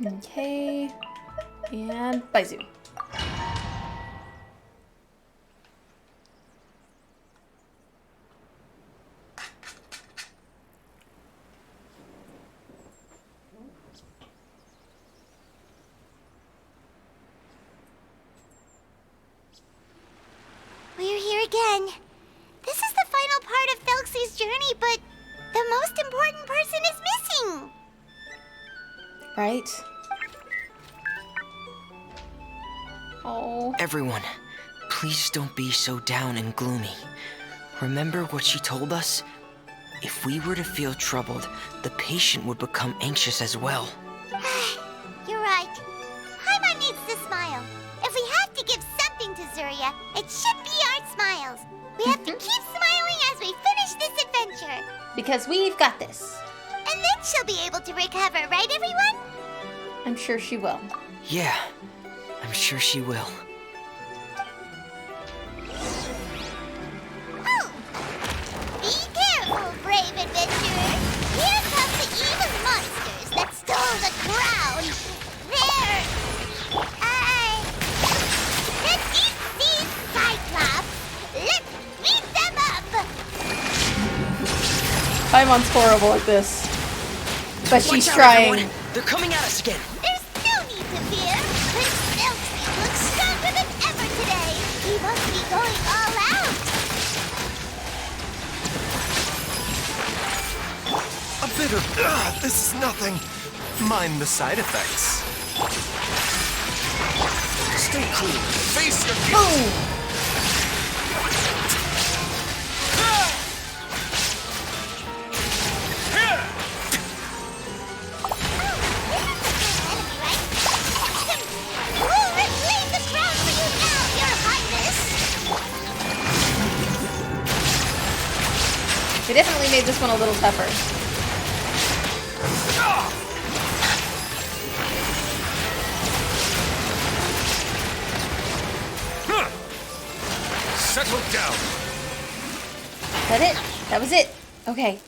Okay, and Baizu. We're here again. This is the final part of Thelxie's journey, but the most important person is missing. Right? Oh. Everyone, please don't be so down and gloomy. Remember what she told us? If we were to feel troubled, the patient would become anxious as well. You're right. Paimon needs to smile. If we have to give something to Zuria, it should be our smiles. We have to keep smiling as we finish this adventure. Because we've got this. And then she'll be able to recover, right everyone? I'm sure she will. Yeah, I'm sure she will. Paimon's horrible at this. But she's Watch out, trying. everyone. They're coming at us again. There's no need to fear. Prince Thelxie looks stronger than ever today. He must be going all out. A bit of... this is nothing. Mind the side effects. Stay cool. Face your fear. Boom! They definitely made this one a little tougher. Settle down. Is that it? That was it. Okay.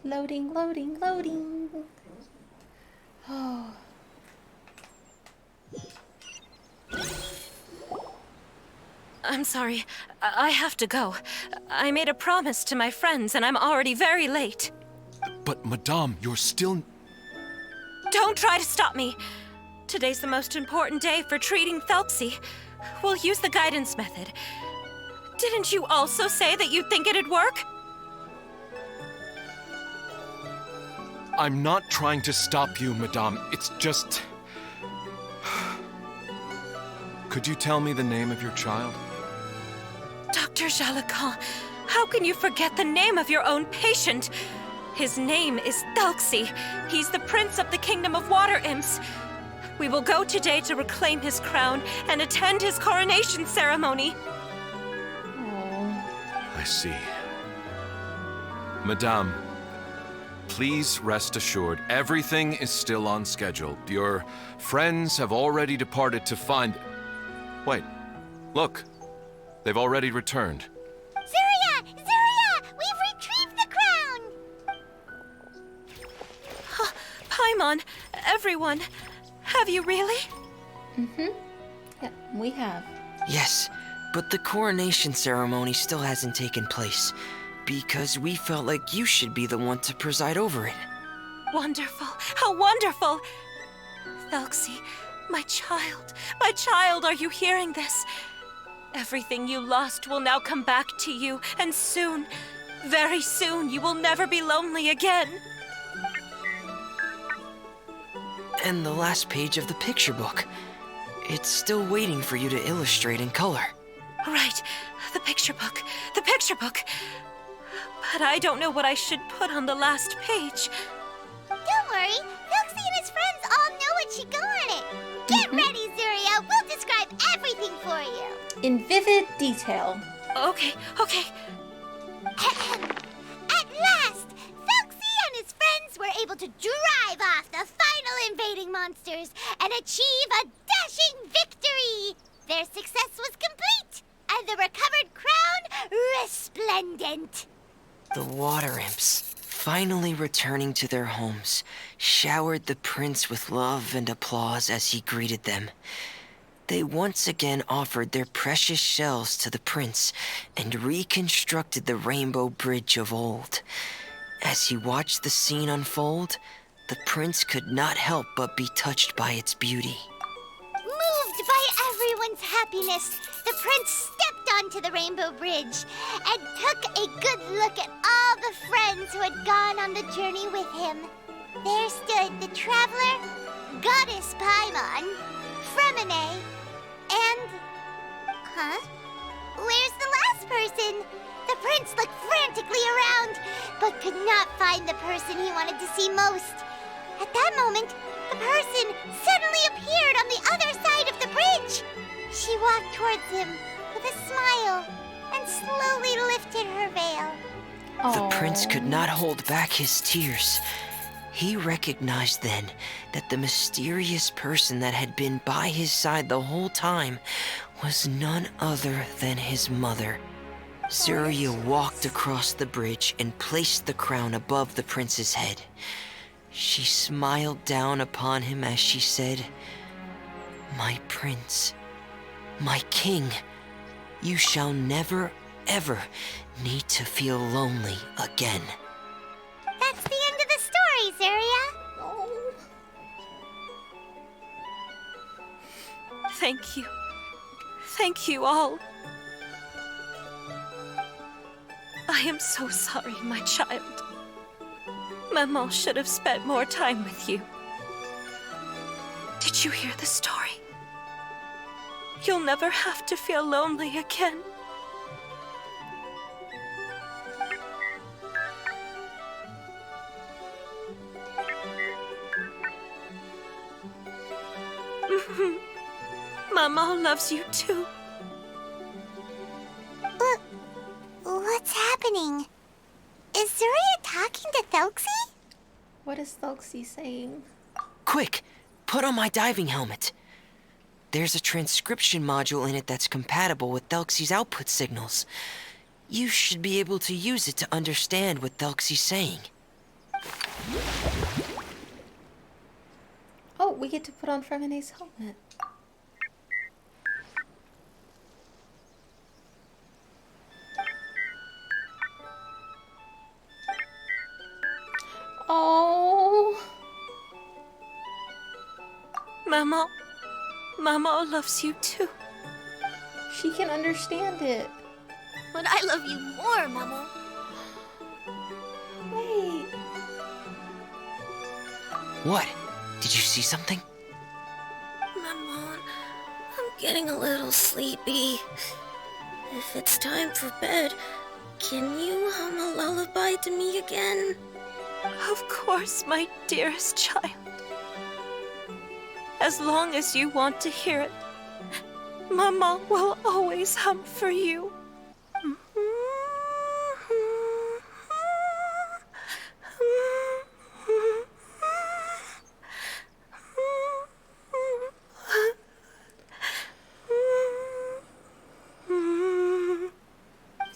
Loading, loading, loading. Oh. I'm sorry. I have to go. I made a promise to my friends, and I'm already very late. But, Madame, you're still... Don't try to stop me. Today's the most important day for treating Thelxie. We'll use the guidance method. Didn't you also say that you'd think it'd work? I'm not trying to stop you, Madame. It's just... Could you tell me the name of your child? Dr. Jalacan, how can you forget the name of your own patient? His name is Thelxie. He's the prince of the kingdom of water imps. We will go today to reclaim his crown and attend his coronation ceremony. I see. Madame, please rest assured, everything is still on schedule. Your friends have already departed to find... Wait, look. They've already returned. Zuria! Zuria! We've retrieved the crown! Paimon, everyone, have you really? Yeah, we have. Yes, but the coronation ceremony still hasn't taken place, because we felt like you should be the one to preside over it. Wonderful, how wonderful! Thelxie, my child, are you hearing this? Everything you lost will now come back to you, and soon, very soon, you will never be lonely again. And the last page of the picture book. It's still waiting for you to illustrate in color. Right, the picture book. But I don't know what I should put on the last page. Don't worry, Thelxie and his friends all know what should go on it. Get ready, Zuria. We'll describe everything for you. In vivid detail. Okay. At last, Thelxie and his friends were able to drive off the final invading monsters and achieve a dashing victory. Their success was complete, and the recovered crown resplendent. The water imps, finally returning to their homes, showered the prince with love and applause as he greeted them. They once again offered their precious shells to the prince and reconstructed the rainbow bridge of old. As he watched the scene unfold, the prince could not help but be touched by its beauty. Moved by everyone's happiness, the prince stepped onto the rainbow bridge and took a good look at all the friends who had gone on the journey with him. There stood the traveler, Goddess Paimon, Fremine, and... Where's the last person? The prince looked frantically around, but could not find the person he wanted to see most. At that moment, the person suddenly appeared on the other side of the bridge. She walked towards him with a smile and slowly lifted her veil. The prince could not hold back his tears. He recognized then that the mysterious person that had been by his side the whole time was none other than his mother. Zuria walked across the bridge and placed the crown above the prince's head. She smiled down upon him as she said, My prince, my king, you shall never, ever need to feel lonely again. That's the end of the story, Zaria. Oh. Thank you. Thank you all. I am so sorry, my child. Maman should have spent more time with you. Did you hear the story? You'll never have to feel lonely again. Maman loves you too. What's happening? Is Zaria talking to Thelxie? What is Thelxie saying? Quick, put on my diving helmet. There's a transcription module in it that's compatible with Thelxie's output signals. You should be able to use it to understand what Thelxie's saying. Oh, we get to put on Fremene's helmet. Oh. Mama loves you too. She can understand it. But I love you more, Mama. Wait. What? Did you see something? Maman, I'm getting a little sleepy. If it's time for bed, can you hum a lullaby to me again? Of course, my dearest child. As long as you want to hear it, Mama will always hum for you.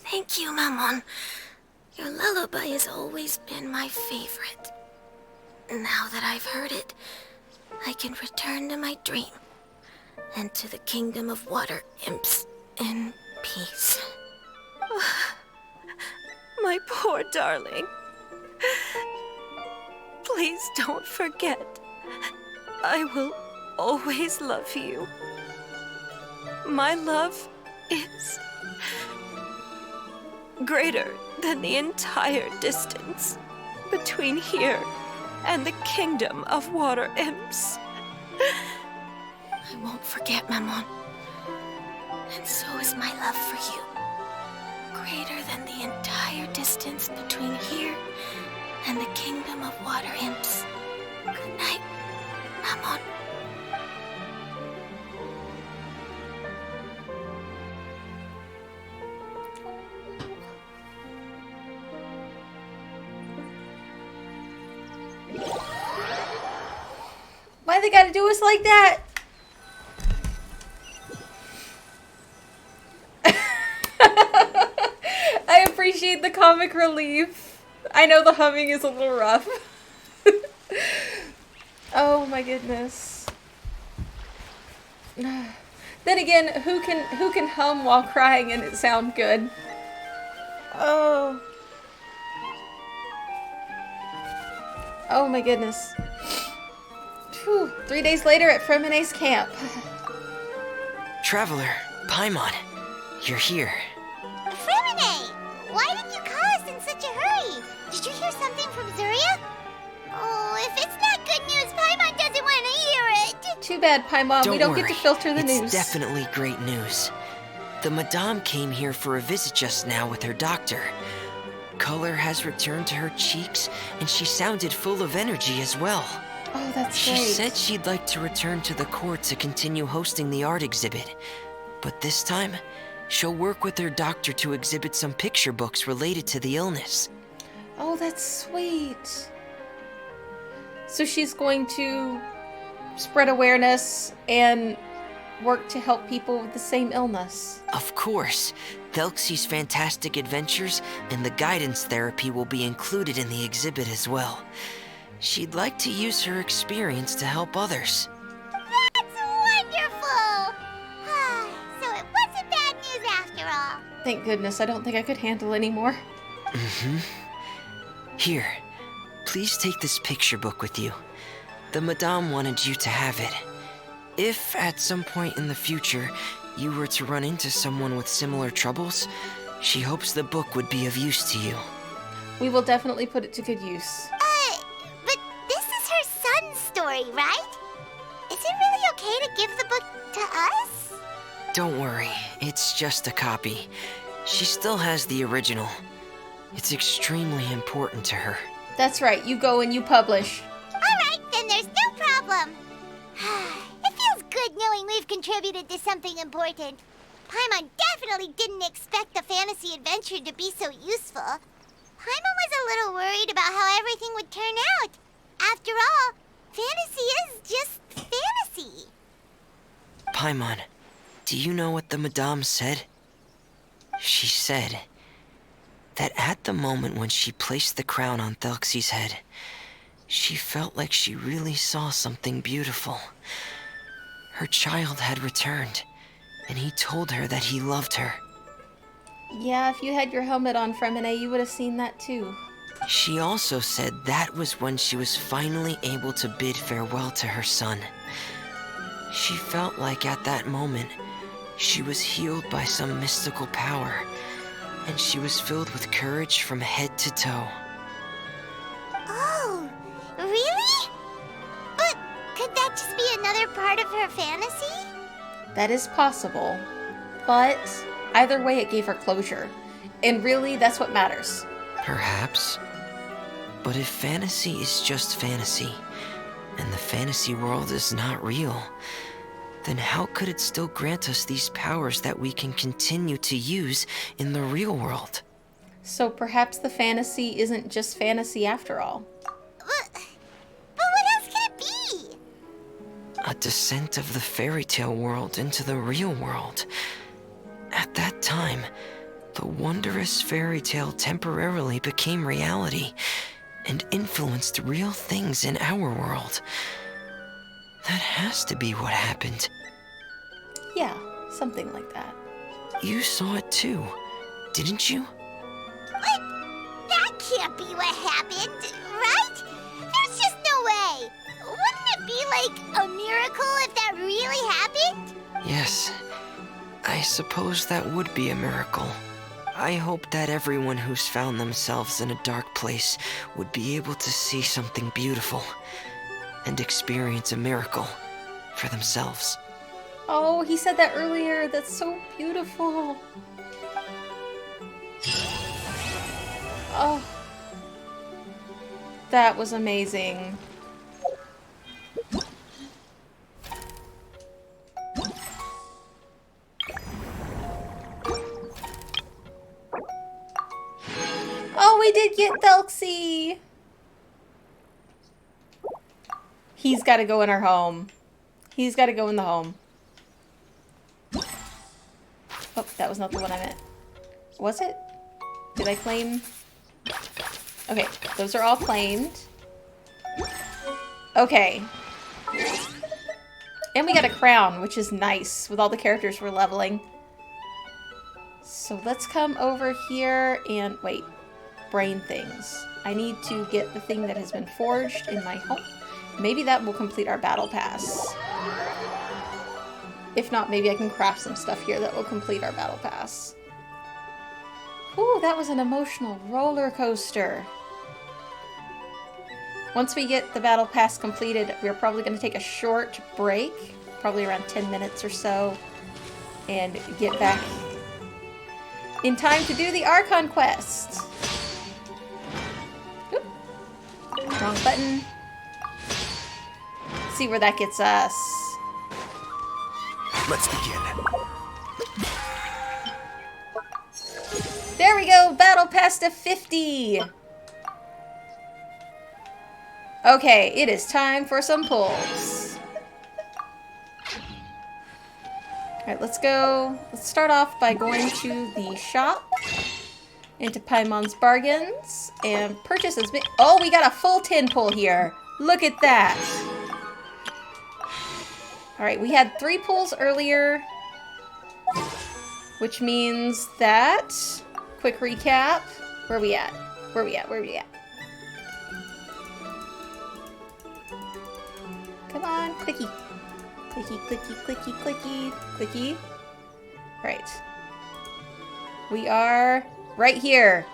Thank you, Maman. Your lullaby has always been my favorite. Now that I've heard it, I can return to my dream and to the kingdom of water imps in peace. My poor darling. Please don't forget. I will always love you. My love is greater than the entire distance between here and the kingdom of water imps. I won't forget, Maman. And so is my love for you. Greater than the entire distance between here and the kingdom of water imps. Good night, Maman. Why they gotta do us like that? I appreciate the comic relief. I know the humming is a little rough. Oh my goodness. Then again, who can hum while crying and it sound good? Oh. Oh my goodness. Whew. 3 days later at Fremene's camp. Traveler, Paimon, you're here. Fremene! Why did you call us in such a hurry? Did you hear something from Zaria? Oh, if it's not good news, Paimon doesn't want to hear it. Too bad, Paimon. We don't get to worry. filter the It's news. definitely great news. The Madame came here for a visit just now with her doctor. Color has returned to her cheeks, and she sounded full of energy as well. Oh, that's She great. said she'd like to return to the court to continue hosting the art exhibit. But this time, she'll work with her doctor to exhibit some picture books related to the illness. Oh, that's sweet. So she's going to spread awareness and work to help people with the same illness. Of course, Thelxie's fantastic adventures and the guidance therapy will be included in the exhibit as well. She'd like to use her experience to help others. That's wonderful! Thank goodness, I don't think I could handle anymore. Mm-hmm. Here, please take this picture book with you. The Madame wanted you to have it. If, at some point in the future, you were to run into someone with similar troubles, she hopes the book would be of use to you. We will definitely put it to good use. But this is her son's story, right? Is it really okay to give the book to us? Don't worry, it's just a copy. She still has the original. It's extremely important to her. That's right, you go and you publish. Alright, then there's no problem. It feels good knowing we've contributed to something important. Paimon definitely didn't expect the fantasy adventure to be so useful. Paimon was a little worried about how everything would turn out. After all, fantasy is just fantasy. Paimon, do you know what the Madame said? She said that at the moment when she placed the crown on Thelxie's head, she felt like she really saw something beautiful. Her child had returned, and he told her that he loved her. Yeah, if you had your helmet on, Fremine, you would have seen that too. She also said that was when she was finally able to bid farewell to her son. She felt like at that moment, she was healed by some mystical power, and she was filled with courage from head to toe. Oh, really? But could that just be another part of her fantasy? That is possible, but either way it gave her closure. And really, that's what matters. Perhaps. But if fantasy is just fantasy, and the fantasy world is not real, then how could it still grant us these powers that we can continue to use in the real world? So perhaps the fantasy isn't just fantasy after all. But what else could it be? A descent of the fairy tale world into the real world. At that time, the wondrous fairy tale temporarily became reality and influenced real things in our world. That has to be what happened. Yeah, something like that. You saw it too, didn't you? What? That can't be what happened, right? There's just no way. Wouldn't it be like a miracle if that really happened? Yes, I suppose that would be a miracle. I hope that everyone who's found themselves in a dark place would be able to see something beautiful and experience a miracle for themselves. Oh, he said that earlier. That's so beautiful. Oh. That was amazing. Oh, we did get Thelxie! He's got to go in our home. He's got to go in the home. Oh, that was not the one I meant. Was it? Did I claim? Okay, those are all claimed. Okay. And we got a crown, which is nice, with all the characters we're leveling. So let's come over here and... wait. Brain things. I need to get the thing that has been forged in my home. Maybe that will complete our battle pass. If not, maybe I can craft some stuff here that will complete our battle pass. Ooh, that was an emotional roller coaster. Once we get the battle pass completed, we're probably going to take a short break, probably around 10 minutes or so, and get back in time to do the Archon quest. Oop. Wrong button. See where that gets us. Let's begin. There we go! Battle pass to 50! Okay, it is time for some pulls. Alright, let's go. Let's start off by going to the shop. Into Paimon's Bargains. And purchase as many... Oh, we got a full 10 pull here. Look at that! Alright, we had 3 pulls earlier. which means that, quick recap, where we at? Where we at? Where we at? Come on, clicky. Clicky, clicky, clicky, clicky, clicky. Right. We are right here.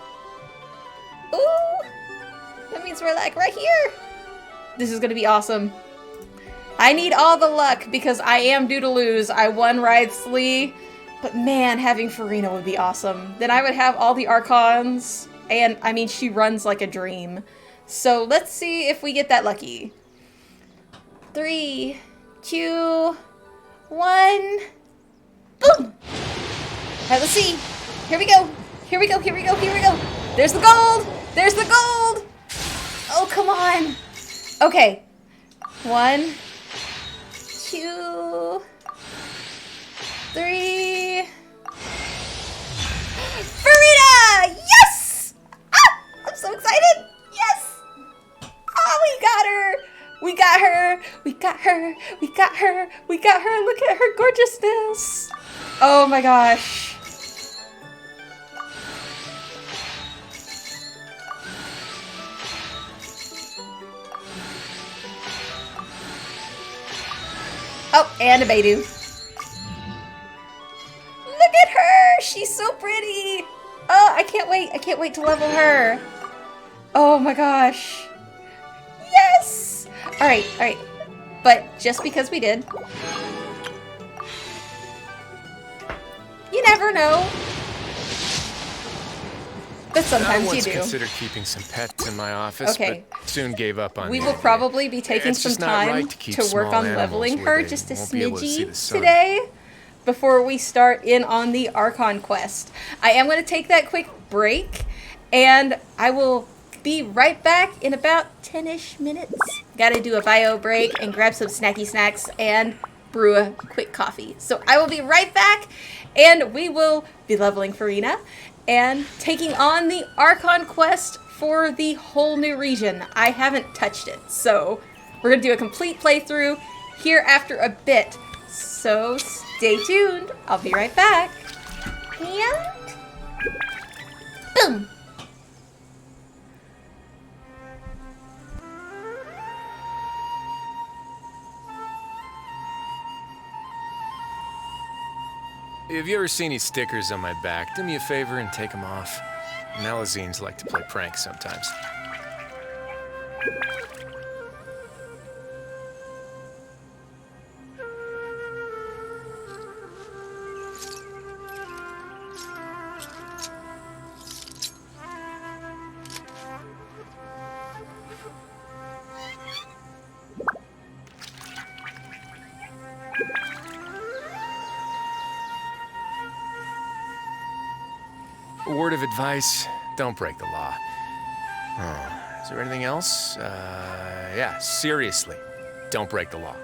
Ooh! That means we're like right here. This is gonna be awesome. I need all the luck because I am due to lose. I won Writhely, but man, having Farina would be awesome. Then I would have all the Archons, and I mean, she runs like a dream. So let's see if we get that lucky. 3, 2, 1. Boom! Alright, let's see. Here we go. Here we go, here we go, here we go. There's the gold! There's the gold! Oh, come on. Okay. 1, 2, 3. Farina! Yes! Ah! I'm so excited! Yes! Oh, we got her! We got her! We got her! We got her! We got her! Look at her gorgeousness! Oh my gosh. Oh, and a Beidou. Look at her! She's so pretty! Oh, I can't wait. I can't wait to level her. Oh my gosh. Yes! Alright, alright. But just because we did, you never know. But sometimes I you once do. considered keeping some pets in my office, Okay. but soon gave up on We the will idea. probably be taking It's some just not time right to keep to work small on animals leveling where her they just a won't be able to see smidgy the sun. today before we start in on the Archon quest. I am going to take that quick break, and I will be right back in about 10-ish minutes. Gotta do a bio break and grab some snacky snacks and brew a quick coffee. So I will be right back, and we will be leveling Farina and taking on the Archon quest for the whole new region. I haven't touched it, so we're gonna do a complete playthrough here after a bit. So stay tuned. I'll be right back. And boom. If you ever see any stickers on my back, do me a favor and take them off. Melazines like to play pranks sometimes. A word of advice, don't break the law. Oh, is there anything else? Yeah, seriously, don't break the law.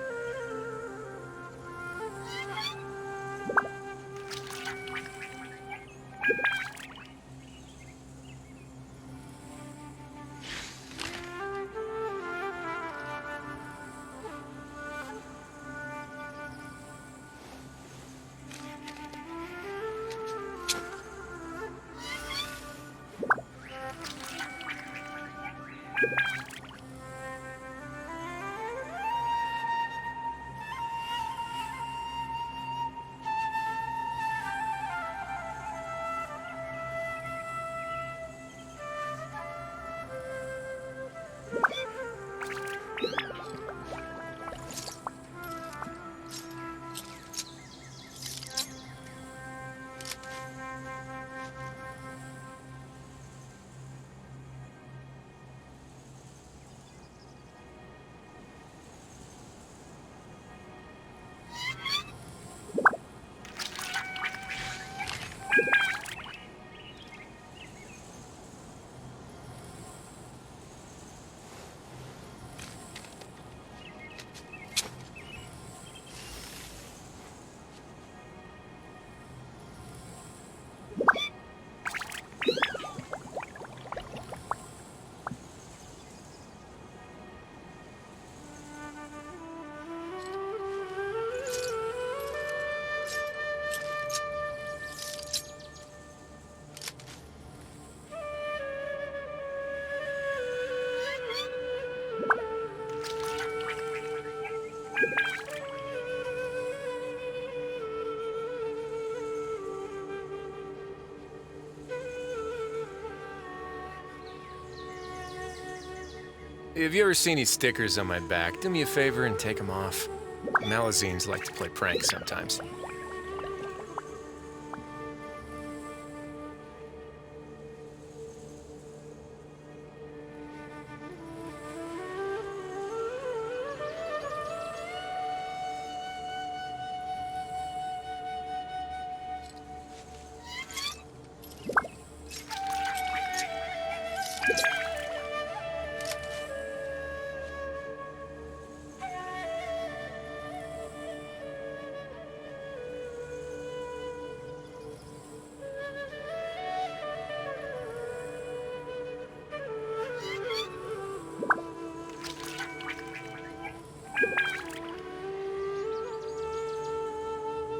If you ever see any stickers on my back, do me a favor and take them off. Malazines like to play pranks sometimes.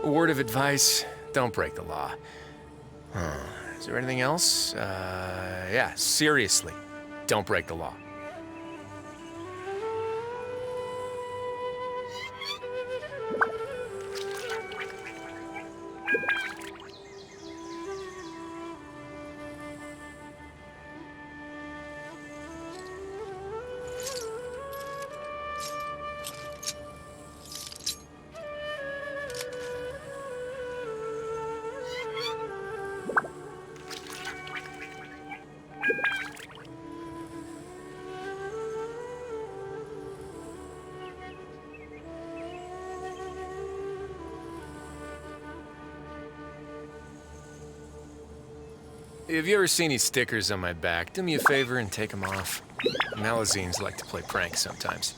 A word of advice, don't break the law. Is there anything else? Yeah, seriously, don't break the law. If you ever see any stickers on my back, do me a favor and take them off. Malazines like to play pranks sometimes.